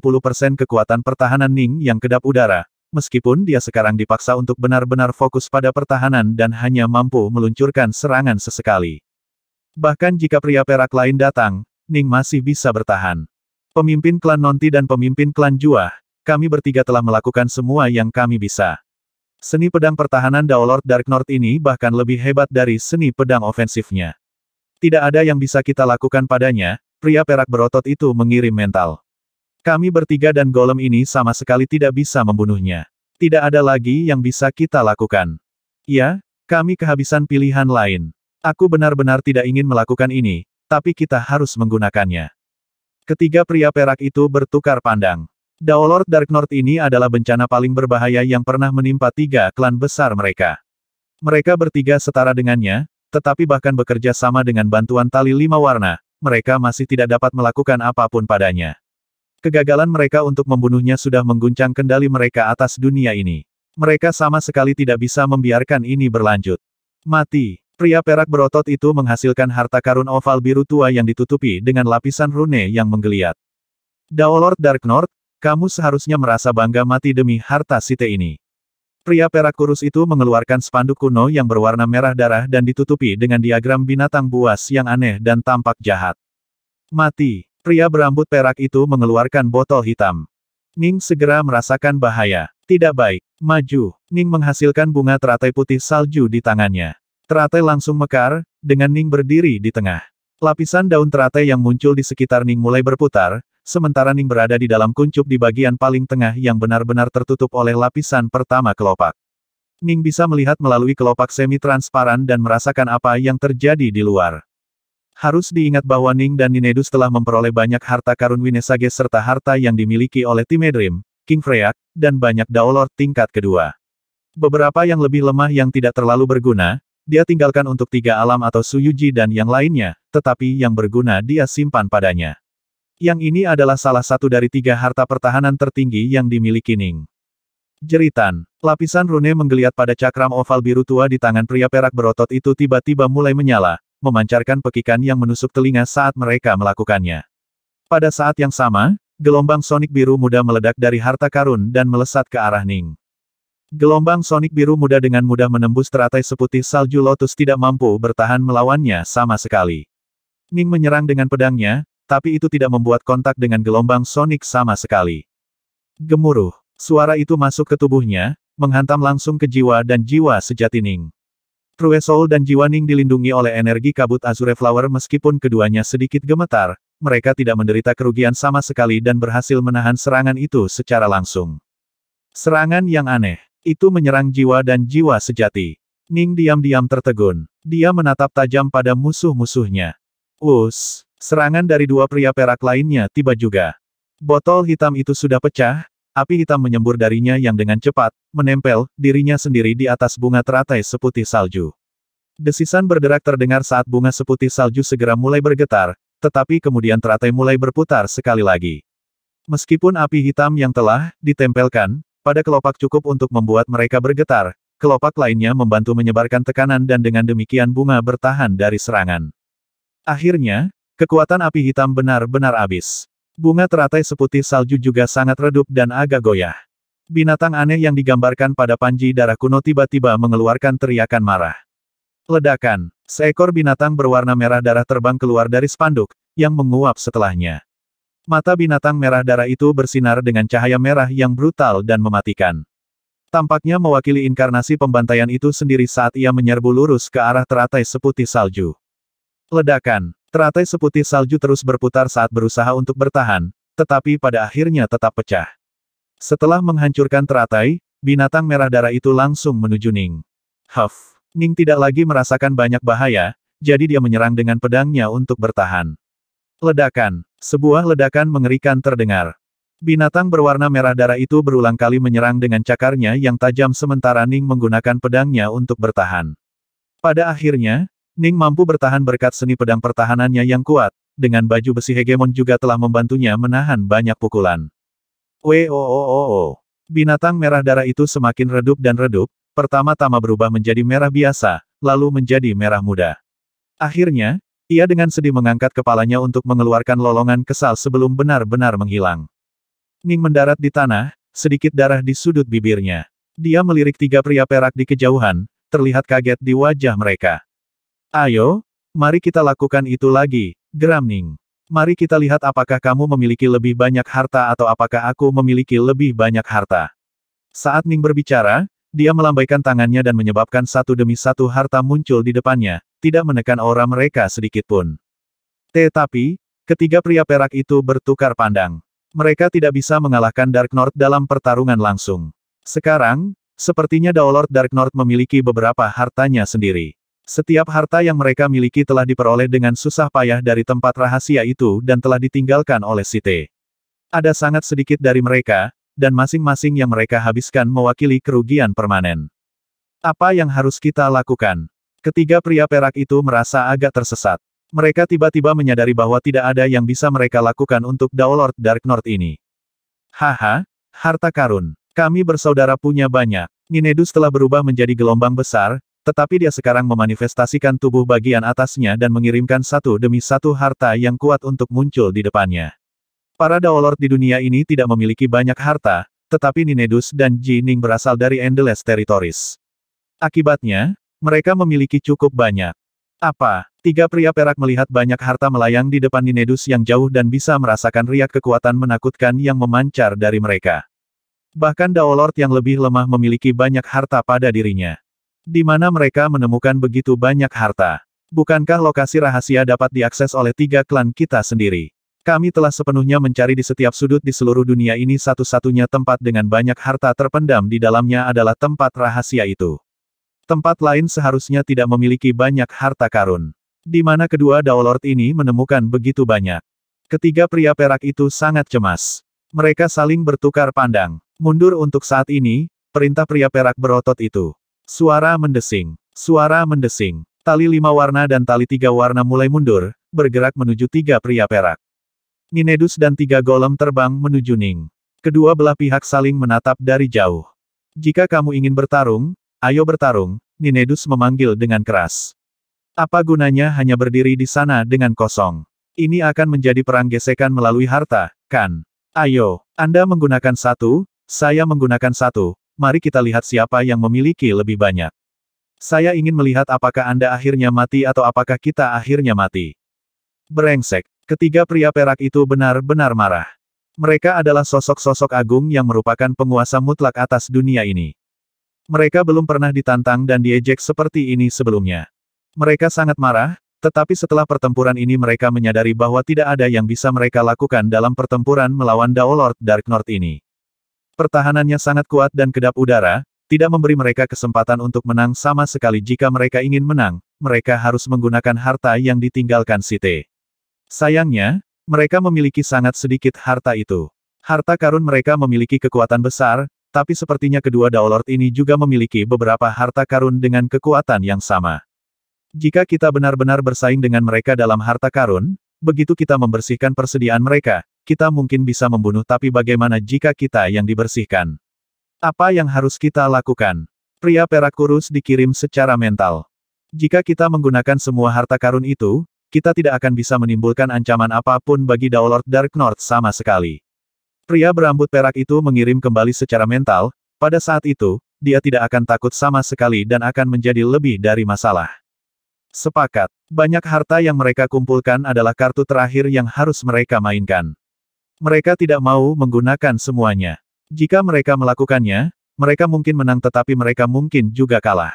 kekuatan pertahanan Ning yang kedap udara, meskipun dia sekarang dipaksa untuk benar-benar fokus pada pertahanan dan hanya mampu meluncurkan serangan sesekali. Bahkan jika pria perak lain datang, Ning masih bisa bertahan. Pemimpin klan Nonti dan pemimpin klan Jua, kami bertiga telah melakukan semua yang kami bisa. Seni pedang pertahanan Dao Lord Dark North ini bahkan lebih hebat dari seni pedang ofensifnya. Tidak ada yang bisa kita lakukan padanya, pria perak berotot itu mengirim mental. Kami bertiga dan golem ini sama sekali tidak bisa membunuhnya. Tidak ada lagi yang bisa kita lakukan. Ya, kami kehabisan pilihan lain. Aku benar-benar tidak ingin melakukan ini, tapi kita harus menggunakannya. Ketiga pria perak itu bertukar pandang. Dao Lord Dark North ini adalah bencana paling berbahaya yang pernah menimpa 3 klan besar mereka. Mereka bertiga setara dengannya, tetapi bahkan bekerja sama dengan bantuan tali 5 warna, mereka masih tidak dapat melakukan apapun padanya. Kegagalan mereka untuk membunuhnya sudah mengguncang kendali mereka atas dunia ini. Mereka sama sekali tidak bisa membiarkan ini berlanjut. Mati. Pria perak berotot itu menghasilkan harta karun oval biru tua yang ditutupi dengan lapisan rune yang menggeliat. Daolord Dark North, kamu seharusnya merasa bangga mati demi harta Site ini. Pria perak kurus itu mengeluarkan spanduk kuno yang berwarna merah darah dan ditutupi dengan diagram binatang buas yang aneh dan tampak jahat. Mati. Pria berambut perak itu mengeluarkan botol hitam. Ning segera merasakan bahaya. Tidak baik. Maju. Ning menghasilkan bunga teratai putih salju di tangannya. Teratai langsung mekar, dengan Ning berdiri di tengah. Lapisan daun teratai yang muncul di sekitar Ning mulai berputar, sementara Ning berada di dalam kuncup di bagian paling tengah yang benar-benar tertutup oleh lapisan pertama kelopak. Ning bisa melihat melalui kelopak semi-transparan dan merasakan apa yang terjadi di luar. Harus diingat bahwa Ning dan Ninedus telah memperoleh banyak harta karun Winesage serta harta yang dimiliki oleh Timedrim, King Freyak, dan banyak Daolord tingkat kedua. Beberapa yang lebih lemah yang tidak terlalu berguna, dia tinggalkan untuk tiga alam atau Suyuji dan yang lainnya, tetapi yang berguna dia simpan padanya. Yang ini adalah salah satu dari tiga harta pertahanan tertinggi yang dimiliki Ning. Jeritan, lapisan rune menggeliat pada cakram oval biru tua di tangan pria perak berotot itu tiba-tiba mulai menyala, memancarkan pekikan yang menusuk telinga saat mereka melakukannya. Pada saat yang sama, gelombang sonik biru muda meledak dari harta karun dan melesat ke arah Ning. Gelombang sonik biru muda dengan mudah menembus teratai seputih salju lotus tidak mampu bertahan melawannya sama sekali. Ning menyerang dengan pedangnya, tapi itu tidak membuat kontak dengan gelombang sonik sama sekali. Gemuruh, suara itu masuk ke tubuhnya, menghantam langsung ke jiwa dan jiwa sejati Ning. True Soul dan jiwa Ning dilindungi oleh energi kabut Azure Flower meskipun keduanya sedikit gemetar, mereka tidak menderita kerugian sama sekali dan berhasil menahan serangan itu secara langsung. Serangan yang aneh. Itu menyerang jiwa dan jiwa sejati. Ning diam-diam tertegun. Dia menatap tajam pada musuh-musuhnya. Serangan dari dua pria perak lainnya tiba juga. Botol hitam itu sudah pecah, api hitam menyembur darinya yang dengan cepat, menempel, dirinya sendiri di atas bunga teratai seputih salju. Desisan berderak terdengar saat bunga seputih salju segera mulai bergetar, tetapi kemudian teratai mulai berputar sekali lagi. Meskipun api hitam yang telah ditempelkan pada kelopak cukup untuk membuat mereka bergetar, kelopak lainnya membantu menyebarkan tekanan dan dengan demikian bunga bertahan dari serangan. Akhirnya, kekuatan api hitam benar-benar habis. Bunga teratai seputih salju juga sangat redup dan agak goyah. Binatang aneh yang digambarkan pada panji darah kuno tiba-tiba mengeluarkan teriakan marah. Ledakan, seekor binatang berwarna merah darah terbang keluar dari spanduk, yang menguap setelahnya. Mata binatang merah darah itu bersinar dengan cahaya merah yang brutal dan mematikan. Tampaknya mewakili inkarnasi pembantaian itu sendiri saat ia menyerbu lurus ke arah teratai seputih salju. Ledakan, teratai seputih salju terus berputar saat berusaha untuk bertahan, tetapi pada akhirnya tetap pecah. Setelah menghancurkan teratai, binatang merah darah itu langsung menuju Ning. Ning tidak lagi merasakan banyak bahaya, jadi dia menyerang dengan pedangnya untuk bertahan. Ledakan. Sebuah ledakan mengerikan terdengar. Binatang berwarna merah darah itu berulang kali menyerang dengan cakarnya yang tajam sementara Ning menggunakan pedangnya untuk bertahan. Pada akhirnya, Ning mampu bertahan berkat seni pedang pertahanannya yang kuat, dengan baju besi hegemon juga telah membantunya menahan banyak pukulan. Binatang merah darah itu semakin redup dan redup, pertama-tama berubah menjadi merah biasa, lalu menjadi merah muda. Akhirnya, ia dengan sedih mengangkat kepalanya untuk mengeluarkan lolongan kesal sebelum benar-benar menghilang. Ning mendarat di tanah, sedikit darah di sudut bibirnya. Dia melirik tiga pria perak di kejauhan, terlihat kaget di wajah mereka. Ayo, mari kita lakukan itu lagi, geram Ning. Mari kita lihat apakah kamu memiliki lebih banyak harta atau apakah aku memiliki lebih banyak harta. Saat Ning berbicara, dia melambaikan tangannya dan menyebabkan satu demi satu harta muncul di depannya, tidak menekan aura mereka sedikitpun. Tetapi, ketiga pria perak itu bertukar pandang. Mereka tidak bisa mengalahkan Dark North dalam pertarungan langsung. Sekarang, sepertinya Daolord Dark North memiliki beberapa hartanya sendiri. Setiap harta yang mereka miliki telah diperoleh dengan susah payah dari tempat rahasia itu dan telah ditinggalkan oleh Site. Ada sangat sedikit dari mereka, dan masing-masing yang mereka habiskan mewakili kerugian permanen. Apa yang harus kita lakukan? Ketiga pria perak itu merasa agak tersesat. Mereka tiba-tiba menyadari bahwa tidak ada yang bisa mereka lakukan untuk Daolord Dark North ini. Haha, harta karun. Kami bersaudara punya banyak. Ninedus telah berubah menjadi gelombang besar, tetapi dia sekarang memanifestasikan tubuh bagian atasnya dan mengirimkan satu demi satu harta yang kuat untuk muncul di depannya. Para Daolord di dunia ini tidak memiliki banyak harta, tetapi Ninedus dan Ji Ning berasal dari Endless Territories. Akibatnya, mereka memiliki cukup banyak. Apa? Tiga pria perak melihat banyak harta melayang di depan Ninedus yang jauh dan bisa merasakan riak kekuatan menakutkan yang memancar dari mereka. Bahkan Daolord yang lebih lemah memiliki banyak harta pada dirinya. Di mana mereka menemukan begitu banyak harta? Bukankah lokasi rahasia dapat diakses oleh tiga klan kita sendiri? Kami telah sepenuhnya mencari di setiap sudut di seluruh dunia ini, satu-satunya tempat dengan banyak harta terpendam di dalamnya adalah tempat rahasia itu. Tempat lain seharusnya tidak memiliki banyak harta karun. Di mana kedua Daolord ini menemukan begitu banyak? Ketiga pria perak itu sangat cemas. Mereka saling bertukar pandang. Mundur untuk saat ini, perintah pria perak berotot itu. Suara mendesing. Suara mendesing. Tali 5 warna dan tali 3 warna mulai mundur, bergerak menuju tiga pria perak. Ninedus dan tiga golem terbang menuju Ning. Kedua belah pihak saling menatap dari jauh. Jika kamu ingin bertarung, ayo bertarung, Ninedus memanggil dengan keras. Apa gunanya hanya berdiri di sana dengan kosong? Ini akan menjadi perang gesekan melalui harta, kan? Ayo, Anda menggunakan satu, saya menggunakan satu, mari kita lihat siapa yang memiliki lebih banyak. Saya ingin melihat apakah Anda akhirnya mati atau apakah kita akhirnya mati. Brengsek. Ketiga pria perak itu benar-benar marah. Mereka adalah sosok-sosok agung yang merupakan penguasa mutlak atas dunia ini. Mereka belum pernah ditantang dan diejek seperti ini sebelumnya. Mereka sangat marah, tetapi setelah pertempuran ini mereka menyadari bahwa tidak ada yang bisa mereka lakukan dalam pertempuran melawan Daolord Dark North ini. Pertahanannya sangat kuat dan kedap udara, tidak memberi mereka kesempatan untuk menang sama sekali. Jika mereka ingin menang, mereka harus menggunakan harta yang ditinggalkan Site. Sayangnya, mereka memiliki sangat sedikit harta itu. Harta karun mereka memiliki kekuatan besar, tapi sepertinya kedua Daolord ini juga memiliki beberapa harta karun dengan kekuatan yang sama. Jika kita benar-benar bersaing dengan mereka dalam harta karun, begitu kita membersihkan persediaan mereka, kita mungkin bisa membunuh, tapi bagaimana jika kita yang dibersihkan? Apa yang harus kita lakukan? Pria perak kurus dikirim secara mental. Jika kita menggunakan semua harta karun itu, kita tidak akan bisa menimbulkan ancaman apapun bagi Daolord Dark North sama sekali. Pria berambut perak itu mengirim kembali secara mental, pada saat itu, dia tidak akan takut sama sekali dan akan menjadi lebih dari masalah. Sepakat, banyak harta yang mereka kumpulkan adalah kartu terakhir yang harus mereka mainkan. Mereka tidak mau menggunakan semuanya. Jika mereka melakukannya, mereka mungkin menang tetapi mereka mungkin juga kalah.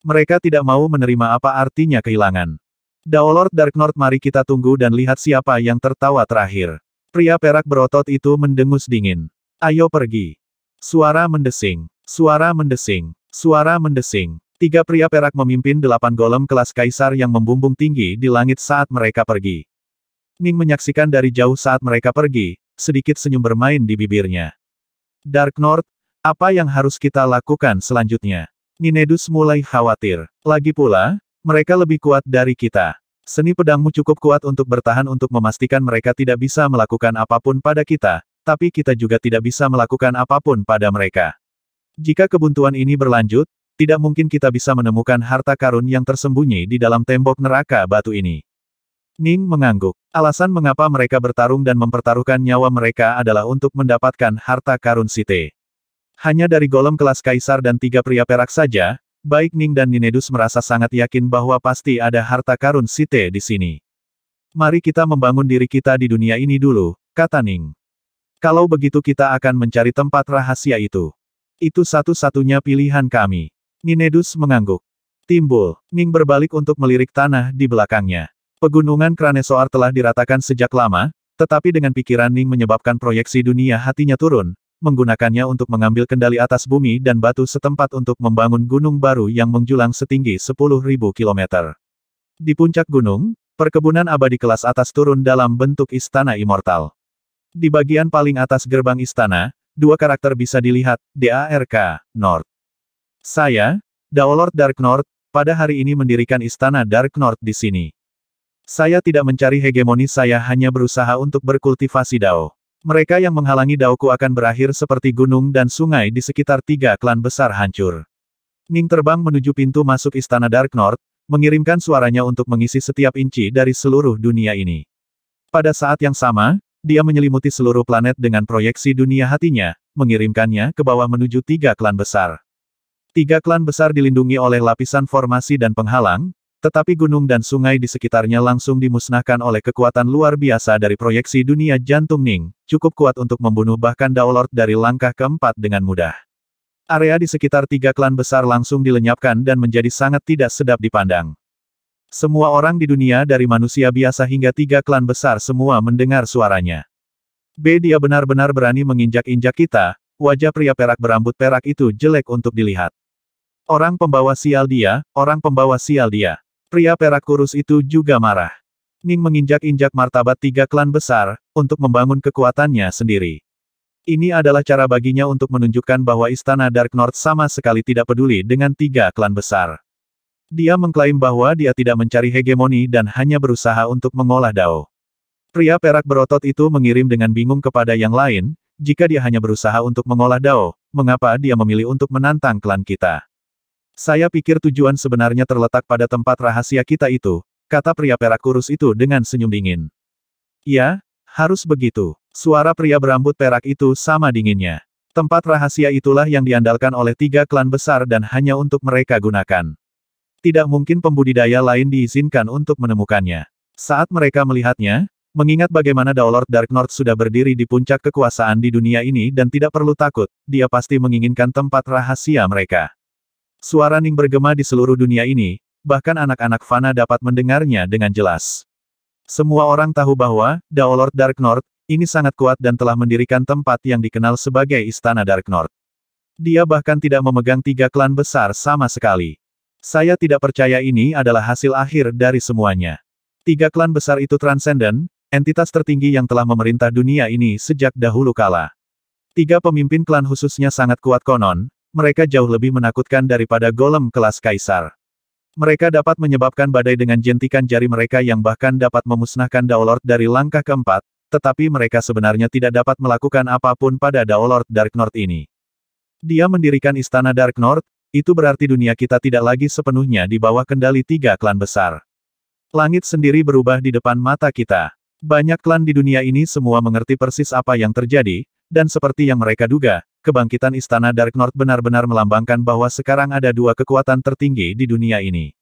Mereka tidak mau menerima apa artinya kehilangan. Daolord Dark North, mari kita tunggu dan lihat siapa yang tertawa terakhir. Pria perak berotot itu mendengus dingin. Ayo pergi. Suara mendesing. Suara mendesing. Suara mendesing. Tiga pria perak memimpin 8 golem kelas kaisar yang membumbung tinggi di langit saat mereka pergi. Ning menyaksikan dari jauh saat mereka pergi, sedikit senyum bermain di bibirnya. Dark North, apa yang harus kita lakukan selanjutnya? Ninedus mulai khawatir. Lagi pula, mereka lebih kuat dari kita. Seni pedangmu cukup kuat untuk bertahan untuk memastikan mereka tidak bisa melakukan apapun pada kita, tapi kita juga tidak bisa melakukan apapun pada mereka. Jika kebuntuan ini berlanjut, tidak mungkin kita bisa menemukan harta karun yang tersembunyi di dalam tembok neraka batu ini. Ning mengangguk. Alasan mengapa mereka bertarung dan mempertaruhkan nyawa mereka adalah untuk mendapatkan harta karun Site. Hanya dari golem kelas kaisar dan tiga pria perak saja, baik Ning dan Ninedus merasa sangat yakin bahwa pasti ada harta karun Site di sini. Mari kita membangun diri kita di dunia ini dulu, kata Ning. Kalau begitu kita akan mencari tempat rahasia itu. Itu satu-satunya pilihan kami. Ninedus mengangguk. Timbul. Ning berbalik untuk melirik tanah di belakangnya. Pegunungan Kranesoar telah diratakan sejak lama, tetapi dengan pikiran Ning menyebabkan proyeksi dunia hatinya turun, menggunakannya untuk mengambil kendali atas bumi dan batu setempat untuk membangun gunung baru yang menjulang setinggi 10.000 km. Di puncak gunung, perkebunan abadi kelas atas turun dalam bentuk istana immortal. Di bagian paling atas gerbang istana, dua karakter bisa dilihat, DARK, North. Saya, Daolord Dark North, pada hari ini mendirikan istana Dark North di sini. Saya tidak mencari hegemoni, saya hanya berusaha untuk berkultivasi Dao. Mereka yang menghalangi Daoku akan berakhir seperti gunung dan sungai di sekitar tiga klan besar hancur. Ning terbang menuju pintu masuk istana Dark North, mengirimkan suaranya untuk mengisi setiap inci dari seluruh dunia ini. Pada saat yang sama, dia menyelimuti seluruh planet dengan proyeksi dunia hatinya, mengirimkannya ke bawah menuju 3 klan besar. 3 klan besar dilindungi oleh lapisan formasi dan penghalang, tetapi gunung dan sungai di sekitarnya langsung dimusnahkan oleh kekuatan luar biasa dari proyeksi dunia jantung Ning, cukup kuat untuk membunuh bahkan Daolord dari langkah keempat dengan mudah. Area di sekitar 3 klan besar langsung dilenyapkan dan menjadi sangat tidak sedap dipandang. Semua orang di dunia dari manusia biasa hingga 3 klan besar semua mendengar suaranya. Dia benar-benar berani menginjak-injak kita, wajah pria perak berambut perak itu jelek untuk dilihat. Orang pembawa sial dia, orang pembawa sial dia. Pria perak kurus itu juga marah. Ning menginjak-injak martabat 3 klan besar, untuk membangun kekuatannya sendiri. Ini adalah cara baginya untuk menunjukkan bahwa Istana Dark North sama sekali tidak peduli dengan 3 klan besar. Dia mengklaim bahwa dia tidak mencari hegemoni dan hanya berusaha untuk mengolah Dao. Pria perak berotot itu mengirim dengan bingung kepada yang lain, jika dia hanya berusaha untuk mengolah Dao, mengapa dia memilih untuk menantang klan kita? Saya pikir tujuan sebenarnya terletak pada tempat rahasia kita itu, kata pria perak kurus itu dengan senyum dingin. Ya, harus begitu. Suara pria berambut perak itu sama dinginnya. Tempat rahasia itulah yang diandalkan oleh 3 klan besar dan hanya untuk mereka gunakan. Tidak mungkin pembudidaya lain diizinkan untuk menemukannya. Saat mereka melihatnya, mengingat bagaimana Daolord Dark North sudah berdiri di puncak kekuasaan di dunia ini dan tidak perlu takut, dia pasti menginginkan tempat rahasia mereka. Suara Ning bergema di seluruh dunia ini, bahkan anak-anak Fana dapat mendengarnya dengan jelas. Semua orang tahu bahwa, Daolord Dark North, ini sangat kuat dan telah mendirikan tempat yang dikenal sebagai Istana Dark North. Dia bahkan tidak memegang 3 klan besar sama sekali. Saya tidak percaya ini adalah hasil akhir dari semuanya. 3 klan besar itu transenden, entitas tertinggi yang telah memerintah dunia ini sejak dahulu kala. 3 pemimpin klan khususnya sangat kuat konon, mereka jauh lebih menakutkan daripada golem kelas kaisar. Mereka dapat menyebabkan badai dengan jentikan jari mereka yang bahkan dapat memusnahkan Daolord dari langkah keempat, tetapi mereka sebenarnya tidak dapat melakukan apapun pada Daolord Dark North ini. Dia mendirikan Istana Dark North, itu berarti dunia kita tidak lagi sepenuhnya di bawah kendali 3 klan besar. Langit sendiri berubah di depan mata kita. Banyak klan di dunia ini semua mengerti persis apa yang terjadi, dan seperti yang mereka duga, kebangkitan Istana Dark North benar-benar melambangkan bahwa sekarang ada 2 kekuatan tertinggi di dunia ini.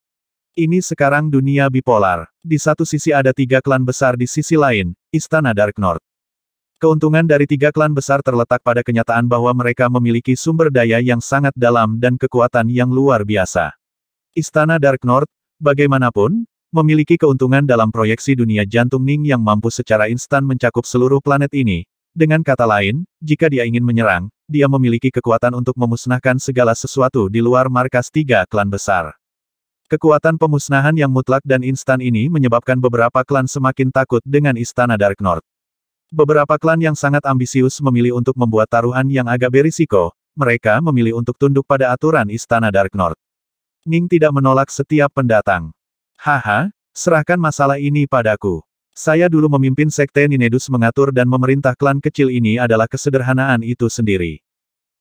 Ini sekarang dunia bipolar. Di satu sisi ada 3 klan besar, di sisi lain, Istana Dark North. Keuntungan dari 3 klan besar terletak pada kenyataan bahwa mereka memiliki sumber daya yang sangat dalam dan kekuatan yang luar biasa. Istana Dark North, bagaimanapun, memiliki keuntungan dalam proyeksi dunia jantung Ning yang mampu secara instan mencakup seluruh planet ini. Dengan kata lain, jika dia ingin menyerang, dia memiliki kekuatan untuk memusnahkan segala sesuatu di luar markas 3 klan besar. Kekuatan pemusnahan yang mutlak dan instan ini menyebabkan beberapa klan semakin takut dengan Istana Dark North. Beberapa klan yang sangat ambisius memilih untuk membuat taruhan yang agak berisiko, mereka memilih untuk tunduk pada aturan Istana Dark North. Ning tidak menolak setiap pendatang. Haha, serahkan masalah ini padaku. Saya dulu memimpin Sekte Ninedus, mengatur dan memerintah klan kecil ini adalah kesederhanaan itu sendiri.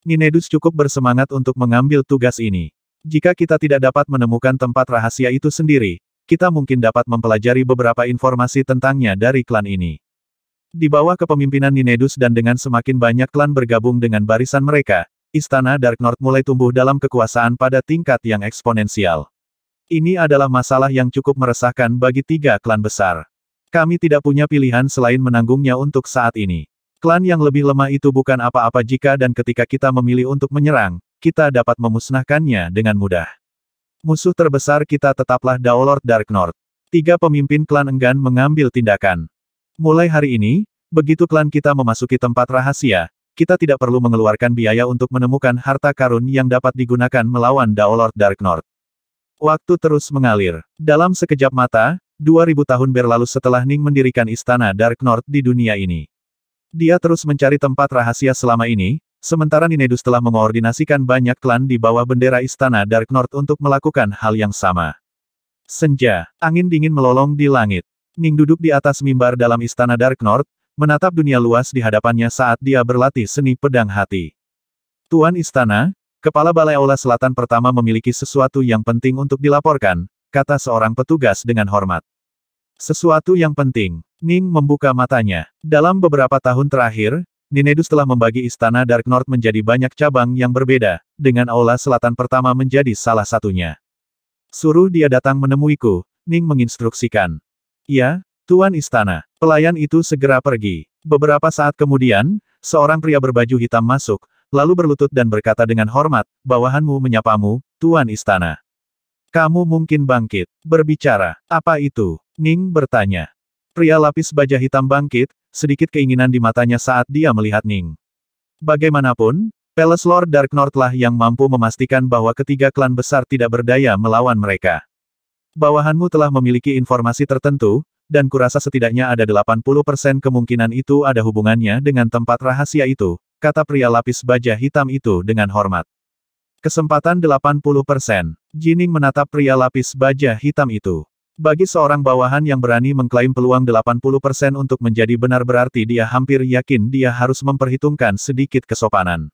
Ninedus cukup bersemangat untuk mengambil tugas ini. Jika kita tidak dapat menemukan tempat rahasia itu sendiri, kita mungkin dapat mempelajari beberapa informasi tentangnya dari klan ini. Di bawah kepemimpinan Ninedus dan dengan semakin banyak klan bergabung dengan barisan mereka, Istana Dark North mulai tumbuh dalam kekuasaan pada tingkat yang eksponensial. Ini adalah masalah yang cukup meresahkan bagi 3 klan besar. Kami tidak punya pilihan selain menanggungnya untuk saat ini. Klan yang lebih lemah itu bukan apa-apa jika dan ketika kita memilih untuk menyerang, kita dapat memusnahkannya dengan mudah. Musuh terbesar kita tetaplah Daolord Dark North. 3 pemimpin klan enggan mengambil tindakan. Mulai hari ini, begitu klan kita memasuki tempat rahasia, kita tidak perlu mengeluarkan biaya untuk menemukan harta karun yang dapat digunakan melawan Daolord Dark North. Waktu terus mengalir. Dalam sekejap mata, 2000 tahun berlalu setelah Ning mendirikan Istana Dark North di dunia ini. Dia terus mencari tempat rahasia selama ini, sementara Ninedus telah mengoordinasikan banyak klan di bawah bendera Istana Dark North untuk melakukan hal yang sama. Senja, angin dingin melolong di langit. Ning duduk di atas mimbar dalam Istana Dark North, menatap dunia luas di hadapannya saat dia berlatih seni pedang hati. Tuan Istana, Kepala Balai Aula Selatan pertama memiliki sesuatu yang penting untuk dilaporkan, kata seorang petugas dengan hormat. Sesuatu yang penting. Ning membuka matanya. Dalam beberapa tahun terakhir, Ninedus telah membagi istana Dark North menjadi banyak cabang yang berbeda, dengan Aula Selatan pertama menjadi salah satunya. Suruh dia datang menemuiku, Ning menginstruksikan. Ya, Tuan Istana. Pelayan itu segera pergi. Beberapa saat kemudian, seorang pria berbaju hitam masuk, lalu berlutut dan berkata dengan hormat, bawahanmu menyapamu, Tuan Istana. Kamu mungkin bangkit. Berbicara. Apa itu? Ning bertanya. Pria lapis baja hitam bangkit, sedikit keinginan di matanya saat dia melihat Ning. Bagaimanapun, Palace Lord Dark North lah yang mampu memastikan bahwa ketiga klan besar tidak berdaya melawan mereka. Bawahanmu telah memiliki informasi tertentu, dan kurasa setidaknya ada 80% kemungkinan itu ada hubungannya dengan tempat rahasia itu, kata pria lapis baja hitam itu dengan hormat. Kesempatan 80%. Jining menatap pria lapis baja hitam itu. Bagi seorang bawahan yang berani mengklaim peluang 80% untuk menjadi benar berarti dia hampir yakin dia harus memperhitungkan sedikit kesopanan.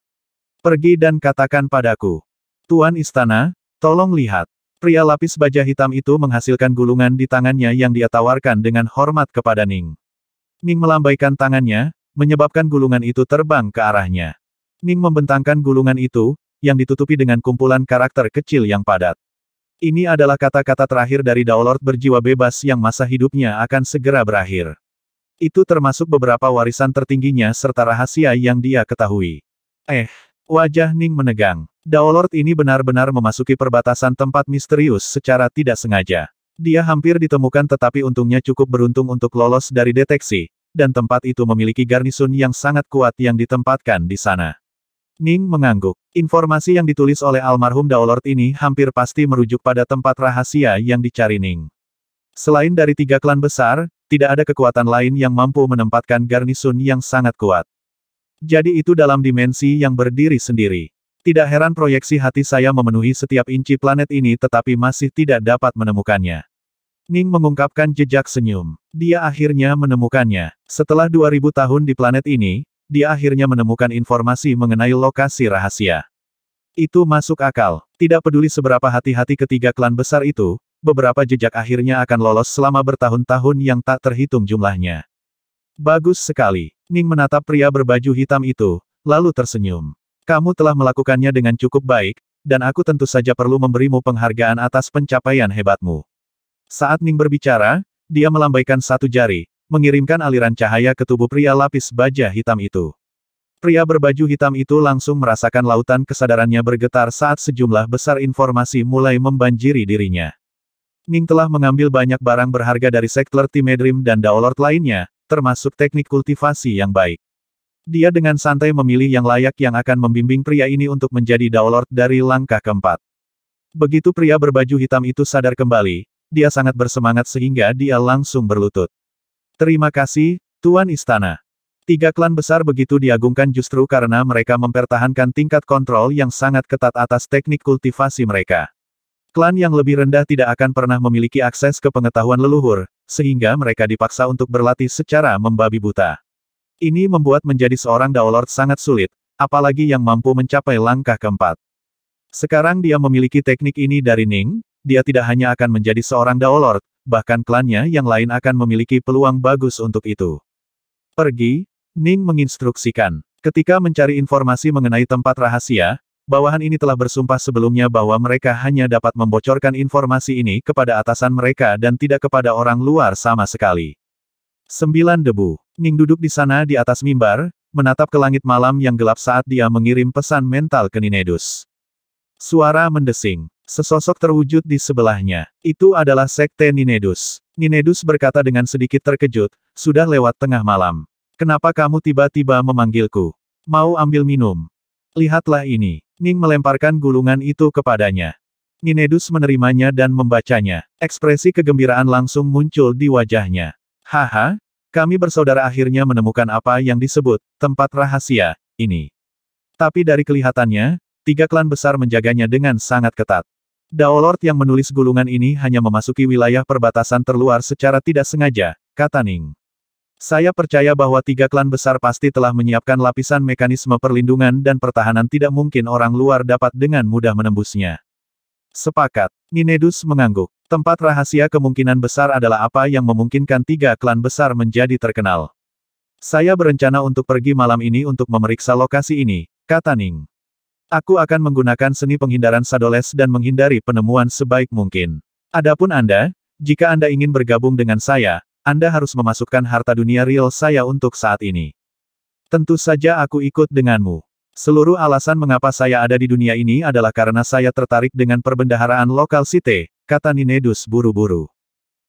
Pergi dan katakan padaku. Tuan Istana, tolong lihat. Pria lapis baja hitam itu menghasilkan gulungan di tangannya yang dia tawarkan dengan hormat kepada Ning. Ning melambaikan tangannya, menyebabkan gulungan itu terbang ke arahnya. Ning membentangkan gulungan itu, yang ditutupi dengan kumpulan karakter kecil yang padat. Ini adalah kata-kata terakhir dari Daolord berjiwa bebas yang masa hidupnya akan segera berakhir. Itu termasuk beberapa warisan tertingginya serta rahasia yang dia ketahui. Wajah Ning menegang. Daolord ini benar-benar memasuki perbatasan tempat misterius secara tidak sengaja. Dia hampir ditemukan tetapi untungnya cukup beruntung untuk lolos dari deteksi, dan tempat itu memiliki garnisun yang sangat kuat yang ditempatkan di sana. Ning mengangguk. Informasi yang ditulis oleh almarhum Daolord ini hampir pasti merujuk pada tempat rahasia yang dicari Ning. Selain dari tiga klan besar, tidak ada kekuatan lain yang mampu menempatkan garnisun yang sangat kuat. Jadi itu dalam dimensi yang berdiri sendiri. Tidak heran proyeksi hati saya memenuhi setiap inci planet ini tetapi masih tidak dapat menemukannya. Ning mengungkapkan jejak senyum. Dia akhirnya menemukannya. Setelah 2000 tahun di planet ini, dia akhirnya menemukan informasi mengenai lokasi rahasia. Itu masuk akal. Tidak peduli seberapa hati-hati ketiga klan besar itu, beberapa jejak akhirnya akan lolos selama bertahun-tahun yang tak terhitung jumlahnya. Bagus sekali. Ning menatap pria berbaju hitam itu, lalu tersenyum. Kamu telah melakukannya dengan cukup baik, dan aku tentu saja perlu memberimu penghargaan atas pencapaian hebatmu. Saat Ning berbicara, dia melambaikan satu jari, mengirimkan aliran cahaya ke tubuh pria lapis baja hitam itu. Pria berbaju hitam itu langsung merasakan lautan kesadarannya bergetar saat sejumlah besar informasi mulai membanjiri dirinya. Ning telah mengambil banyak barang berharga dari sektor Timedrim dan Daolord lainnya, termasuk teknik kultivasi yang baik. Dia dengan santai memilih yang layak yang akan membimbing pria ini untuk menjadi Daolord dari langkah keempat. Begitu pria berbaju hitam itu sadar kembali, dia sangat bersemangat sehingga dia langsung berlutut. Terima kasih, Tuan Istana. Tiga klan besar begitu diagungkan justru karena mereka mempertahankan tingkat kontrol yang sangat ketat atas teknik kultivasi mereka. Klan yang lebih rendah tidak akan pernah memiliki akses ke pengetahuan leluhur, sehingga mereka dipaksa untuk berlatih secara membabi buta. Ini membuat menjadi seorang Daolord sangat sulit, apalagi yang mampu mencapai langkah keempat. Sekarang dia memiliki teknik ini dari Ning, dia tidak hanya akan menjadi seorang Daolord, bahkan klannya yang lain akan memiliki peluang bagus untuk itu. Pergi, Ning menginstruksikan. Ketika mencari informasi mengenai tempat rahasia, bawahan ini telah bersumpah sebelumnya bahwa mereka hanya dapat membocorkan informasi ini kepada atasan mereka dan tidak kepada orang luar sama sekali. 9 debu. Ning duduk di sana di atas mimbar, menatap ke langit malam yang gelap saat dia mengirim pesan mental ke Ninedus. Suara mendesing. Sesosok terwujud di sebelahnya. Itu adalah Sekte Ninedus. Ninedus berkata dengan sedikit terkejut, sudah lewat tengah malam. Kenapa kamu tiba-tiba memanggilku? Mau ambil minum? Lihatlah ini. Ning melemparkan gulungan itu kepadanya. Ninedus menerimanya dan membacanya. Ekspresi kegembiraan langsung muncul di wajahnya. Haha, kami bersaudara akhirnya menemukan apa yang disebut tempat rahasia ini. Tapi dari kelihatannya, tiga klan besar menjaganya dengan sangat ketat. Daolord yang menulis gulungan ini hanya memasuki wilayah perbatasan terluar secara tidak sengaja, kata Ning. Saya percaya bahwa tiga klan besar pasti telah menyiapkan lapisan mekanisme perlindungan dan pertahanan tidak mungkin orang luar dapat dengan mudah menembusnya. Sepakat. Ninedus mengangguk. Tempat rahasia kemungkinan besar adalah apa yang memungkinkan tiga klan besar menjadi terkenal. Saya berencana untuk pergi malam ini untuk memeriksa lokasi ini, kata Ning. Aku akan menggunakan seni penghindaran Sadoles dan menghindari penemuan sebaik mungkin. Adapun Anda, jika Anda ingin bergabung dengan saya, Anda harus memasukkan harta dunia real saya untuk saat ini. Tentu saja aku ikut denganmu. Seluruh alasan mengapa saya ada di dunia ini adalah karena saya tertarik dengan perbendaharaan lokal Site, kata Ninedus buru-buru.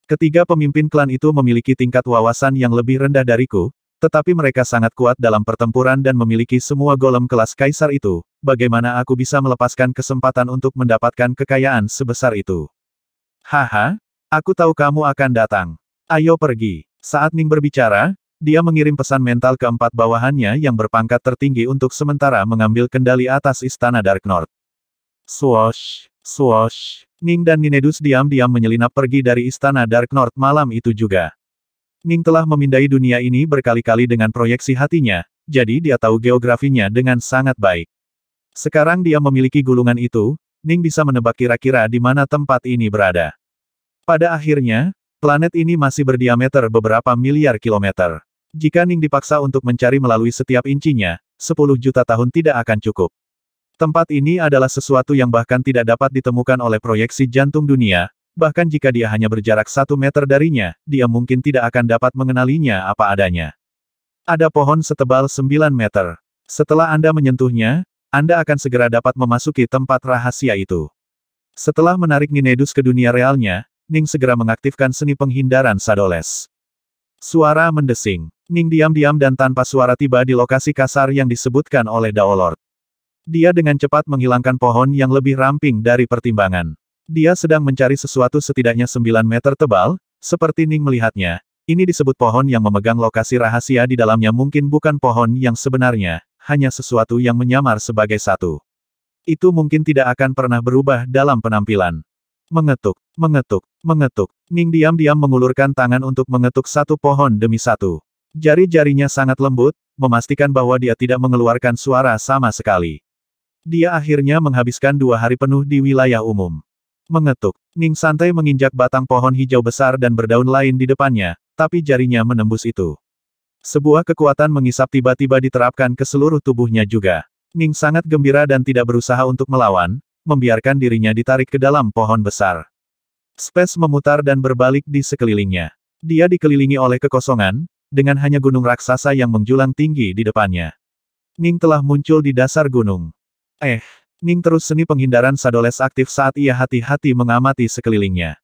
Ketiga pemimpin klan itu memiliki tingkat wawasan yang lebih rendah dariku, tetapi mereka sangat kuat dalam pertempuran dan memiliki semua golem kelas kaisar itu. Bagaimana aku bisa melepaskan kesempatan untuk mendapatkan kekayaan sebesar itu? Haha, aku tahu kamu akan datang. Ayo pergi. Saat Ning berbicara, dia mengirim pesan mental ke empat bawahannya yang berpangkat tertinggi untuk sementara mengambil kendali atas istana Dark North. Swoosh, swoosh. Ning dan Ninedus diam-diam menyelinap pergi dari istana Dark North malam itu juga. Ning telah memindai dunia ini berkali-kali dengan proyeksi hatinya, jadi dia tahu geografinya dengan sangat baik. Sekarang dia memiliki gulungan itu, Ning bisa menebak kira-kira di mana tempat ini berada. Pada akhirnya, planet ini masih berdiameter beberapa miliar kilometer. Jika Ning dipaksa untuk mencari melalui setiap incinya, 10 juta tahun tidak akan cukup. Tempat ini adalah sesuatu yang bahkan tidak dapat ditemukan oleh proyeksi jantung dunia, bahkan jika dia hanya berjarak 1 meter darinya, dia mungkin tidak akan dapat mengenalinya apa adanya. Ada pohon setebal 9 meter. Setelah Anda menyentuhnya, Anda akan segera dapat memasuki tempat rahasia itu. Setelah menarik Ninedus ke dunia realnya, Ning segera mengaktifkan seni penghindaran Sadoles. Suara mendesing. Ning diam-diam dan tanpa suara tiba di lokasi kasar yang disebutkan oleh Daolord. Dia dengan cepat menghilangkan pohon yang lebih ramping dari pertimbangan. Dia sedang mencari sesuatu setidaknya 9 meter tebal, seperti Ning melihatnya. Ini disebut pohon yang memegang lokasi rahasia di dalamnya mungkin bukan pohon yang sebenarnya, hanya sesuatu yang menyamar sebagai satu. Itu mungkin tidak akan pernah berubah dalam penampilan. Mengetuk, mengetuk, mengetuk. Ning diam-diam mengulurkan tangan untuk mengetuk satu pohon demi satu. Jari-jarinya sangat lembut, memastikan bahwa dia tidak mengeluarkan suara sama sekali. Dia akhirnya menghabiskan 2 hari penuh di wilayah umum. Mengetuk. Ning santai menginjak batang pohon hijau besar dan berdaun lain di depannya, tapi jarinya menembus itu. Sebuah kekuatan mengisap tiba-tiba diterapkan ke seluruh tubuhnya juga. Ning sangat gembira dan tidak berusaha untuk melawan, membiarkan dirinya ditarik ke dalam pohon besar. Space memutar dan berbalik di sekelilingnya. Dia dikelilingi oleh kekosongan, dengan hanya gunung raksasa yang menjulang tinggi di depannya. Ning telah muncul di dasar gunung. Ning terus seni penghindaran Sadoles aktif saat ia hati-hati mengamati sekelilingnya.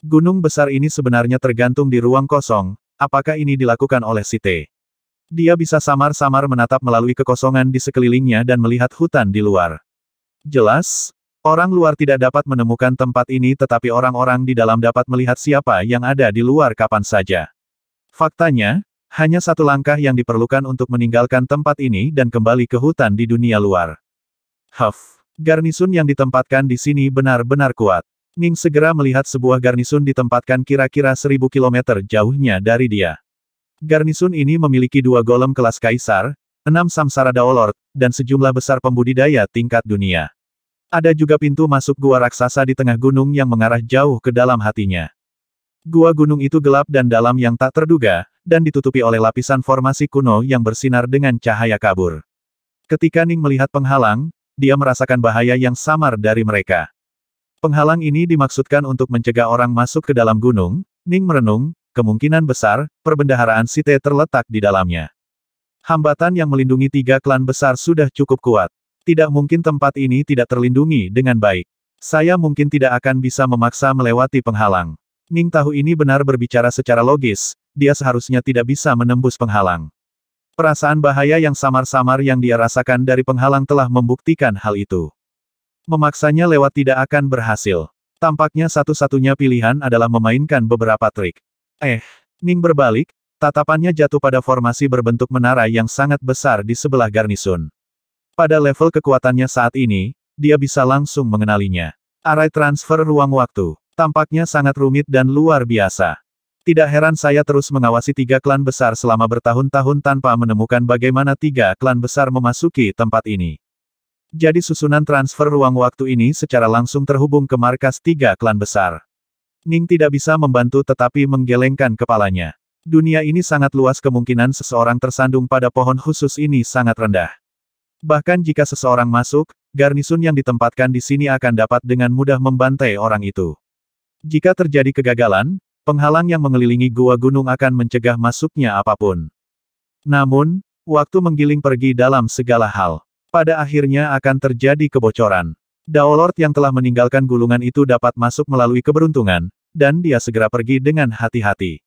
Gunung besar ini sebenarnya tergantung di ruang kosong, apakah ini dilakukan oleh Site? Dia bisa samar-samar menatap melalui kekosongan di sekelilingnya dan melihat hutan di luar. Jelas, orang luar tidak dapat menemukan tempat ini tetapi orang-orang di dalam dapat melihat siapa yang ada di luar kapan saja. Faktanya, hanya satu langkah yang diperlukan untuk meninggalkan tempat ini dan kembali ke hutan di dunia luar. Garnisun yang ditempatkan di sini benar-benar kuat. Ning segera melihat sebuah garnisun ditempatkan kira-kira 1000 kilometer jauhnya dari dia. Garnisun ini memiliki 2 golem kelas kaisar, 6 samsara Daolord, dan sejumlah besar pembudidaya tingkat dunia. Ada juga pintu masuk gua raksasa di tengah gunung yang mengarah jauh ke dalam hatinya. Gua gunung itu gelap dan dalam yang tak terduga, dan ditutupi oleh lapisan formasi kuno yang bersinar dengan cahaya kabur. Ketika Ning melihat penghalang, dia merasakan bahaya yang samar dari mereka. Penghalang ini dimaksudkan untuk mencegah orang masuk ke dalam gunung. Ning merenung, kemungkinan besar, perbendaharaan Site terletak di dalamnya. Hambatan yang melindungi 3 klan besar sudah cukup kuat. Tidak mungkin tempat ini tidak terlindungi dengan baik. Saya mungkin tidak akan bisa memaksa melewati penghalang. Ning tahu ini benar berbicara secara logis, dia seharusnya tidak bisa menembus penghalang. Perasaan bahaya yang samar-samar yang dia rasakan dari penghalang telah membuktikan hal itu. Memaksanya lewat tidak akan berhasil. Tampaknya satu-satunya pilihan adalah memainkan beberapa trik. Ning berbalik, tatapannya jatuh pada formasi berbentuk menara yang sangat besar di sebelah garnisun. Pada level kekuatannya saat ini, dia bisa langsung mengenalinya. Arai transfer ruang waktu. Tampaknya sangat rumit dan luar biasa. Tidak heran saya terus mengawasi tiga klan besar selama bertahun-tahun tanpa menemukan bagaimana tiga klan besar memasuki tempat ini. Jadi susunan transfer ruang waktu ini secara langsung terhubung ke markas tiga klan besar. Ning tidak bisa membantu tetapi menggelengkan kepalanya. Dunia ini sangat luas, kemungkinan seseorang tersandung pada pohon khusus ini sangat rendah. Bahkan jika seseorang masuk, garnisun yang ditempatkan di sini akan dapat dengan mudah membantai orang itu. Jika terjadi kegagalan, penghalang yang mengelilingi gua gunung akan mencegah masuknya apapun. Namun, waktu menggiling pergi dalam segala hal. Pada akhirnya akan terjadi kebocoran. Daolord yang telah meninggalkan gulungan itu dapat masuk melalui keberuntungan, dan dia segera pergi dengan hati-hati.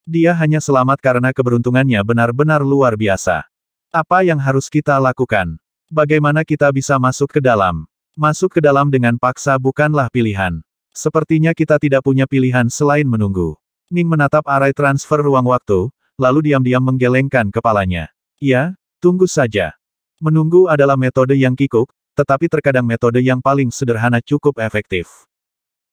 Dia hanya selamat karena keberuntungannya benar-benar luar biasa. Apa yang harus kita lakukan? Bagaimana kita bisa masuk ke dalam? Masuk ke dalam dengan paksa bukanlah pilihan. Sepertinya kita tidak punya pilihan selain menunggu. Ning menatap arai transfer ruang waktu, lalu diam-diam menggelengkan kepalanya. Ya, tunggu saja. Menunggu adalah metode yang kikuk, tetapi terkadang metode yang paling sederhana cukup efektif.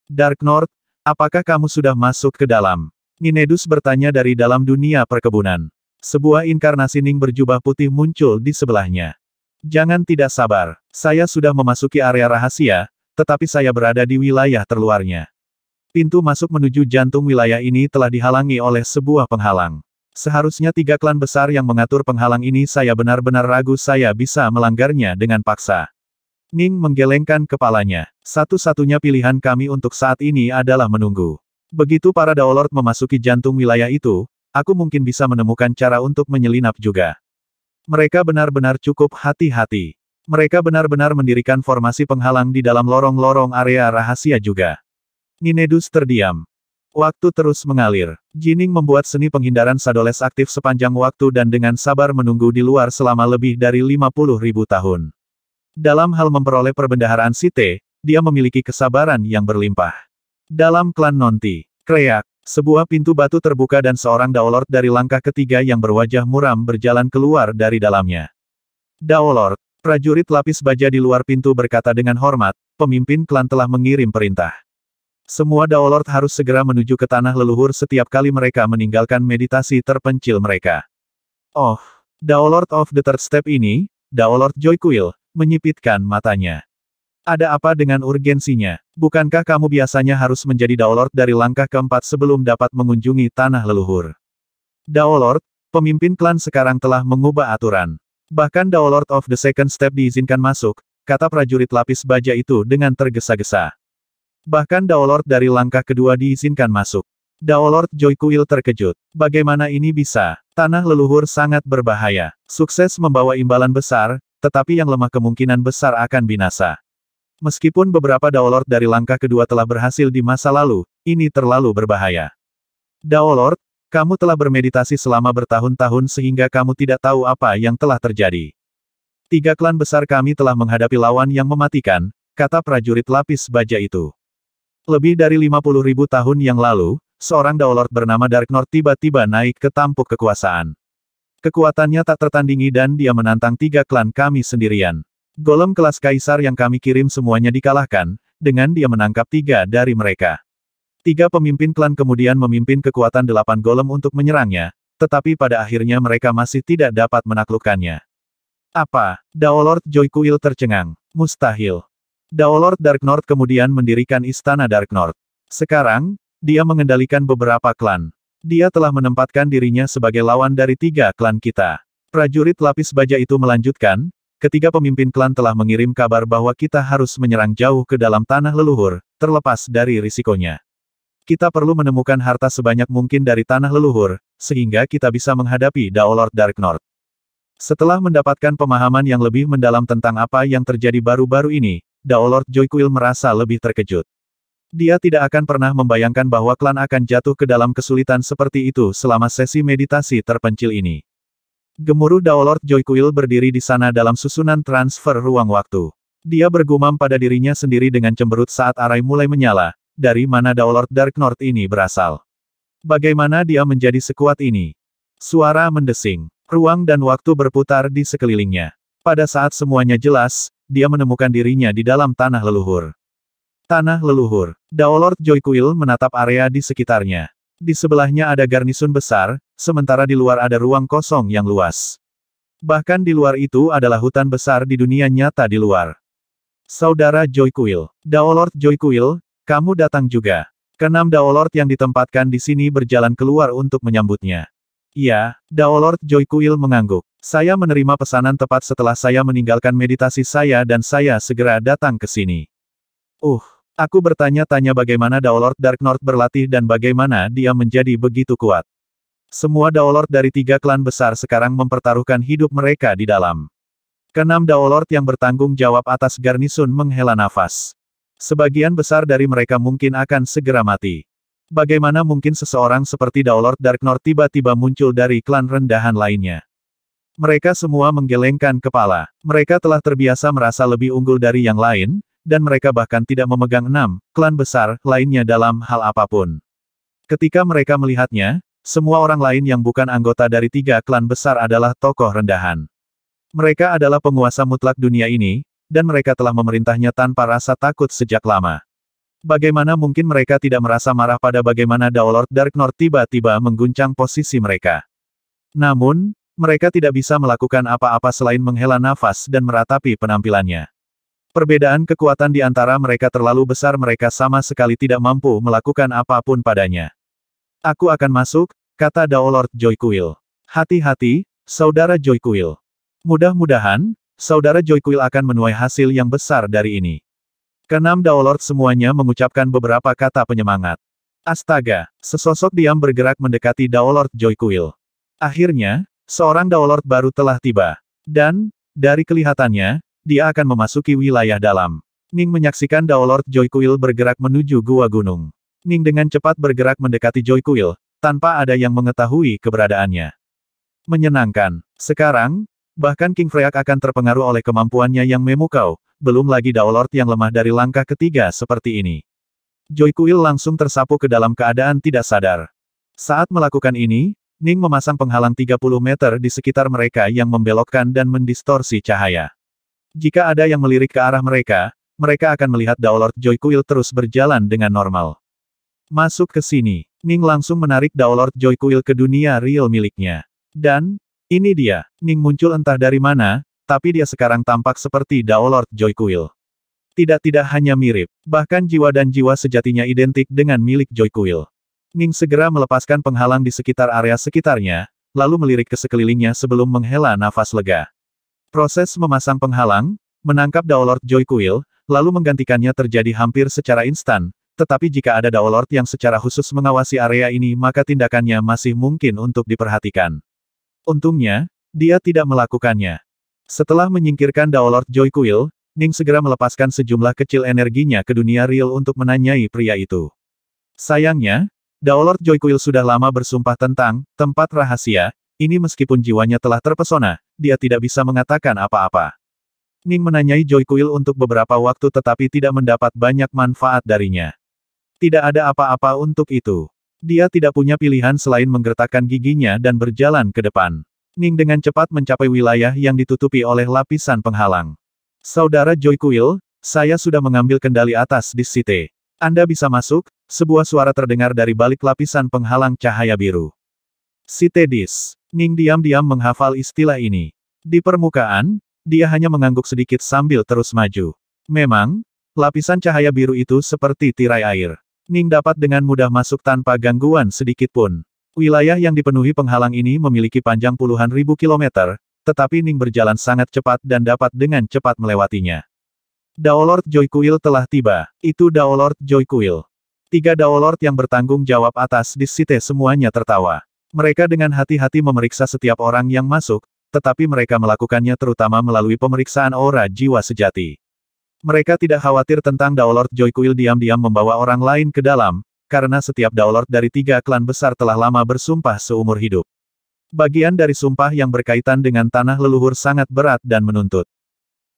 Dark North, apakah kamu sudah masuk ke dalam? Ninedus bertanya dari dalam dunia perkebunan. Sebuah inkarnasi Ning berjubah putih muncul di sebelahnya. Jangan tidak sabar, saya sudah memasuki area rahasia, tetapi saya berada di wilayah terluarnya. Pintu masuk menuju jantung wilayah ini telah dihalangi oleh sebuah penghalang. Seharusnya tiga klan besar yang mengatur penghalang ini, saya benar-benar ragu saya bisa melanggarnya dengan paksa. Ning menggelengkan kepalanya. Satu-satunya pilihan kami untuk saat ini adalah menunggu. Begitu para Daolord memasuki jantung wilayah itu, aku mungkin bisa menemukan cara untuk menyelinap juga. Mereka benar-benar cukup hati-hati. Mereka benar-benar mendirikan formasi penghalang di dalam lorong-lorong area rahasia juga. Ninedus terdiam. Waktu terus mengalir. Jining membuat seni penghindaran Sadoles aktif sepanjang waktu dan dengan sabar menunggu di luar selama lebih dari 50.000 tahun. Dalam hal memperoleh perbendaharaan Site, dia memiliki kesabaran yang berlimpah. Dalam klan Nonti, kreak, sebuah pintu batu terbuka dan seorang Daolord dari langkah ketiga yang berwajah muram berjalan keluar dari dalamnya. Daolord, prajurit lapis baja di luar pintu berkata dengan hormat, pemimpin klan telah mengirim perintah. Semua Daolord harus segera menuju ke tanah leluhur setiap kali mereka meninggalkan meditasi terpencil mereka. Oh, Daolord of the Third Step ini, Daolord Joykuil, menyipitkan matanya. Ada apa dengan urgensinya? Bukankah kamu biasanya harus menjadi Daolord dari langkah keempat sebelum dapat mengunjungi tanah leluhur? Daolord, pemimpin klan sekarang telah mengubah aturan. Bahkan Daolord of the Second Step diizinkan masuk, kata prajurit lapis baja itu dengan tergesa-gesa. Bahkan Daolord dari langkah kedua diizinkan masuk. Daolord Joykuil terkejut. Bagaimana ini bisa? Tanah leluhur sangat berbahaya. Sukses membawa imbalan besar, tetapi yang lemah kemungkinan besar akan binasa. Meskipun beberapa Daolord dari langkah kedua telah berhasil di masa lalu, ini terlalu berbahaya. Daolord, kamu telah bermeditasi selama bertahun-tahun sehingga kamu tidak tahu apa yang telah terjadi. Tiga klan besar kami telah menghadapi lawan yang mematikan, kata prajurit lapis baja itu. Lebih dari 50.000 tahun yang lalu, seorang Daolord bernama Dark North tiba-tiba naik ke tampuk kekuasaan. Kekuatannya tak tertandingi dan dia menantang tiga klan kami sendirian. Golem kelas kaisar yang kami kirim semuanya dikalahkan, dengan dia menangkap tiga dari mereka. Tiga pemimpin klan kemudian memimpin kekuatan 8 golem untuk menyerangnya, tetapi pada akhirnya mereka masih tidak dapat menaklukkannya. Apa? Daolord Joykuil tercengang. Mustahil. Daolord Dark North kemudian mendirikan istana Dark North. Sekarang, dia mengendalikan beberapa klan. Dia telah menempatkan dirinya sebagai lawan dari tiga klan kita. Prajurit lapis baja itu melanjutkan, ketiga pemimpin klan telah mengirim kabar bahwa kita harus menyerang jauh ke dalam tanah leluhur, terlepas dari risikonya. Kita perlu menemukan harta sebanyak mungkin dari tanah leluhur, sehingga kita bisa menghadapi Daolord Dark North. Setelah mendapatkan pemahaman yang lebih mendalam tentang apa yang terjadi baru-baru ini, Daolord Joykuil merasa lebih terkejut. Dia tidak akan pernah membayangkan bahwa klan akan jatuh ke dalam kesulitan seperti itu selama sesi meditasi terpencil ini. Gemuruh Daolord Joykuil berdiri di sana dalam susunan transfer ruang waktu. Dia bergumam pada dirinya sendiri dengan cemberut saat arai mulai menyala, dari mana Daolord Dark North ini berasal. Bagaimana dia menjadi sekuat ini? Suara mendesing. Ruang dan waktu berputar di sekelilingnya. Pada saat semuanya jelas, dia menemukan dirinya di dalam tanah leluhur. Tanah leluhur. Daolord Joykuil menatap area di sekitarnya. Di sebelahnya ada garnisun besar, sementara di luar ada ruang kosong yang luas. Bahkan di luar itu adalah hutan besar di dunia nyata di luar. Saudara Joykuil, Daolord Joykuil, kamu datang juga. Keenam Daolord yang ditempatkan di sini berjalan keluar untuk menyambutnya. Ya, Daolord Joykuil mengangguk. Saya menerima pesanan tepat setelah saya meninggalkan meditasi saya dan saya segera datang ke sini. Aku bertanya-tanya bagaimana Daolord Dark North berlatih dan bagaimana dia menjadi begitu kuat. Semua Daolord dari 3 klan besar sekarang mempertaruhkan hidup mereka di dalam. Keenam Daolord yang bertanggung jawab atas garnisun menghela nafas. Sebagian besar dari mereka mungkin akan segera mati. Bagaimana mungkin seseorang seperti Daolord Dark North tiba-tiba muncul dari klan rendahan lainnya? Mereka semua menggelengkan kepala. Mereka telah terbiasa merasa lebih unggul dari yang lain, dan mereka bahkan tidak memegang 6 klan besar lainnya dalam hal apapun. Ketika mereka melihatnya, semua orang lain yang bukan anggota dari 3 klan besar adalah tokoh rendahan. Mereka adalah penguasa mutlak dunia ini, dan mereka telah memerintahnya tanpa rasa takut sejak lama. Bagaimana mungkin mereka tidak merasa marah pada bagaimana Daolord Dark North tiba-tiba mengguncang posisi mereka? Namun, mereka tidak bisa melakukan apa-apa selain menghela nafas dan meratapi penampilannya. Perbedaan kekuatan di antara mereka terlalu besar, mereka sama sekali tidak mampu melakukan apapun padanya. Aku akan masuk, kata Daolord Joykuil. Hati-hati, saudara Joykuil. Mudah-mudahan, saudara Joykuil akan menuai hasil yang besar dari ini. Keenam Daolord semuanya mengucapkan beberapa kata penyemangat. Astaga, sesosok diam bergerak mendekati Daolord Joykuil. Akhirnya, seorang Daolord baru telah tiba. Dan, dari kelihatannya, dia akan memasuki wilayah dalam. Ning menyaksikan Daolord Joykuil bergerak menuju gua gunung. Ning dengan cepat bergerak mendekati Joykuil, tanpa ada yang mengetahui keberadaannya. Menyenangkan. Sekarang, bahkan King Freyak akan terpengaruh oleh kemampuannya yang memukau, belum lagi Daolord yang lemah dari langkah ketiga seperti ini. Joykuil langsung tersapu ke dalam keadaan tidak sadar. Saat melakukan ini, Ning memasang penghalang 30 meter di sekitar mereka yang membelokkan dan mendistorsi cahaya. Jika ada yang melirik ke arah mereka, mereka akan melihat Daolord Joykuil terus berjalan dengan normal. Masuk ke sini. Ning langsung menarik Daolord Joykuil ke dunia real miliknya. Dan, ini dia. Ning muncul entah dari mana, tapi dia sekarang tampak seperti Daolord Joykuil. Tidak hanya mirip, bahkan jiwa dan jiwa sejatinya identik dengan milik Joykuil. Ning segera melepaskan penghalang di sekitar area sekitarnya, lalu melirik ke sekelilingnya sebelum menghela nafas lega. Proses memasang penghalang, menangkap Daolord Joykuil, lalu menggantikannya terjadi hampir secara instan, tetapi jika ada Daolord yang secara khusus mengawasi area ini maka tindakannya masih mungkin untuk diperhatikan. Untungnya, dia tidak melakukannya. Setelah menyingkirkan Daolord Joykuil, Ning segera melepaskan sejumlah kecil energinya ke dunia real untuk menanyai pria itu. Sayangnya, Daolord Joykuil sudah lama bersumpah tentang tempat rahasia. Ini meskipun jiwanya telah terpesona, dia tidak bisa mengatakan apa-apa. Ning menanyai Joykuil untuk beberapa waktu tetapi tidak mendapat banyak manfaat darinya. Tidak ada apa-apa untuk itu. Dia tidak punya pilihan selain menggertakkan giginya dan berjalan ke depan. Ning dengan cepat mencapai wilayah yang ditutupi oleh lapisan penghalang. Saudara Joykuil, saya sudah mengambil kendali atas di Site. Anda bisa masuk, sebuah suara terdengar dari balik lapisan penghalang cahaya biru. Site Dis. Ning diam-diam menghafal istilah ini. Di permukaan, dia hanya mengangguk sedikit sambil terus maju. Memang, lapisan cahaya biru itu seperti tirai air. Ning dapat dengan mudah masuk tanpa gangguan sedikit pun. Wilayah yang dipenuhi penghalang ini memiliki panjang puluhan ribu kilometer, tetapi Ning berjalan sangat cepat dan dapat dengan cepat melewatinya. Daolord Joykuil telah tiba. Itu Daolord Joykuil. 3 Daolord yang bertanggung jawab atas di Site semuanya tertawa. Mereka dengan hati-hati memeriksa setiap orang yang masuk, tetapi mereka melakukannya terutama melalui pemeriksaan aura jiwa sejati. Mereka tidak khawatir tentang Daolord Joykuil diam-diam membawa orang lain ke dalam, karena setiap Daolord dari 3 klan besar telah lama bersumpah seumur hidup. Bagian dari sumpah yang berkaitan dengan tanah leluhur sangat berat dan menuntut.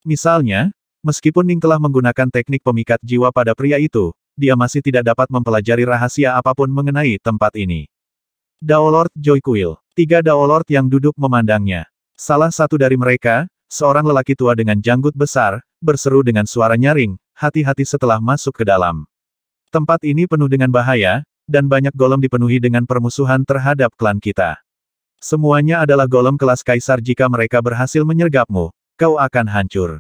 Misalnya, meskipun Ning telah menggunakan teknik pemikat jiwa pada pria itu, dia masih tidak dapat mempelajari rahasia apapun mengenai tempat ini. Daolord Joykuil. 3 Daolord yang duduk memandangnya. Salah satu dari mereka, seorang lelaki tua dengan janggut besar, berseru dengan suara nyaring, hati-hati setelah masuk ke dalam. Tempat ini penuh dengan bahaya, dan banyak golem dipenuhi dengan permusuhan terhadap klan kita. Semuanya adalah golem kelas kaisar. Jika mereka berhasil menyergapmu, kau akan hancur.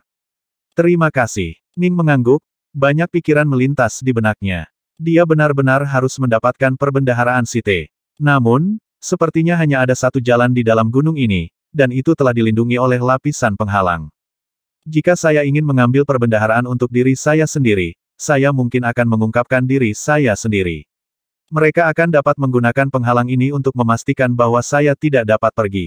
Terima kasih. Ning mengangguk, banyak pikiran melintas di benaknya. Dia benar-benar harus mendapatkan perbendaharaan Sith. Namun, sepertinya hanya ada satu jalan di dalam gunung ini, dan itu telah dilindungi oleh lapisan penghalang. Jika saya ingin mengambil perbendaharaan untuk diri saya sendiri, saya mungkin akan mengungkapkan diri saya sendiri. Mereka akan dapat menggunakan penghalang ini untuk memastikan bahwa saya tidak dapat pergi.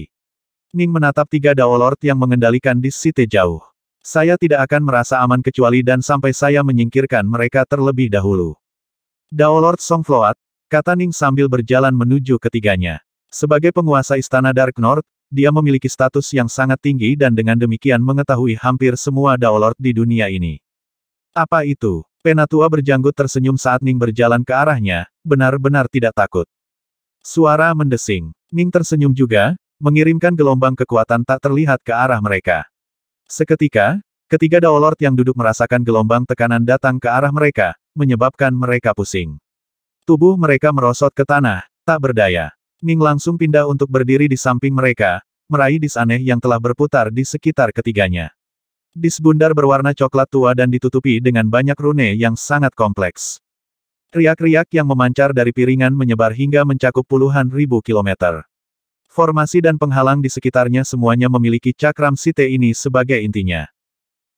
Ning menatap tiga Dao Lord yang mengendalikan Dis Sith jauh. Saya tidak akan merasa aman kecuali dan sampai saya menyingkirkan mereka terlebih dahulu. Dao Lord Song Float, kata Ning sambil berjalan menuju ketiganya. Sebagai penguasa Istana Dark North, dia memiliki status yang sangat tinggi dan dengan demikian mengetahui hampir semua Dao Lord di dunia ini. Apa itu? Penatua berjanggut tersenyum saat Ning berjalan ke arahnya, benar-benar tidak takut. Suara mendesing. Ning tersenyum juga, mengirimkan gelombang kekuatan tak terlihat ke arah mereka. Seketika, ketiga Dao Lord yang duduk merasakan gelombang tekanan datang ke arah mereka, menyebabkan mereka pusing. Tubuh mereka merosot ke tanah, tak berdaya. Ning langsung pindah untuk berdiri di samping mereka, meraih dis aneh yang telah berputar di sekitar ketiganya. Dis bundar berwarna coklat tua dan ditutupi dengan banyak rune yang sangat kompleks. Riak-riak yang memancar dari piringan menyebar hingga mencakup puluhan ribu kilometer. Formasi dan penghalang di sekitarnya semuanya memiliki cakram Sith ini sebagai intinya.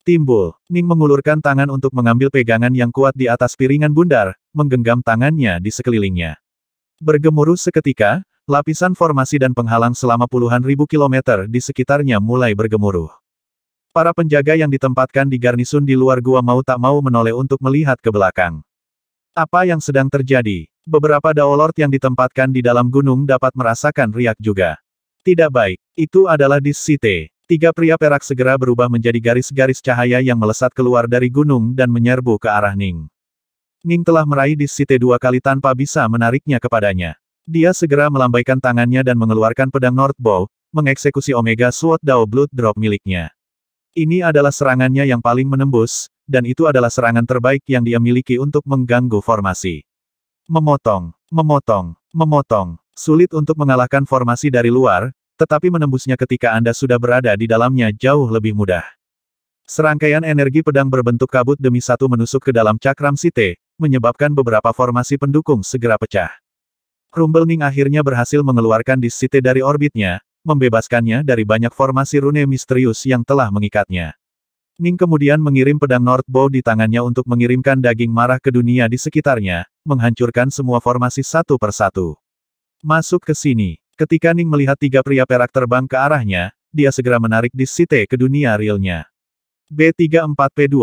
Timbul, Ning mengulurkan tangan untuk mengambil pegangan yang kuat di atas piringan bundar, menggenggam tangannya di sekelilingnya. Bergemuruh seketika, lapisan formasi dan penghalang selama puluhan ribu kilometer di sekitarnya mulai bergemuruh. Para penjaga yang ditempatkan di garnisun di luar gua mau tak mau menoleh untuk melihat ke belakang. Apa yang sedang terjadi? Beberapa Dao Lord yang ditempatkan di dalam gunung dapat merasakan riak juga. Tidak baik. Itu adalah Dis Sith. Tiga pria perak segera berubah menjadi garis-garis cahaya yang melesat keluar dari gunung dan menyerbu ke arah Ning. Ning telah meraih Dis Sith dua kali tanpa bisa menariknya kepadanya. Dia segera melambaikan tangannya dan mengeluarkan pedang North Bow, mengeksekusi Omega Sword Dao Blood Drop miliknya. Ini adalah serangannya yang paling menembus, dan itu adalah serangan terbaik yang dia miliki untuk mengganggu formasi. Memotong, memotong, memotong. Sulit untuk mengalahkan formasi dari luar, tetapi menembusnya ketika Anda sudah berada di dalamnya jauh lebih mudah. Serangkaian energi pedang berbentuk kabut demi satu menusuk ke dalam cakram Sith, menyebabkan beberapa formasi pendukung segera pecah. Rumble Ning akhirnya berhasil mengeluarkan Dis Sith dari orbitnya, membebaskannya dari banyak formasi rune misterius yang telah mengikatnya. Ning kemudian mengirim pedang North Bow di tangannya untuk mengirimkan daging marah ke dunia di sekitarnya, menghancurkan semua formasi satu persatu. Masuk ke sini. Ketika Ning melihat tiga pria perak terbang ke arahnya, dia segera menarik Dis Sith ke dunia realnya. B34P2